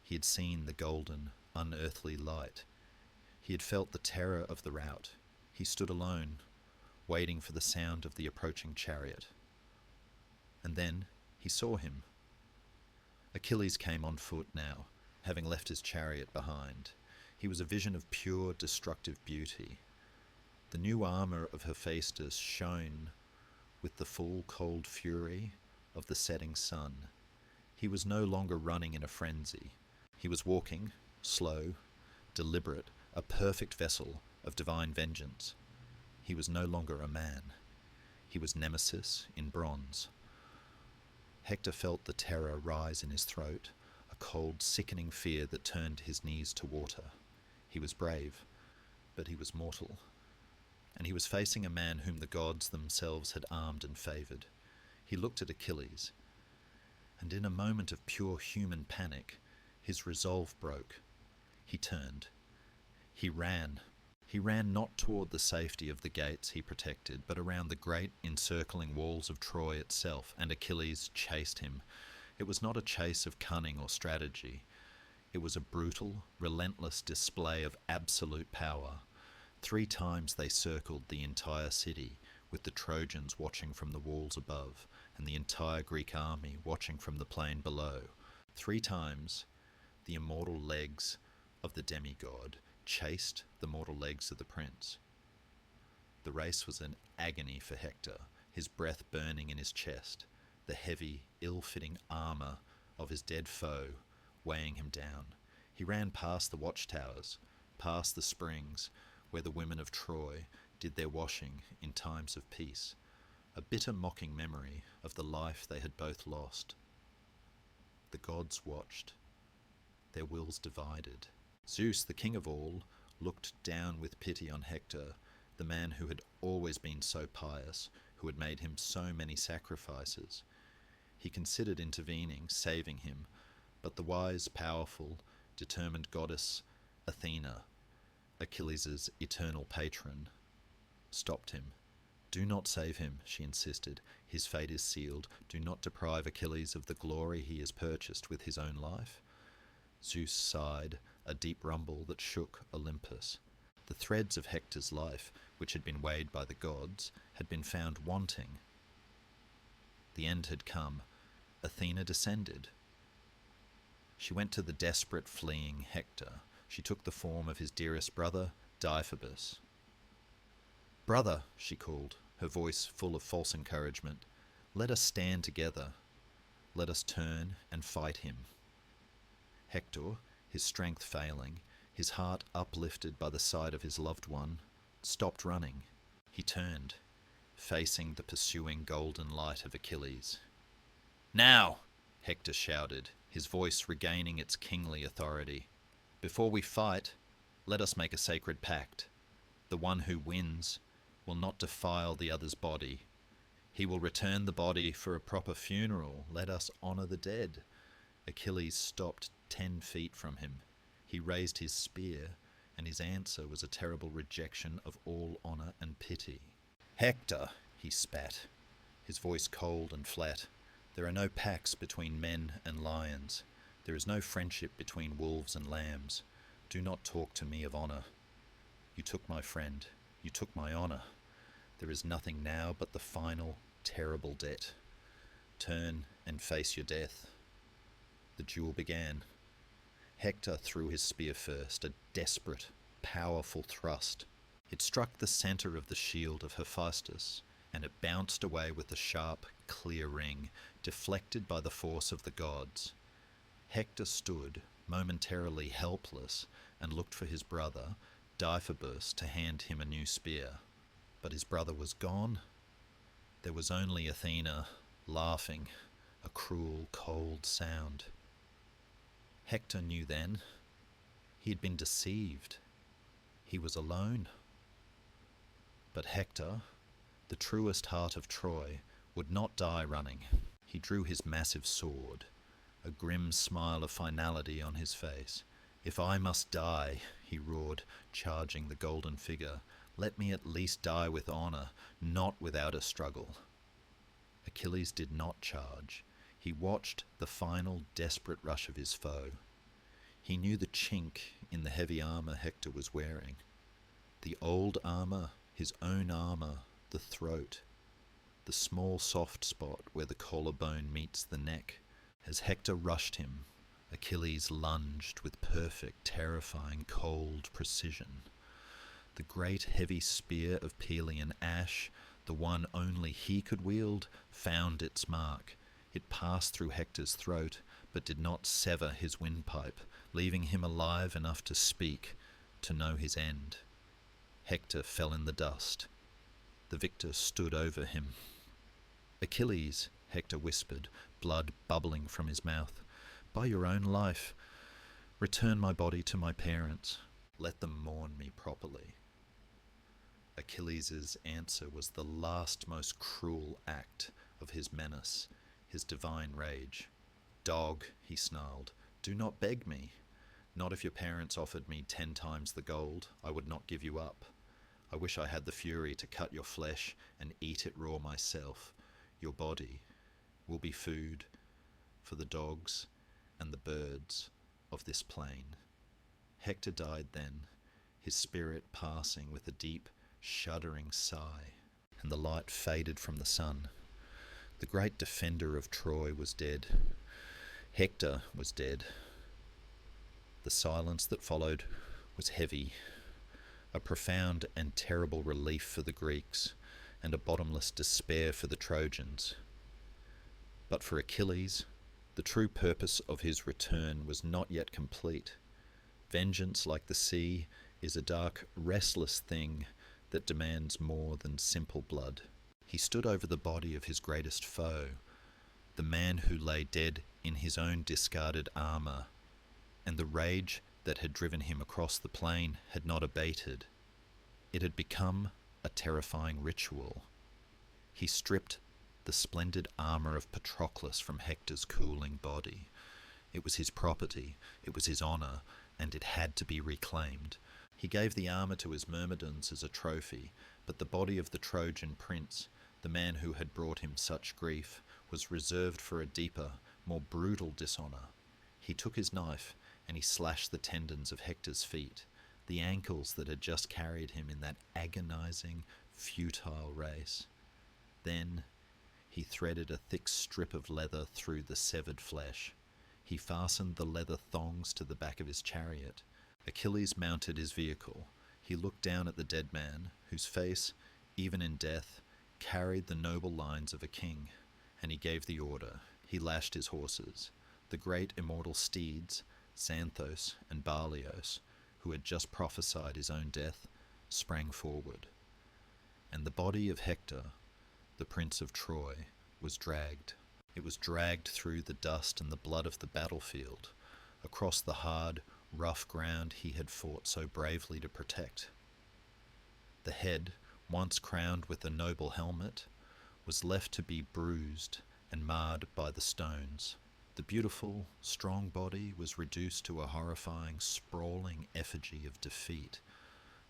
He had seen the golden, unearthly light. He had felt the terror of the rout. He stood alone, waiting for the sound of the approaching chariot. And then he saw him. Achilles came on foot now, having left his chariot behind. He was a vision of pure, destructive beauty. The new armour of Hephaestus shone with the full, cold fury of the setting sun. He was no longer running in a frenzy. He was walking, slow, deliberate, a perfect vessel of divine vengeance. He was no longer a man. He was Nemesis in bronze. Hector felt the terror rise in his throat, a cold, sickening fear that turned his knees to water. He was brave, but he was mortal. And he was facing a man whom the gods themselves had armed and favoured. He looked at Achilles, and in a moment of pure human panic, his resolve broke. He turned. He ran. He ran not toward the safety of the gates he protected, but around the great encircling walls of Troy itself, and Achilles chased him. It was not a chase of cunning or strategy. It was a brutal, relentless display of absolute power. 3 times they circled the entire city, with the Trojans watching from the walls above, and the entire Greek army watching from the plain below. 3 times the immortal legs of the demigod chased the mortal legs of the prince. The race was an agony for Hector, his breath burning in his chest, the heavy, ill-fitting armour of his dead foe weighing him down. He ran past the watchtowers, past the springs, where the women of Troy did their washing in times of peace, a bitter mocking memory of the life they had both lost. The gods watched, their wills divided. Zeus, the king of all, looked down with pity on Hector, the man who had always been so pious, who had made him so many sacrifices. He considered intervening, saving him, but the wise, powerful, determined goddess Athena, Achilles' eternal patron, stopped him. "Do not save him," she insisted. "His fate is sealed. Do not deprive Achilles of the glory he has purchased with his own life." Zeus sighed, a deep rumble that shook Olympus. The threads of Hector's life, which had been weighed by the gods, had been found wanting. The end had come. Athena descended. She went to the desperate, fleeing Hector. She took the form of his dearest brother, Deiphobus. "Brother," she called, her voice full of false encouragement, "let us stand together. Let us turn and fight him." Hector, his strength failing, his heart uplifted by the sight of his loved one, stopped running. He turned, facing the pursuing golden light of Achilles. "Now!" Hector shouted, his voice regaining its kingly authority. "Before we fight, let us make a sacred pact. The one who wins will not defile the other's body. He will return the body for a proper funeral. Let us honor the dead." Achilles stopped 10 feet from him. He raised his spear, and his answer was a terrible rejection of all honor and pity. "Hector," he spat, his voice cold and flat, "there are no pacts between men and lions. There is no friendship between wolves and lambs. Do not talk to me of honor. You took my friend. You took my honor. There is nothing now but the final, terrible debt. Turn and face your death." The duel began. Hector threw his spear first, a desperate, powerful thrust. It struck the center of the shield of Hephaestus, and it bounced away with a sharp, clear ring, deflected by the force of the gods. Hector stood, momentarily helpless, and looked for his brother, Deiphobus, to hand him a new spear. But his brother was gone. There was only Athena, laughing, a cruel, cold sound. Hector knew then. He had been deceived. He was alone. But Hector, the truest heart of Troy, would not die running. He drew his massive sword, a grim smile of finality on his face. "If I must die," he roared, charging the golden figure, "let me at least die with honor, not without a struggle." Achilles did not charge. He watched the final desperate rush of his foe. He knew the chink in the heavy armor Hector was wearing. The old armor, his own armor, the throat, the small soft spot where the collarbone meets the neck. As Hector rushed him, Achilles lunged with perfect, terrifying, cold precision. The great heavy spear of Pelian ash, the one only he could wield, found its mark. It passed through Hector's throat, but did not sever his windpipe, leaving him alive enough to speak, to know his end. Hector fell in the dust. The victor stood over him. "Achilles," Hector whispered, blood bubbling from his mouth, "by your own life, return my body to my parents. Let them mourn me properly." Achilles' answer was the last most cruel act of his menace, his divine rage. "Dog," he snarled, "do not beg me. Not if your parents offered me 10 times the gold, I would not give you up. I wish I had the fury to cut your flesh and eat it raw myself. Your body will be food for the dogs and the birds of this plain." Hector died then, his spirit passing with a deep, shuddering sigh, and the light faded from the sun. The great defender of Troy was dead. Hector was dead. The silence that followed was heavy, a profound and terrible relief for the Greeks, and a bottomless despair for the Trojans. But for Achilles, the true purpose of his return was not yet complete. Vengeance, like the sea, is a dark, restless thing that demands more than simple blood. He stood over the body of his greatest foe, the man who lay dead in his own discarded armour, and the rage that had driven him across the plain had not abated. It had become a terrifying ritual. He stripped the splendid armour of Patroclus from Hector's cooling body. It was his property, it was his honour, and it had to be reclaimed. He gave the armour to his myrmidons as a trophy, but the body of the Trojan prince, the man who had brought him such grief, was reserved for a deeper, more brutal dishonour. He took his knife and he slashed the tendons of Hector's feet, the ankles that had just carried him in that agonizing, futile race. Then he threaded a thick strip of leather through the severed flesh. He fastened the leather thongs to the back of his chariot. Achilles mounted his vehicle. He looked down at the dead man, whose face, even in death, carried the noble lines of a king, and he gave the order. He lashed his horses. The great immortal steeds, Xanthos and Barlios, who had just prophesied his own death, sprang forward. And the body of Hector, the prince of Troy, was dragged. It was dragged through the dust and the blood of the battlefield, across the hard, rough ground he had fought so bravely to protect. The head, once crowned with a noble helmet, was left to be bruised and marred by the stones. The beautiful, strong body was reduced to a horrifying, sprawling effigy of defeat.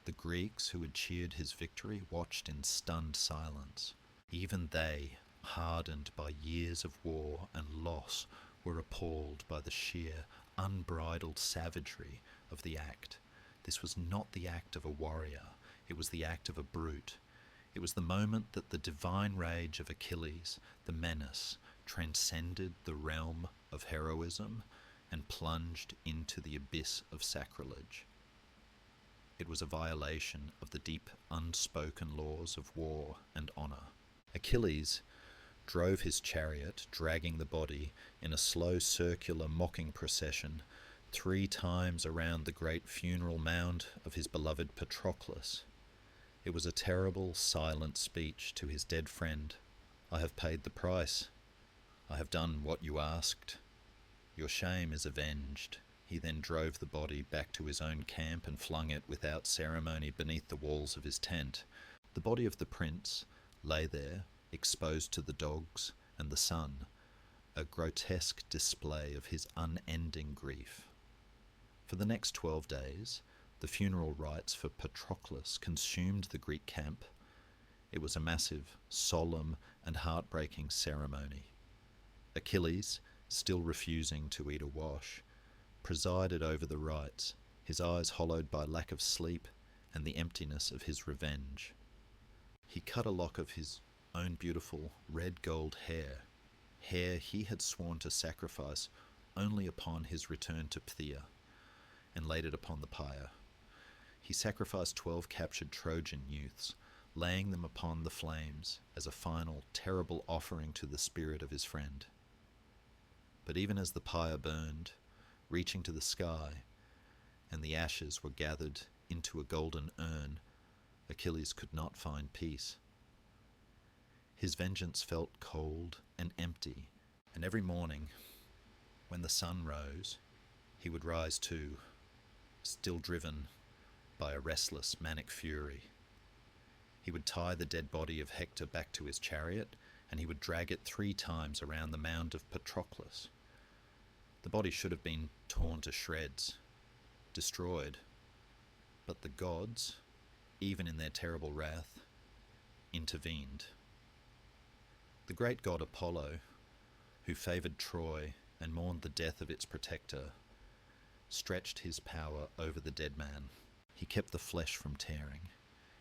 The Greeks who had cheered his victory watched in stunned silence. Even they, hardened by years of war and loss, were appalled by the sheer, unbridled savagery of the act. This was not the act of a warrior, it was the act of a brute. It was the moment that the divine rage of Achilles, the menace, transcended the realm of heroism and plunged into the abyss of sacrilege. It was a violation of the deep, unspoken laws of war and honour. Achilles drove his chariot, dragging the body in a slow circular mocking procession 3 times around the great funeral mound of his beloved Patroclus. It was a terrible, silent speech to his dead friend. "I have paid the price. I have done what you asked. Your shame is avenged." He then drove the body back to his own camp and flung it without ceremony beneath the walls of his tent. The body of the prince lay there, exposed to the dogs and the sun, a grotesque display of his unending grief. For the next 12 days, the funeral rites for Patroclus consumed the Greek camp. It was a massive, solemn, and heartbreaking ceremony. Achilles, still refusing to eat a wash, presided over the rites, his eyes hollowed by lack of sleep and the emptiness of his revenge. He cut a lock of his own beautiful red-gold hair he had sworn to sacrifice only upon his return to Phthia, and laid it upon the pyre. He sacrificed 12 captured Trojan youths, laying them upon the flames as a final, terrible offering to the spirit of his friend. But even as the pyre burned, reaching to the sky, and the ashes were gathered into a golden urn, Achilles could not find peace. His vengeance felt cold and empty, and every morning, when the sun rose, he would rise too, still driven by a restless, manic fury. He would tie the dead body of Hector back to his chariot, and he would drag it 3 times around the mound of Patroclus. The body should have been torn to shreds. destroyed. But the gods, even in their terrible wrath, intervened. The great god Apollo, who favoured Troy and mourned the death of its protector, stretched his power over the dead man. He kept the flesh from tearing.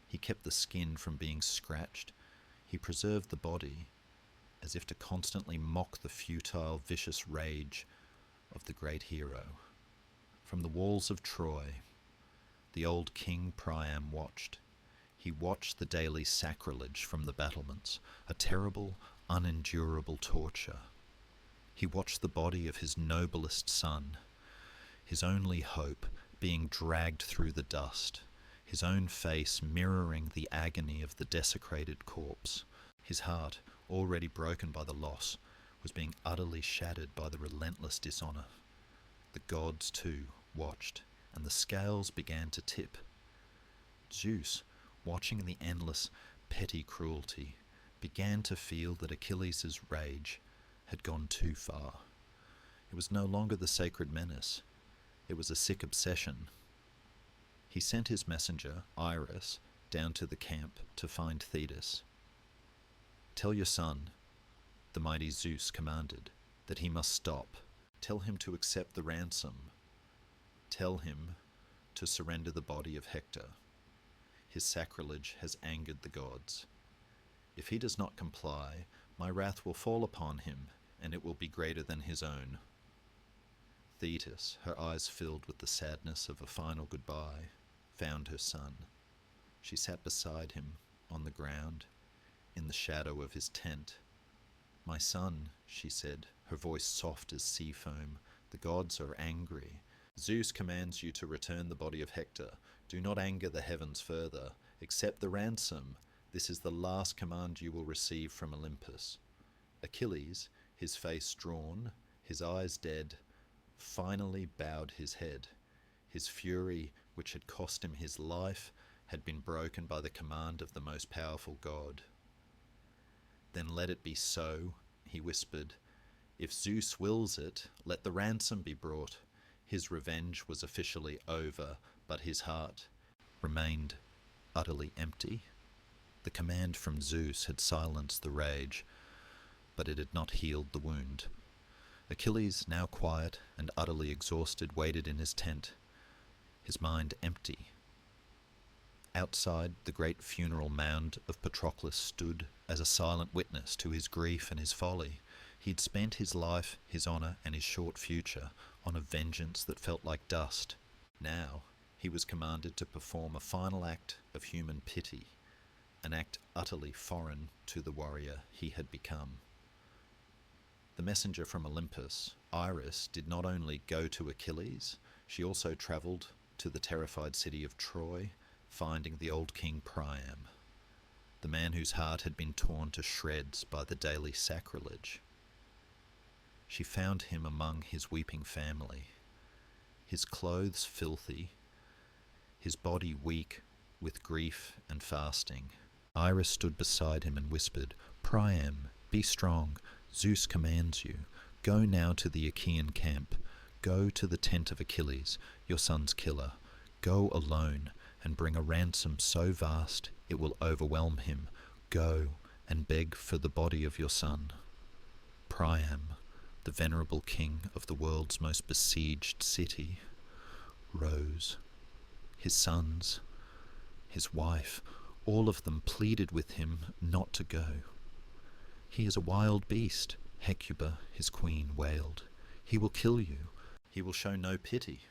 He kept the skin from being scratched. He preserved the body as if to constantly mock the futile, vicious rage of the great hero. From the walls of Troy, the old king Priam watched. He watched the daily sacrilege from the battlements, a terrible, unendurable torture. He watched the body of his noblest son, his only hope, being dragged through the dust, his own face mirroring the agony of the desecrated corpse. His heart, already broken by the loss, was being utterly shattered by the relentless dishonour. The gods, too, watched, and the scales began to tip. Zeus, watching the endless, petty cruelty, began to feel that Achilles' rage had gone too far. It was no longer the sacred menace. It was a sick obsession. He sent his messenger, Iris, down to the camp to find Thetis. "Tell your son," the mighty Zeus commanded, "that he must stop. Tell him to accept the ransom. Tell him to surrender the body of Hector. His sacrilege has angered the gods. If he does not comply, my wrath will fall upon him, and it will be greater than his own." Thetis, her eyes filled with the sadness of a final goodbye, found her son. She sat beside him on the ground, in the shadow of his tent. "My son," she said, her voice soft as sea foam, "the gods are angry. Zeus commands you to return the body of Hector. Do not anger the heavens further. Accept the ransom. This is the last command you will receive from Olympus." Achilles, his face drawn, his eyes dead, finally bowed his head. His fury, which had cost him his life, had been broken by the command of the most powerful god. "Then let it be so," he whispered. "If Zeus wills it, let the ransom be brought." His revenge was officially over, but his heart remained utterly empty. The command from Zeus had silenced the rage, but it had not healed the wound. Achilles, now quiet and utterly exhausted, waited in his tent, his mind empty. Outside, the great funeral mound of Patroclus stood as a silent witness to his grief and his folly. He had spent his life, his honour, and his short future on a vengeance that felt like dust. Now he was commanded to perform a final act of human pity, an act utterly foreign to the warrior he had become. The messenger from Olympus, Iris, did not only go to Achilles, she also travelled to the terrified city of Troy, finding the old king Priam, the man whose heart had been torn to shreds by the daily sacrilege. She found him among his weeping family, his clothes filthy, his body weak with grief and fasting. Iris stood beside him and whispered, "Priam, be strong. Zeus commands you. Go now to the Achaean camp. Go to the tent of Achilles, your son's killer. Go alone and bring a ransom so vast it will overwhelm him. Go and beg for the body of your son." Priam, the venerable king of the world's most besieged city, rose. His sons, his wife, all of them pleaded with him not to go. "He is a wild beast," Hecuba, his queen, wailed. "He will kill you. He will show no pity."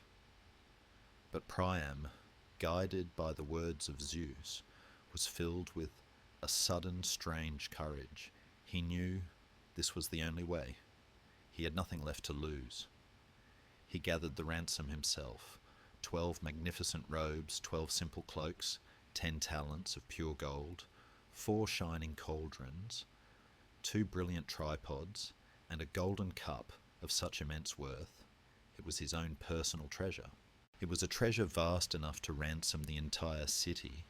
But Priam, guided by the words of Zeus, was filled with a sudden strange courage. He knew this was the only way. He had nothing left to lose. He gathered the ransom himself, 12 magnificent robes, 12 simple cloaks, 10 talents of pure gold, 4 shining cauldrons, 2 brilliant tripods, and a golden cup of such immense worth. It was his own personal treasure. It was a treasure vast enough to ransom the entire city,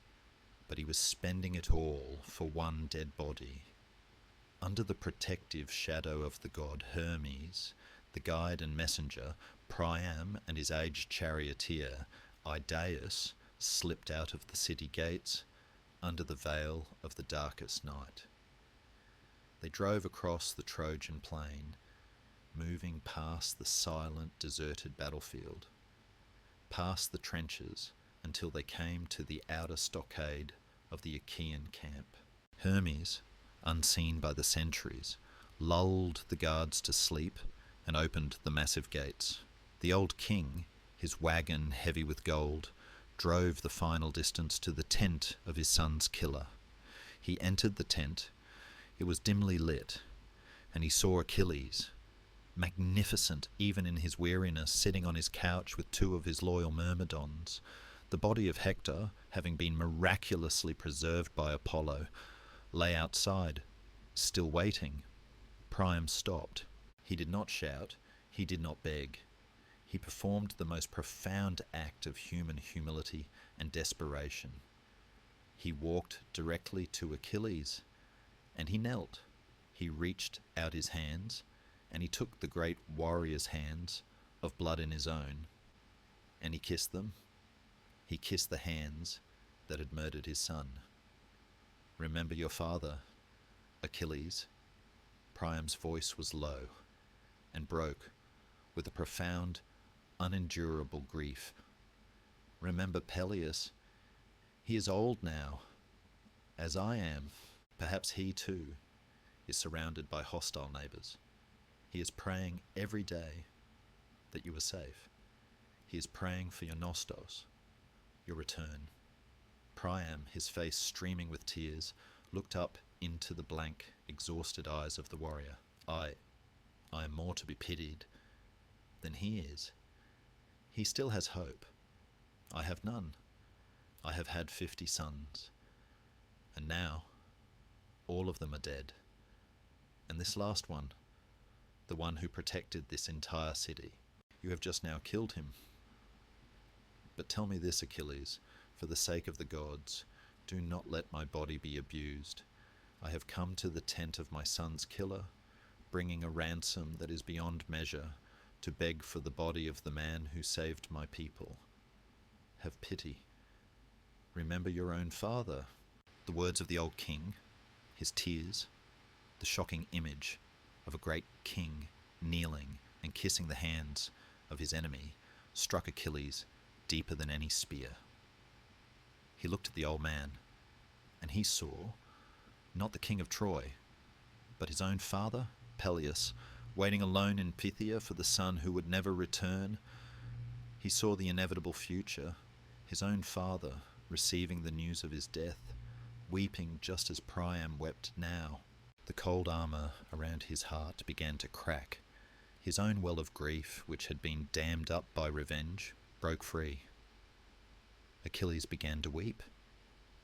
but he was spending it all for one dead body. Under the protective shadow of the god Hermes, The guide and messenger, Priam, and his aged charioteer, Idaeus, slipped out of the city gates under the veil of the darkest night. They drove across the Trojan plain, moving past the silent, deserted battlefield, past the trenches until they came to the outer stockade of the Achaean camp. Hermes, unseen by the sentries, lulled the guards to sleep and opened the massive gates. The old king, his wagon heavy with gold, drove the final distance to the tent of his son's killer. He entered the tent. It was dimly lit, and he saw Achilles, magnificent even in his weariness, sitting on his couch with two of his loyal myrmidons. The body of Hector, having been miraculously preserved by Apollo, lay outside, still waiting. Priam stopped. He did not shout. He did not beg. He performed the most profound act of human humility and desperation. He walked directly to Achilles, and he knelt. He reached out his hands, and he took the great warrior's hands of blood in his own, and he kissed them. He kissed the hands that had murdered his son. "Remember your father, Achilles." Priam's voice was low and broke with a profound, unendurable grief. "Remember Peleus. He is old now, as I am. Perhaps he, too, is surrounded by hostile neighbours. He is praying every day that you are safe. He is praying for your nostos, your return." Priam, his face streaming with tears, looked up into the blank, exhausted eyes of the warrior. I am more to be pitied than he is. He still has hope. I have none. I have had 50 sons, and now all of them are dead. And this last one, the one who protected this entire city, you have just now killed him. But tell me this, Achilles, for the sake of the gods, do not let my body be abused. I have come to the tent of my son's killer, bringing a ransom that is beyond measure, to beg for the body of the man who saved my people. Have pity. Remember your own father." The words of the old king, his tears, the shocking image of a great king kneeling and kissing the hands of his enemy, struck Achilles deeper than any spear. He looked at the old man, and he saw not the king of Troy, but his own father, Peleus, waiting alone in Phthia for the son who would never return. He saw the inevitable future, his own father receiving the news of his death, weeping just as Priam wept now. The cold armour around his heart began to crack. His own well of grief, which had been dammed up by revenge, broke free. Achilles began to weep.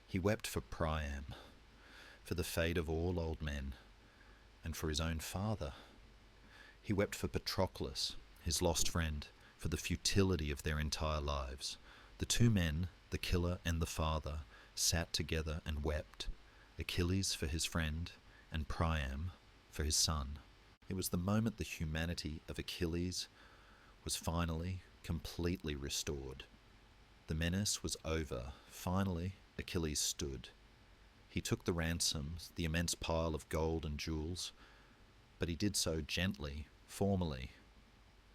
He wept for Priam, for the fate of all old men, and for his own father. He wept for Patroclus, his lost friend, for the futility of their entire lives. The two men, the killer and the father, sat together and wept, Achilles for his friend, and Priam for his son. It was the moment the humanity of Achilles was finally, completely restored. The menace was over. Finally, Achilles stood. He took the ransom, the immense pile of gold and jewels, but he did so gently, formally.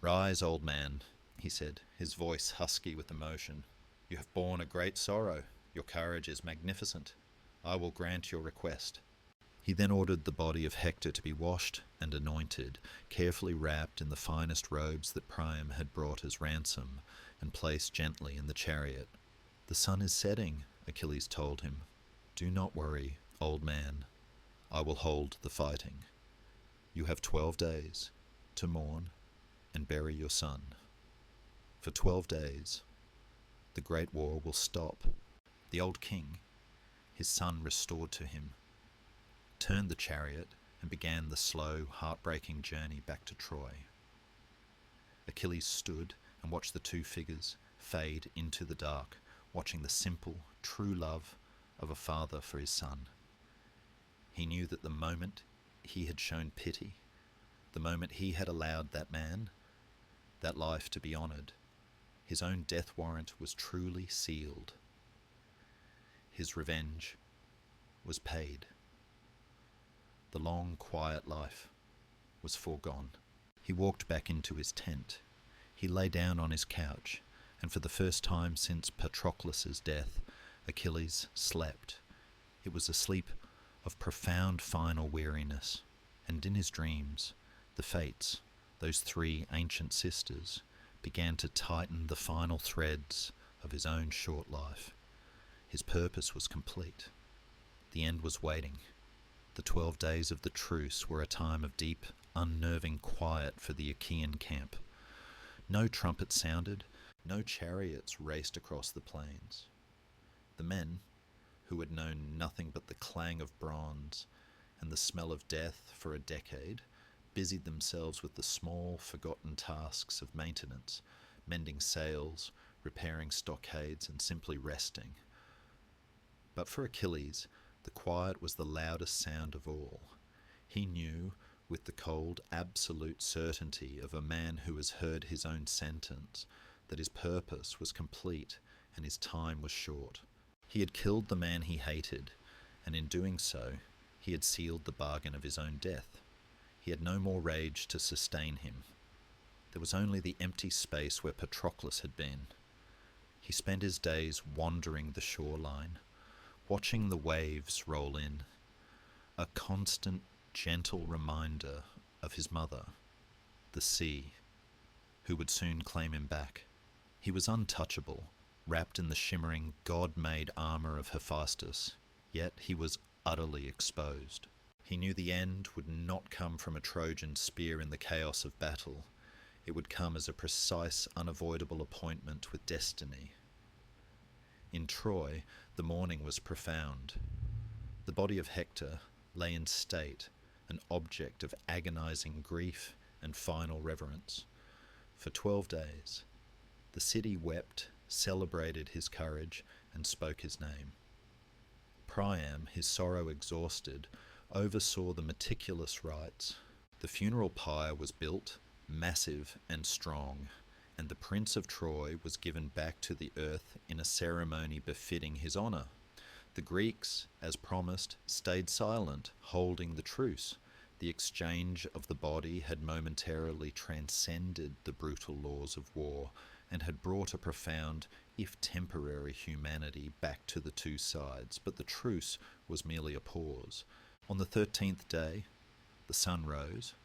"Rise, old man," he said, his voice husky with emotion. "You have borne a great sorrow. Your courage is magnificent. I will grant your request." He then ordered the body of Hector to be washed and anointed, carefully wrapped in the finest robes that Priam had brought as ransom, and placed gently in the chariot. "The sun is setting," Achilles told him. "Do not worry, old man. I will hold the fighting. You have 12 days to mourn and bury your son. For 12 days, the great war will stop." The old king, his son restored to him, turned the chariot and began the slow, heartbreaking journey back to Troy. Achilles stood and watched the two figures fade into the dark, watching the simple, true love of a father for his son. He knew that the moment he had shown pity, The moment he had allowed that man, that life to be honoured, his own death warrant was truly sealed. His revenge was paid. The long, quiet life was foregone. He walked back into his tent. He lay down on his couch, and for the first time since Patroclus's death, Achilles slept. It was a sleep of profound final weariness, and in his dreams, the Fates, those three ancient sisters, began to tighten the final threads of his own short life. His purpose was complete. The end was waiting. The 12 days of the truce were a time of deep, unnerving quiet for the Achaean camp. No trumpet sounded, no chariots raced across the plains. The men, who had known nothing but the clang of bronze and the smell of death for a decade, busied themselves with the small, forgotten tasks of maintenance, mending sails, repairing stockades, and simply resting. But for Achilles, the quiet was the loudest sound of all. He knew, with the cold, absolute certainty of a man who has heard his own sentence, that his purpose was complete and his time was short. He had killed the man he hated, and in doing so, he had sealed the bargain of his own death. He had no more rage to sustain him. There was only the empty space where Patroclus had been. He spent his days wandering the shoreline, watching the waves roll in, a constant, gentle reminder of his mother, the sea, who would soon claim him back. He was untouchable, wrapped in the shimmering, god-made armour of Hephaestus, yet he was utterly exposed. He knew the end would not come from a Trojan spear in the chaos of battle. It would come as a precise, unavoidable appointment with destiny. In Troy, the mourning was profound. The body of Hector lay in state, an object of agonizing grief and final reverence. For 12 days, the city wept, celebrated his courage, and spoke his name. Priam, his sorrow exhausted, oversaw the meticulous rites. The funeral pyre was built, massive and strong, and the Prince of Troy was given back to the earth in a ceremony befitting his honour. The Greeks, as promised, stayed silent, holding the truce. The exchange of the body had momentarily transcended the brutal laws of war and had brought a profound, if temporary, humanity back to the two sides, but the truce was merely a pause. On the 13th day, the sun rose,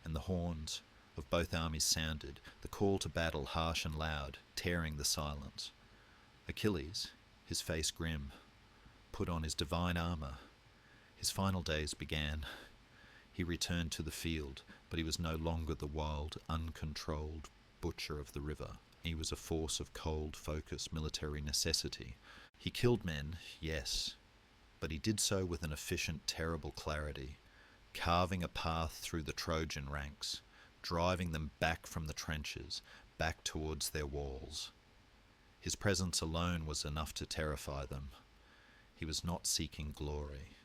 and the horns of both armies sounded, the call to battle harsh and loud, tearing the silence. Achilles, his face grim, put on his divine armour. His final days began. He returned to the field, but he was no longer the wild, uncontrolled butcher of the river. He was a force of cold, focused military necessity. He killed men, yes, but he did so with an efficient, terrible clarity, carving a path through the Trojan ranks, driving them back from the trenches, back towards their walls. His presence alone was enough to terrify them. He was not seeking glory.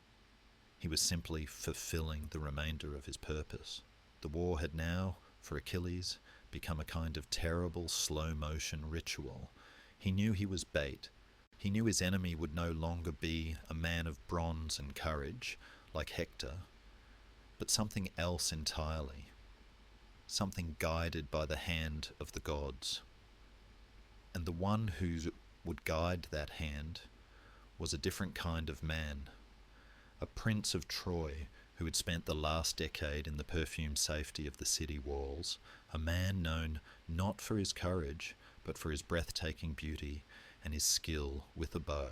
He was simply fulfilling the remainder of his purpose. The war had now, for Achilles, become a kind of terrible slow-motion ritual. He knew he was bait. He knew his enemy would no longer be a man of bronze and courage, like Hector, but something else entirely, something guided by the hand of the gods. And the one who would guide that hand was a different kind of man, a prince of Troy who had spent the last decade in the perfumed safety of the city walls, a man known not for his courage, but for his breathtaking beauty and his skill with a bow.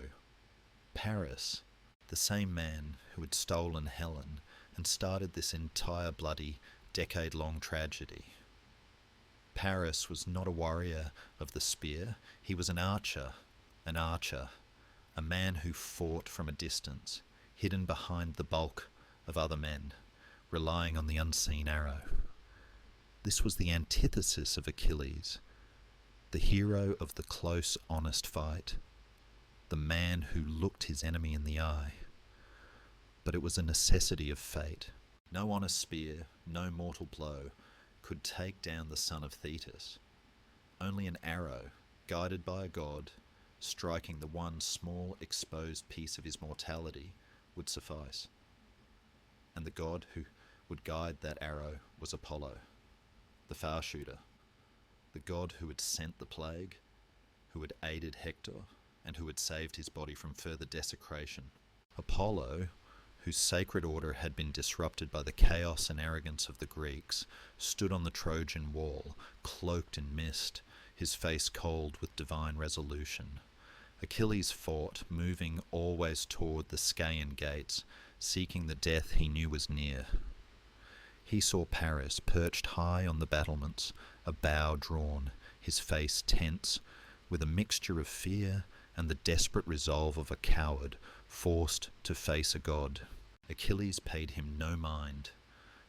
Paris, the same man who had stolen Helen and started this entire bloody, decade-long tragedy. Paris was not a warrior of the spear, he was an archer, a man who fought from a distance, hidden behind the bulk of other men, relying on the unseen arrow. This was the antithesis of Achilles, the hero of the close, honest fight, the man who looked his enemy in the eye. But it was a necessity of fate. No honest spear, no mortal blow, could take down the son of Thetis. Only an arrow, guided by a god, striking the one small exposed piece of his mortality, would suffice. And the god who would guide that arrow was Apollo, the far shooter, the god who had sent the plague, who had aided Hector, and who had saved his body from further desecration. Apollo, whose sacred order had been disrupted by the chaos and arrogance of the Greeks, stood on the Trojan wall, cloaked in mist, his face cold with divine resolution. Achilles fought, moving always toward the Scaean gates, seeking the death he knew was near. He saw Paris perched high on the battlements, a bow drawn, his face tense, with a mixture of fear and the desperate resolve of a coward forced to face a god. Achilles paid him no mind.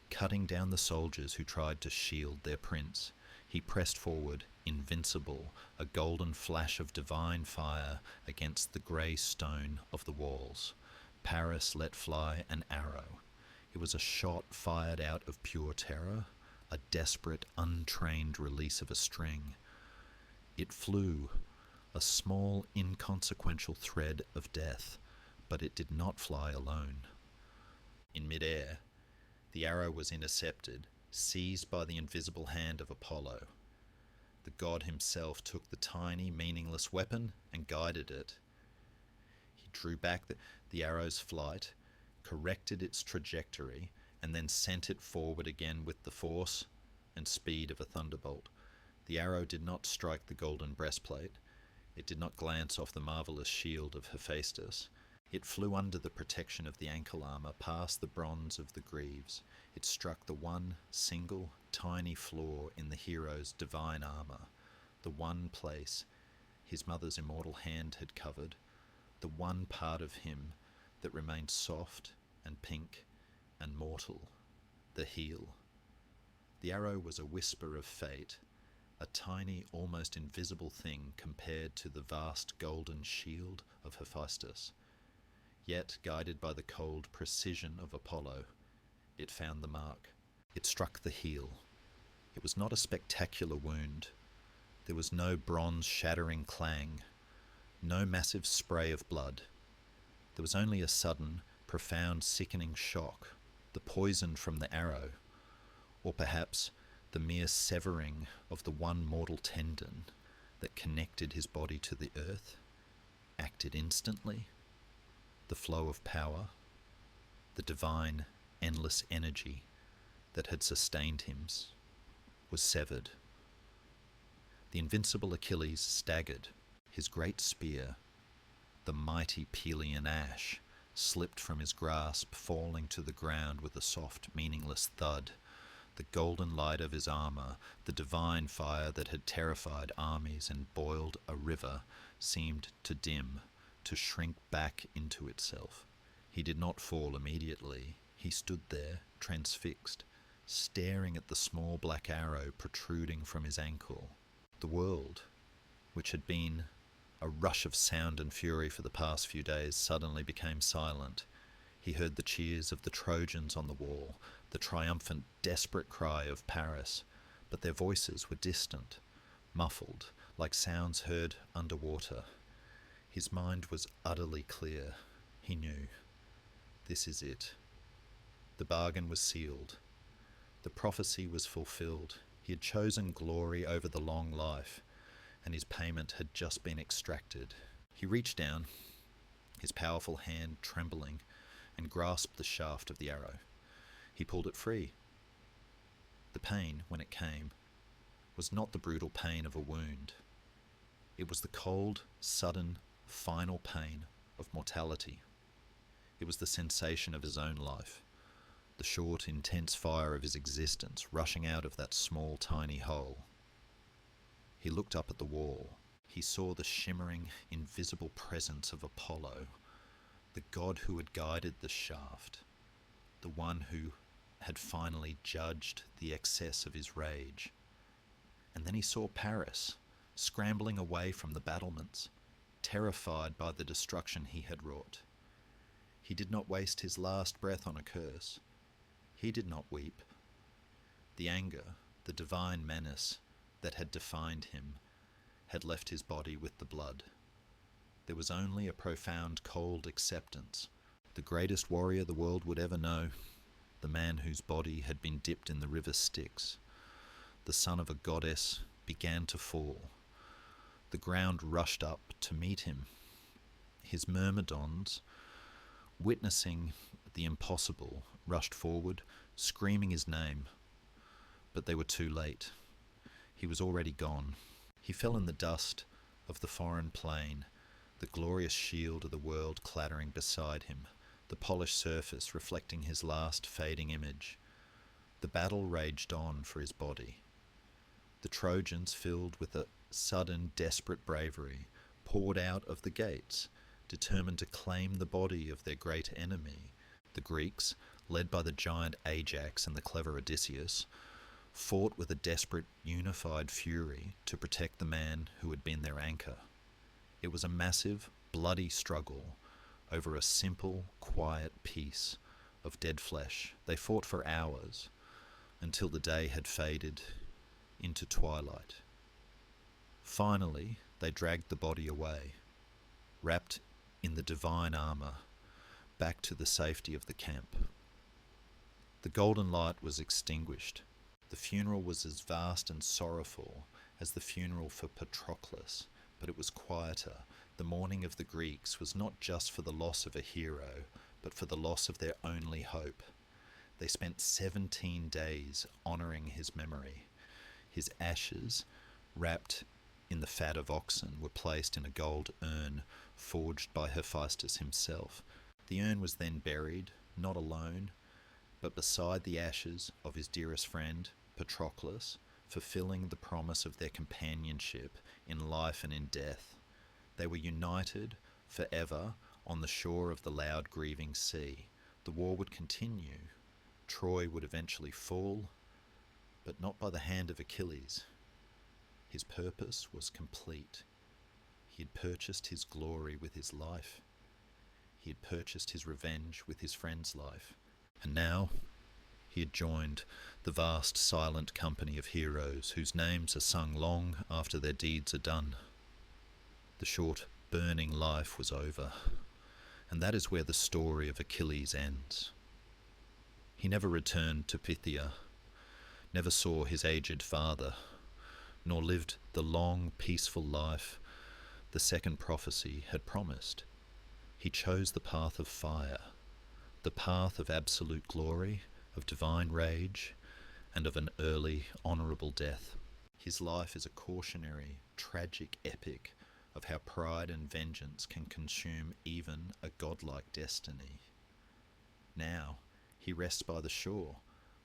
Cutting down the soldiers who tried to shield their prince, he pressed forward, invincible, a golden flash of divine fire against the grey stone of the walls. Paris let fly an arrow. It was a shot fired out of pure terror, a desperate, untrained release of a string. It flew, a small, inconsequential thread of death, but it did not fly alone. In mid-air, the arrow was intercepted, seized by the invisible hand of Apollo. The god himself took the tiny, meaningless weapon and guided it. He drew back the arrow's flight, corrected its trajectory, and then sent it forward again with the force and speed of a thunderbolt. The arrow did not strike the golden breastplate. It did not glance off the marvellous shield of Hephaestus. It flew under the protection of the ankle armour, past the bronze of the greaves. It struck the one single, tiny flaw in the hero's divine armour, the one place his mother's immortal hand had covered, the one part of him that remained soft and pink and mortal, the heel. The arrow was a whisper of fate, a tiny, almost invisible thing compared to the vast golden shield of Hephaestus. Yet, guided by the cold precision of Apollo, it found the mark. It struck the heel. It was not a spectacular wound. There was no bronze-shattering clang, no massive spray of blood. There was only a sudden, profound, sickening shock, the poison from the arrow, or perhaps the mere severing of the one mortal tendon that connected his body to the earth, acted instantly. The flow of power, the divine, endless energy that had sustained him, was severed. The invincible Achilles staggered. His great spear, the mighty Pelian ash, slipped from his grasp, falling to the ground with a soft, meaningless thud. The golden light of his armour, the divine fire that had terrified armies and boiled a river, seemed to dim, to shrink back into itself. He did not fall immediately. He stood there, transfixed, staring at the small black arrow protruding from his ankle. The world, which had been a rush of sound and fury for the past few days, suddenly became silent. He heard the cheers of the Trojans on the wall, the triumphant, desperate cry of Paris, but their voices were distant, muffled, like sounds heard underwater. His mind was utterly clear. He knew. This is it. The bargain was sealed. The prophecy was fulfilled. He had chosen glory over the long life, and his payment had just been extracted. He reached down, his powerful hand trembling, and grasped the shaft of the arrow. He pulled it free. The pain, when it came, was not the brutal pain of a wound. It was the cold, sudden, final pain of mortality. It was the sensation of his own life, the short, intense fire of his existence rushing out of that small, tiny hole. He looked up at the wall. He saw the shimmering, invisible presence of Apollo, the god who had guided the shaft, the one who had finally judged the excess of his rage. And then he saw Paris, scrambling away from the battlements, terrified by the destruction he had wrought. He did not waste his last breath on a curse. He did not weep. The anger, the divine menace that had defined him, had left his body with the blood. There was only a profound cold acceptance. The greatest warrior the world would ever know, the man whose body had been dipped in the river Styx, the son of a goddess, began to fall. The ground rushed up to meet him. His myrmidons, witnessing the impossible, rushed forward, screaming his name. But they were too late. He was already gone. He fell in the dust of the foreign plain, the glorious shield of the world clattering beside him, the polished surface reflecting his last fading image. The battle raged on for his body. The Trojans, filled with a sudden, desperate bravery, poured out of the gates, determined to claim the body of their great enemy. The Greeks, led by the giant Ajax and the clever Odysseus, fought with a desperate, unified fury to protect the man who had been their anchor. It was a massive, bloody struggle over a simple, quiet piece of dead flesh. They fought for hours, until the day had faded into twilight. Finally, they dragged the body away, wrapped in the divine armour, back to the safety of the camp. The golden light was extinguished. The funeral was as vast and sorrowful as the funeral for Patroclus, but it was quieter. The mourning of the Greeks was not just for the loss of a hero, but for the loss of their only hope. They spent 17 days honouring his memory. His ashes, wrapped in the fat of oxen, were placed in a gold urn forged by Hephaestus himself. The urn was then buried, not alone, but beside the ashes of his dearest friend, Patroclus, fulfilling the promise of their companionship in life and in death. They were united forever on the shore of the loud, grieving sea. The war would continue. Troy would eventually fall, but not by the hand of Achilles. His purpose was complete. He had purchased his glory with his life. He had purchased his revenge with his friend's life. And now he had joined the vast silent company of heroes whose names are sung long after their deeds are done. The short, burning life was over, and that is where the story of Achilles ends. He never returned to Phthia, never saw his aged father, nor lived the long, peaceful life the second prophecy had promised. He chose the path of fire, the path of absolute glory, of divine rage, and of an early, honourable death. His life is a cautionary, tragic epic of how pride and vengeance can consume even a godlike destiny. Now he rests by the shore,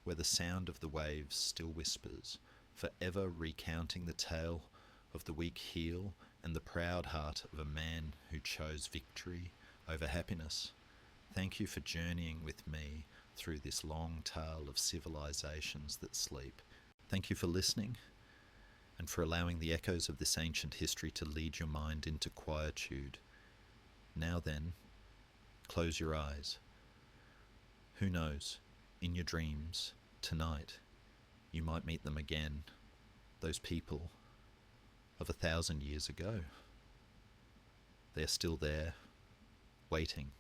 where the sound of the waves still whispers, forever recounting the tale of the weak heel and the proud heart of a man who chose victory over happiness. Thank you for journeying with me through this long tale of civilizations that sleep. Thank you for listening, and for allowing the echoes of this ancient history to lead your mind into quietude. Now then, close your eyes. Who knows, in your dreams, tonight, you might meet them again, those people of 1,000 years ago. They're still there, waiting.